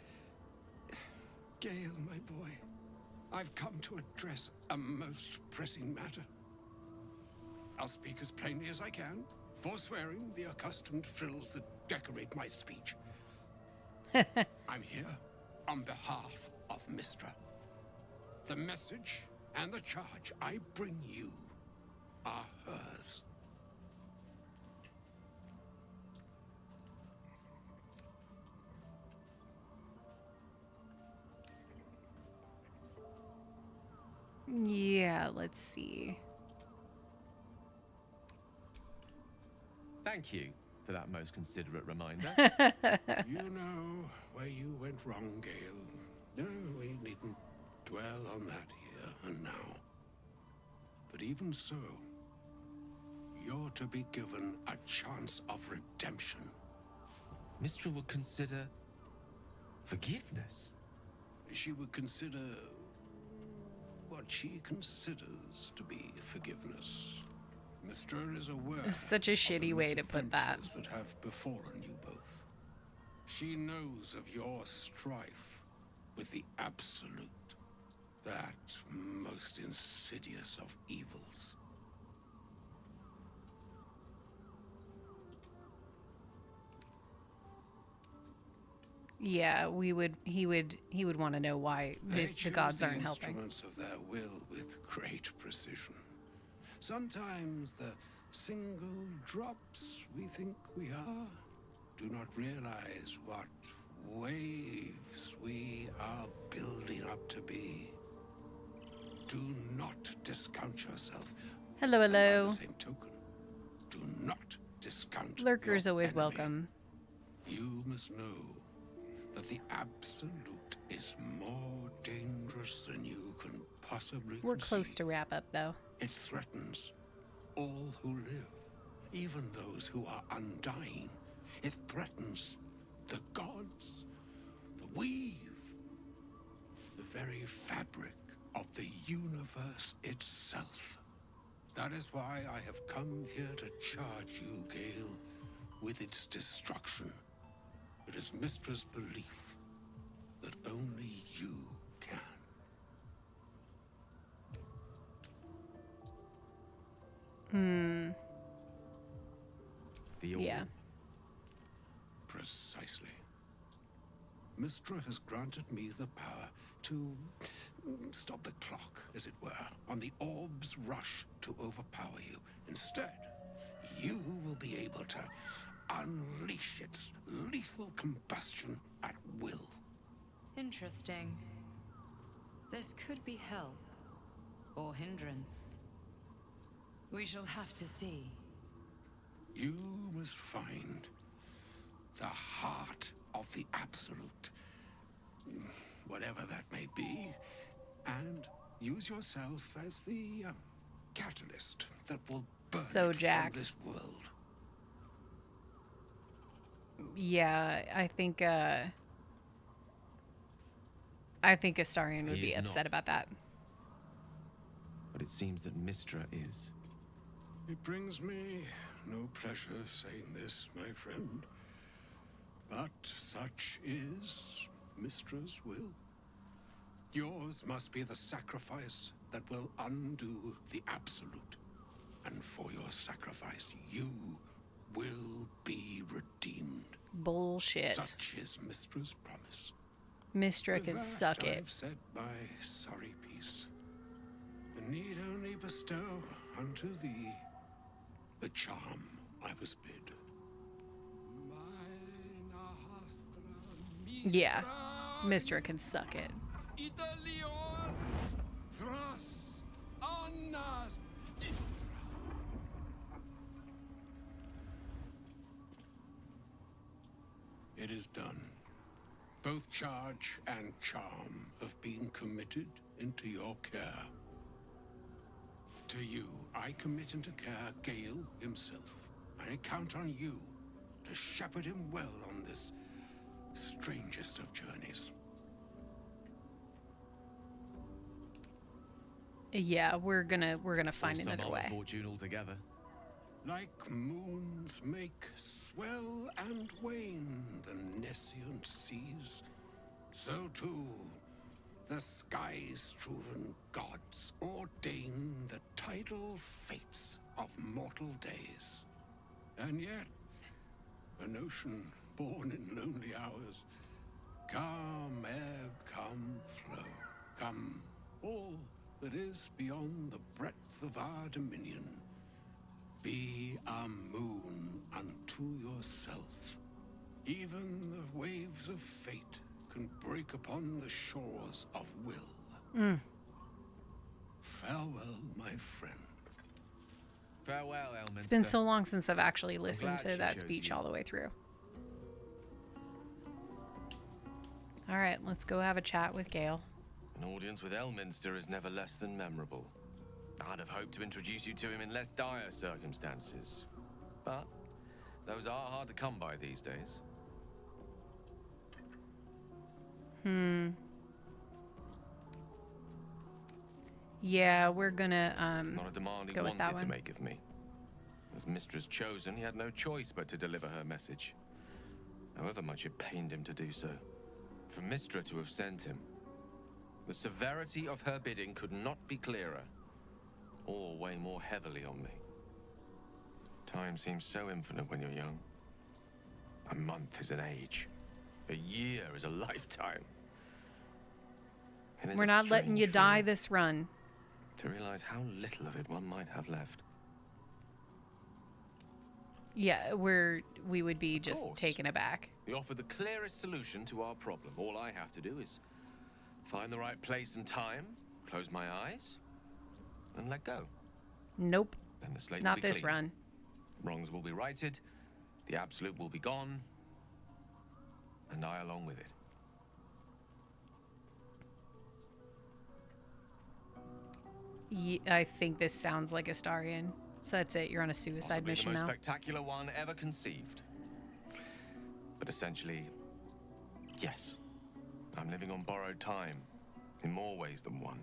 Gale, my boy, I've come to address a most pressing matter. I'll speak as plainly as I can, forswearing the accustomed frills that decorate my speech. I'm here on behalf of Mistra. The message and the charge I bring you are hers. Yeah, let's see. Thank you for that most considerate reminder. You know where you went wrong, Gale. No, we needn't dwell on that here and now. But even so, you're to be given a chance of redemption. Mistra would consider forgiveness. She would consider what she considers to be forgiveness. Mistra is aware It's such a of the shitty way to put that. misadventures that have befallen you both. She knows of your strife with the Absolute, that most insidious of evils. yeah, he would want to know why the gods aren't helping. Instruments of their will with great precision. Sometimes the single drops we think we are do not realize what waves we are building up to be. Do not discount yourself. Hello, And by hello. the same token, do not discount Lurker's your always enemy. welcome. You must know that the Absolute is more dangerous than you can possibly We're conceive. close to wrap up, though. It threatens all who live, even those who are undying. It threatens the gods, the weave, the very fabric of the universe itself. That is why I have come here to charge you, Gale, with its destruction. It is Mystra's belief that only you can. Yeah. Precisely. Mystra has granted me the power to stop the clock, as it were, on the orb's rush to overpower you. Instead, you will be able to unleash its lethal combustion at will. Interesting. This could be help or hindrance. We shall have to see. You must find the heart of the Absolute, whatever that may be, and use yourself as the catalyst that will burn So it jacked. from this world. Yeah, I think Astarion would He be is upset not. about that. But it seems that Mystra is. It brings me no pleasure saying this, my friend, but such is Mystra's will. Yours must be the sacrifice that will undo the Absolute. And for your sacrifice, you will be redeemed. Bullshit. Such is Mystra's promise. Mystra With can that, suck it. I've said my sorry piece, and need only bestow unto thee the charm I was bid. Yeah, Mystra can suck it. It is done. Both charge and charm have been committed into your care. To you, I commit into care Gale himself. I count on you to shepherd him well on this strangest of journeys. Yeah, we're gonna find Some another other way. fortune altogether. Like moons make swell and wane the nescient seas, so too the sky-strewn gods ordain the tidal fates of mortal days. And yet, an ocean born in lonely hours, come ebb, come flow, come all that is beyond the breadth of our dominion. Be a moon unto yourself. Even the waves of fate can break upon the shores of will. Farewell, my friend. Farewell, Elminster. It's been so long since I've actually I'm listened glad to she that chose speech you. all the way through. All right, let's go have a chat with Gale. An audience with Elminster is never less than memorable. I'd have hoped to introduce you to him in less dire circumstances. But those are hard to come by these days. Yeah, we're gonna It's not a demand he go with that wanted to one. make of me. As Mistress chosen, he had no choice but to deliver her message. However much it pained him to do so. For Mystra to have sent him, the severity of her bidding could not be clearer, or weigh more heavily on me. Time seems so infinite when you're young. A month is an age. A year is a lifetime. And it's We're a not letting strange you die feeling this run. to realize how little of it one might have left. Yeah, we would be just taken aback. We offer the clearest solution to our problem. All I have to do is find the right place and time, close my eyes, and let go. Nope. Then the slate Not will be this clean. run. Wrongs will be righted, the absolute will be gone, and I along with it. I think this sounds like Astarion. So that's it. You're on a suicide Possibly mission the most now. spectacular one ever conceived. But essentially, yes. I'm living on borrowed time in more ways than one.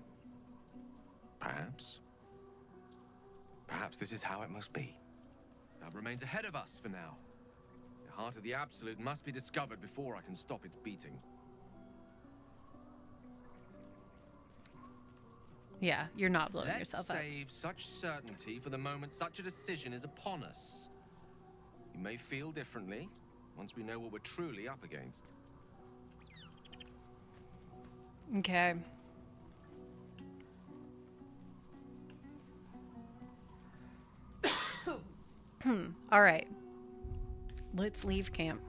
Perhaps this is how it must be. That remains ahead of us for now. The heart of the Absolute must be discovered before I can stop its beating. Yeah, you're not blowing Let's yourself up. save such certainty for the moment such a decision is upon us. You may feel differently once we know what we're truly up against. Okay. All right. Let's leave camp.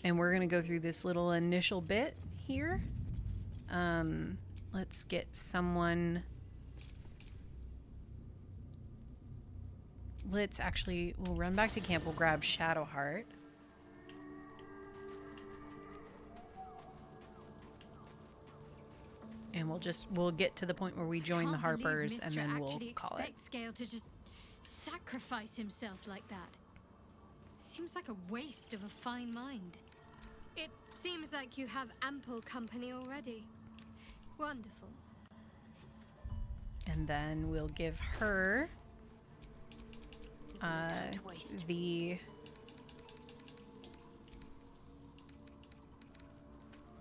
And we're going to go through this little initial bit here. Let's get someone. We'll run back to camp. We'll grab Shadowheart. And we'll get to the point where we join the Harpers, and then we'll call it. Gale to just sacrifice himself like that. Seems like a waste of a fine mind. It seems like you have ample company already. Wonderful. And then we'll give her the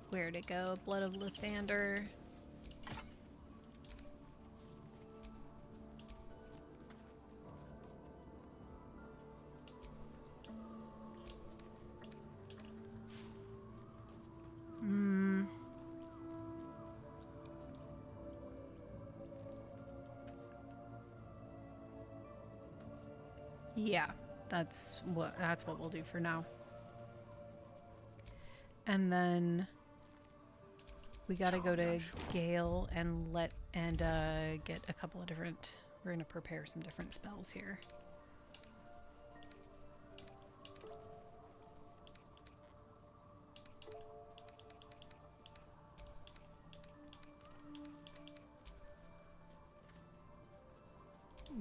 where'd it go? Blood of Lathander. Yeah, that's what we'll do for now. And then we gotta go to Gale and get a couple of different. We're gonna prepare some different spells here.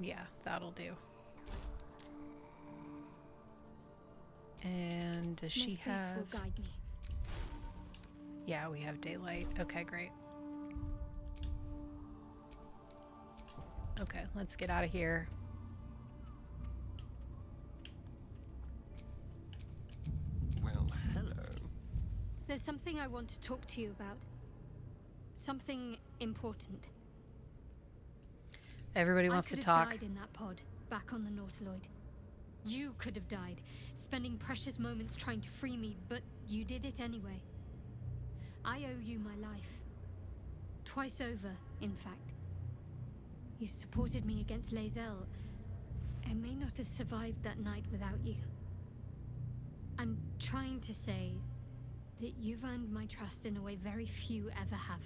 Yeah, that'll do. And does she have... will guide me. Yeah, we have daylight. Okay, great. Okay, let's get out of here. Well, hello. There's something I want to talk to you about. Something important. Everybody wants to I could talk. have died in that pod, back on the Nautiloid. You could have died, spending precious moments trying to free me, but you did it anyway. I owe you my life. Twice over, in fact. You supported me against Lae'zel. I may not have survived that night without you. I'm trying to say that you've earned my trust in a way very few ever have.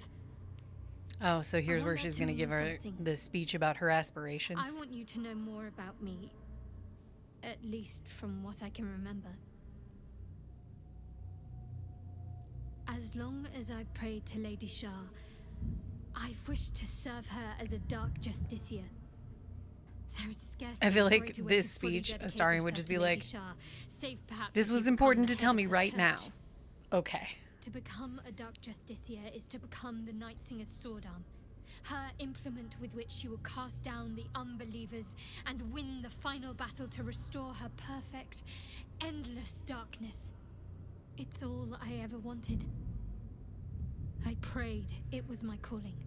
Oh, so here's where want she's that going to to give mean her something. the speech about her aspirations. I want you to know more about me. At least from what I can remember. As long as I've prayed to Lady Shah, I've wished to serve her as a dark justiciar. There's scarcely I feel a like greater way this to fully speech, dedicate Astarion would yourself just to be Lady like, Shah, save perhaps this if was you important to become the tell head me of her right now. church. Okay. To become a dark justiciar is to become the Night Singer's sword arm. Her implement with which she will cast down the unbelievers and win the final battle to restore her perfect, endless darkness. It's all I ever wanted. I prayed it was my calling.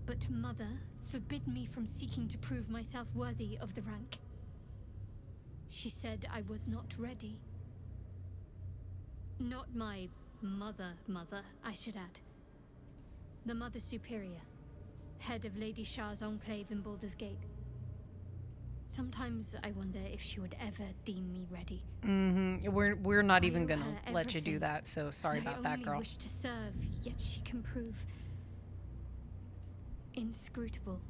But Mother forbid me from seeking to prove myself worthy of the rank. She said I was not ready. Not my mother, I should add. The Mother Superior, head of Lady Shah's enclave in Baldur's Gate. Sometimes I wonder if she would ever deem me ready. We're not even gonna let you do that, so sorry about that, I only girl. wish to serve, yet she can prove inscrutable.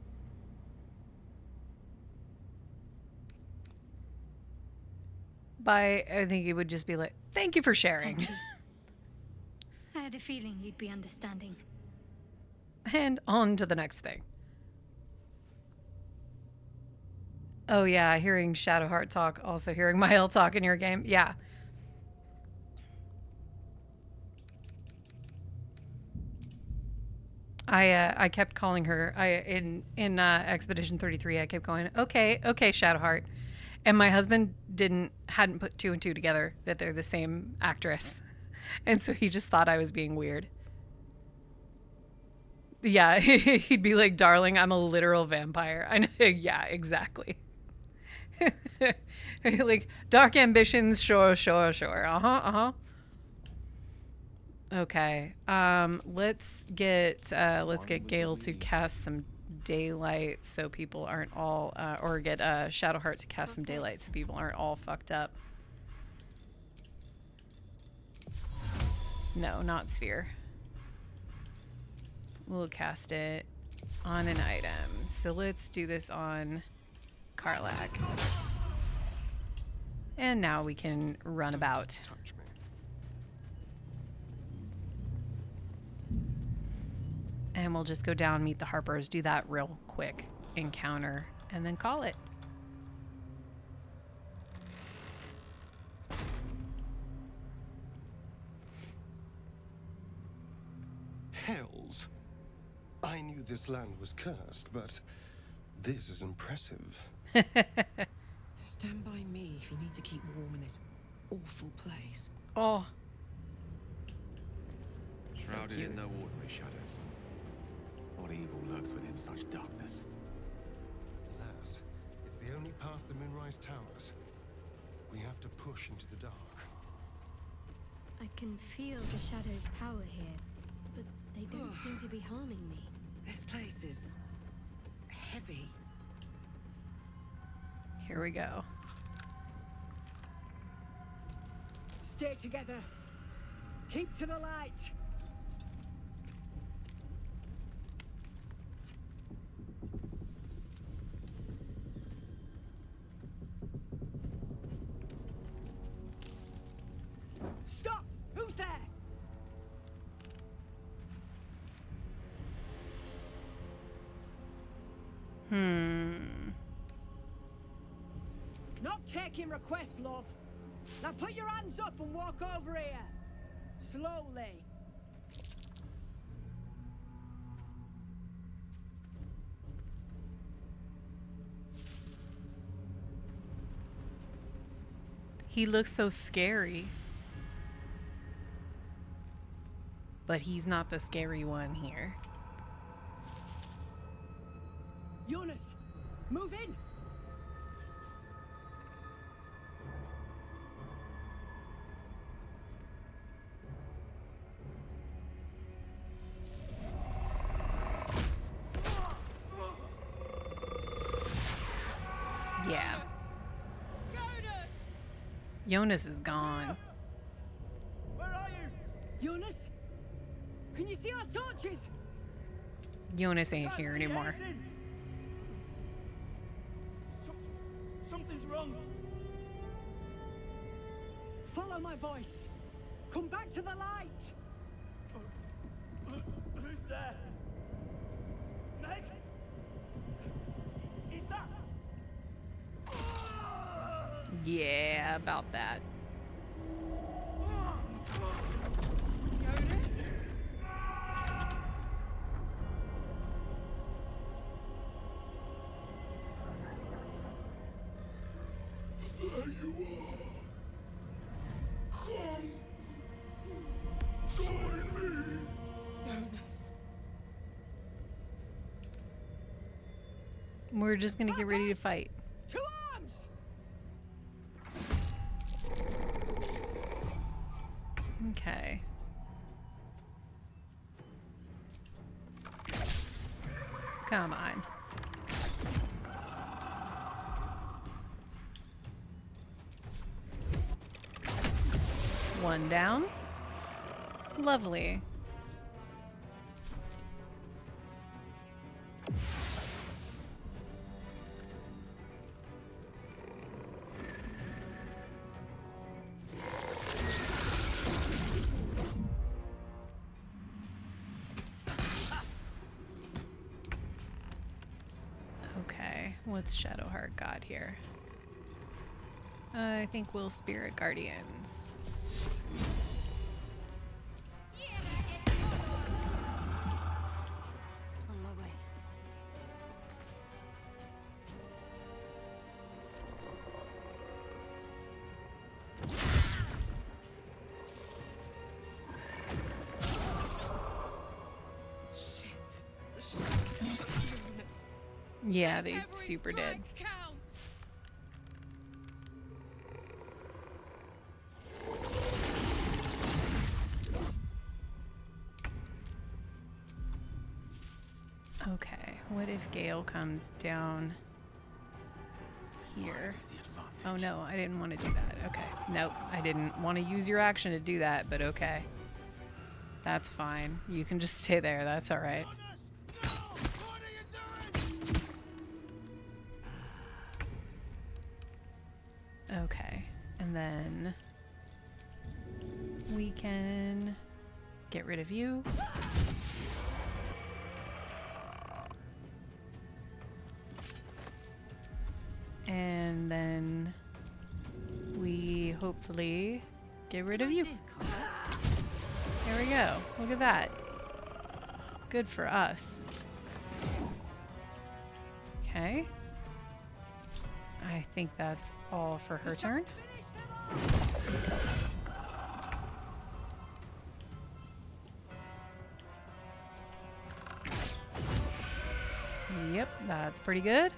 I think it would just be like, thank you for sharing. Thank you. I had a feeling you'd be understanding. And on to the next thing. Oh yeah, hearing Shadowheart talk, also hearing Mael talk in your game. Yeah. I kept calling her. In Expedition 33, I kept going, okay, Shadowheart. And my husband hadn't put two and two together that they're the same actress. And so he just thought I was being weird. Yeah, he'd be like, darling, I'm a literal vampire. I know. Yeah, exactly. Like, dark ambitions, sure. Okay. Let's get Gale to cast some daylight so people aren't all or get Shadowheart to cast some daylight so people aren't all fucked up. No, not sphere. We'll cast it on an item. So let's do this on Karlach. And now we can run about. And we'll just go down, meet the Harpers, do that real quick encounter, and then call it. Hells. I knew this land was cursed, but this is impressive. Stand by me if you need to keep warm in this awful place. Oh. Shrouded in no ordinary shadows. What evil lurks within such darkness? Alas, it's the only path to Moonrise Towers. We have to push into the dark. I can feel the shadow's power here, but they don't seem to be harming me. This place is heavy. Here we go. Stay together. Keep to the light. Stop! Who's there? Not taking requests, love. Now put your hands up and walk over here. Slowly. He looks so scary. But he's not the scary one here. Jonas, move in. Yeah. Jonas is gone. Where are you? Jonas? Can you see our torches? Jonas ain't here anymore. Something's wrong. Follow my voice. Come back to the light. Who's there? Meg? Is that? Yeah, about that. Jonas? There you are. Come. Join me. Jonas. We're just gonna get ready to fight. To arms! Okay. Come on. One down. Lovely. Okay, what's Shadowheart got here? I think we'll Spirit Guardians. On my way. Shit. The shadows took units. Yeah, they super did. Okay, what if Gale comes down here? Oh no, I didn't want to do that. Okay, nope, I didn't want to use your action to do that, but okay. That's fine. You can just stay there, that's alright. Okay, and then we can get rid of you. And then we hopefully get rid of you. There we go. Look at that. Good for us. Okay. I think that's all for her turn. Yep, that's pretty good.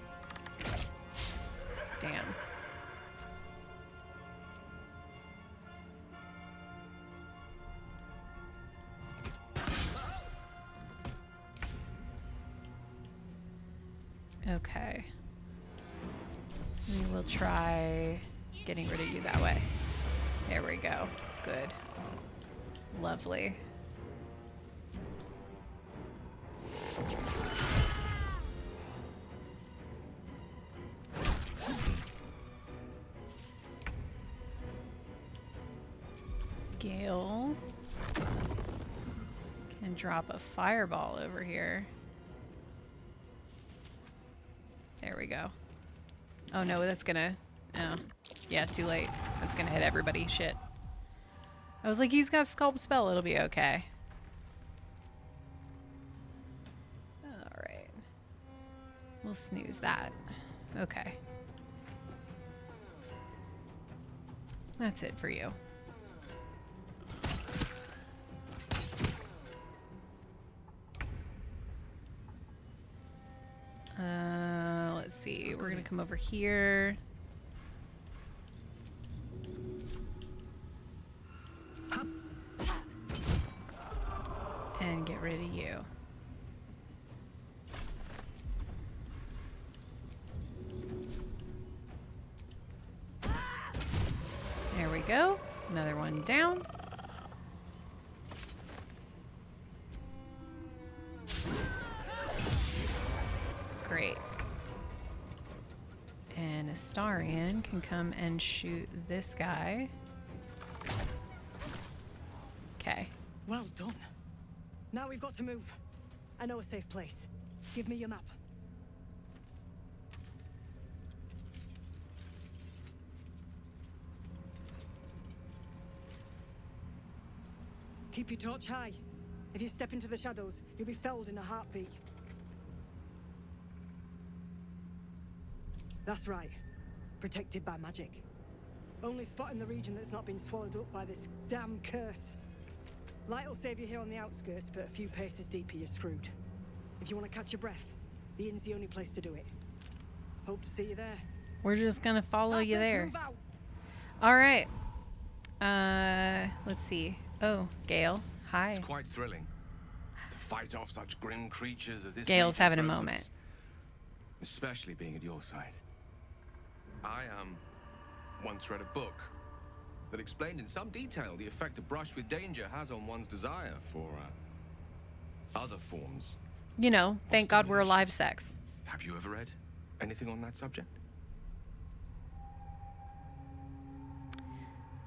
Damn. Okay. We will try getting rid of you that way. There we go. Good. Lovely. Gale can drop a fireball over here. There we go. Oh no, that's gonna... Oh. Yeah, too late. That's gonna hit everybody. Shit. I was like, he's got Sculpt Spell. It'll be okay. Alright. We'll snooze that. Okay. That's it for you. Let's see. We're gonna come over here. And get rid of you. There we go. Another one down. Great. And Astarion can come and shoot this guy. Okay. Well done. Now we've got to move. I know a safe place. Give me your map. Keep your torch high. If you step into the shadows, you'll be felled in a heartbeat. That's right. Protected by magic. Only spot in the region that's not been swallowed up by this damn curse. Light will save you here on the outskirts, but a few paces deeper you're screwed. If you want to catch your breath, the inn's the only place to do it. Hope to see you there. We're just gonna follow you there. All right. Let's see. Oh, Gale. Hi. It's quite thrilling to fight off such grim creatures as this. Gale's region having a throws at moment. us, especially being at your side. I once read a book that explained in some detail the effect a brush with danger has on one's desire for other forms. You know, thank God we're alive sex. Have you ever read anything on that subject?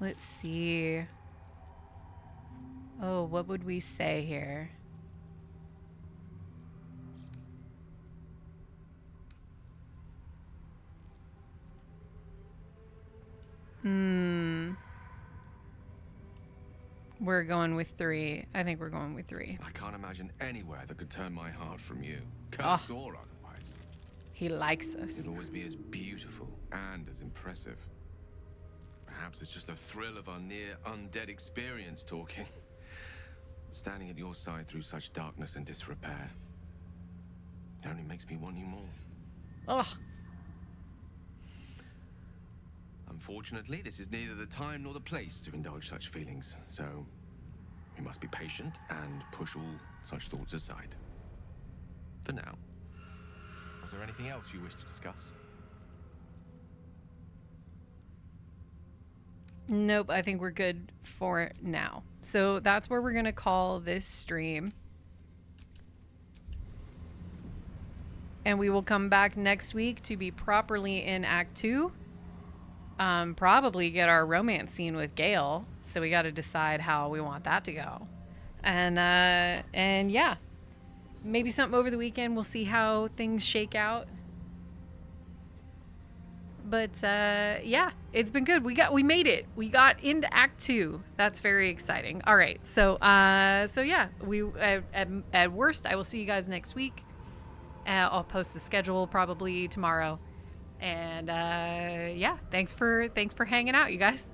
Let's see. Oh, what would we say here? We're going with 3. I think we're going with 3. I can't imagine anywhere that could turn my heart from you, cursed or otherwise. He likes us. It'll always be as beautiful and as impressive. Perhaps it's just the thrill of our near undead experience talking. Standing at your side through such darkness and disrepair. It only makes me want you more. Ugh. Unfortunately, this is neither the time nor the place to indulge such feelings, so we must be patient and push all such thoughts aside. For now. Was there anything else you wish to discuss? Nope, I think we're good for now. So that's where we're going to call this stream. And we will come back next week to be properly in Act 2. Probably get our romance scene with Gale. So we got to decide how we want that to go. And yeah, maybe something over the weekend. We'll see how things shake out. But yeah, it's been good. We made it. We got into Act 2. That's very exciting. All right. So yeah, at worst, I will see you guys next week. I'll post the schedule probably tomorrow. And yeah, thanks for hanging out, you guys.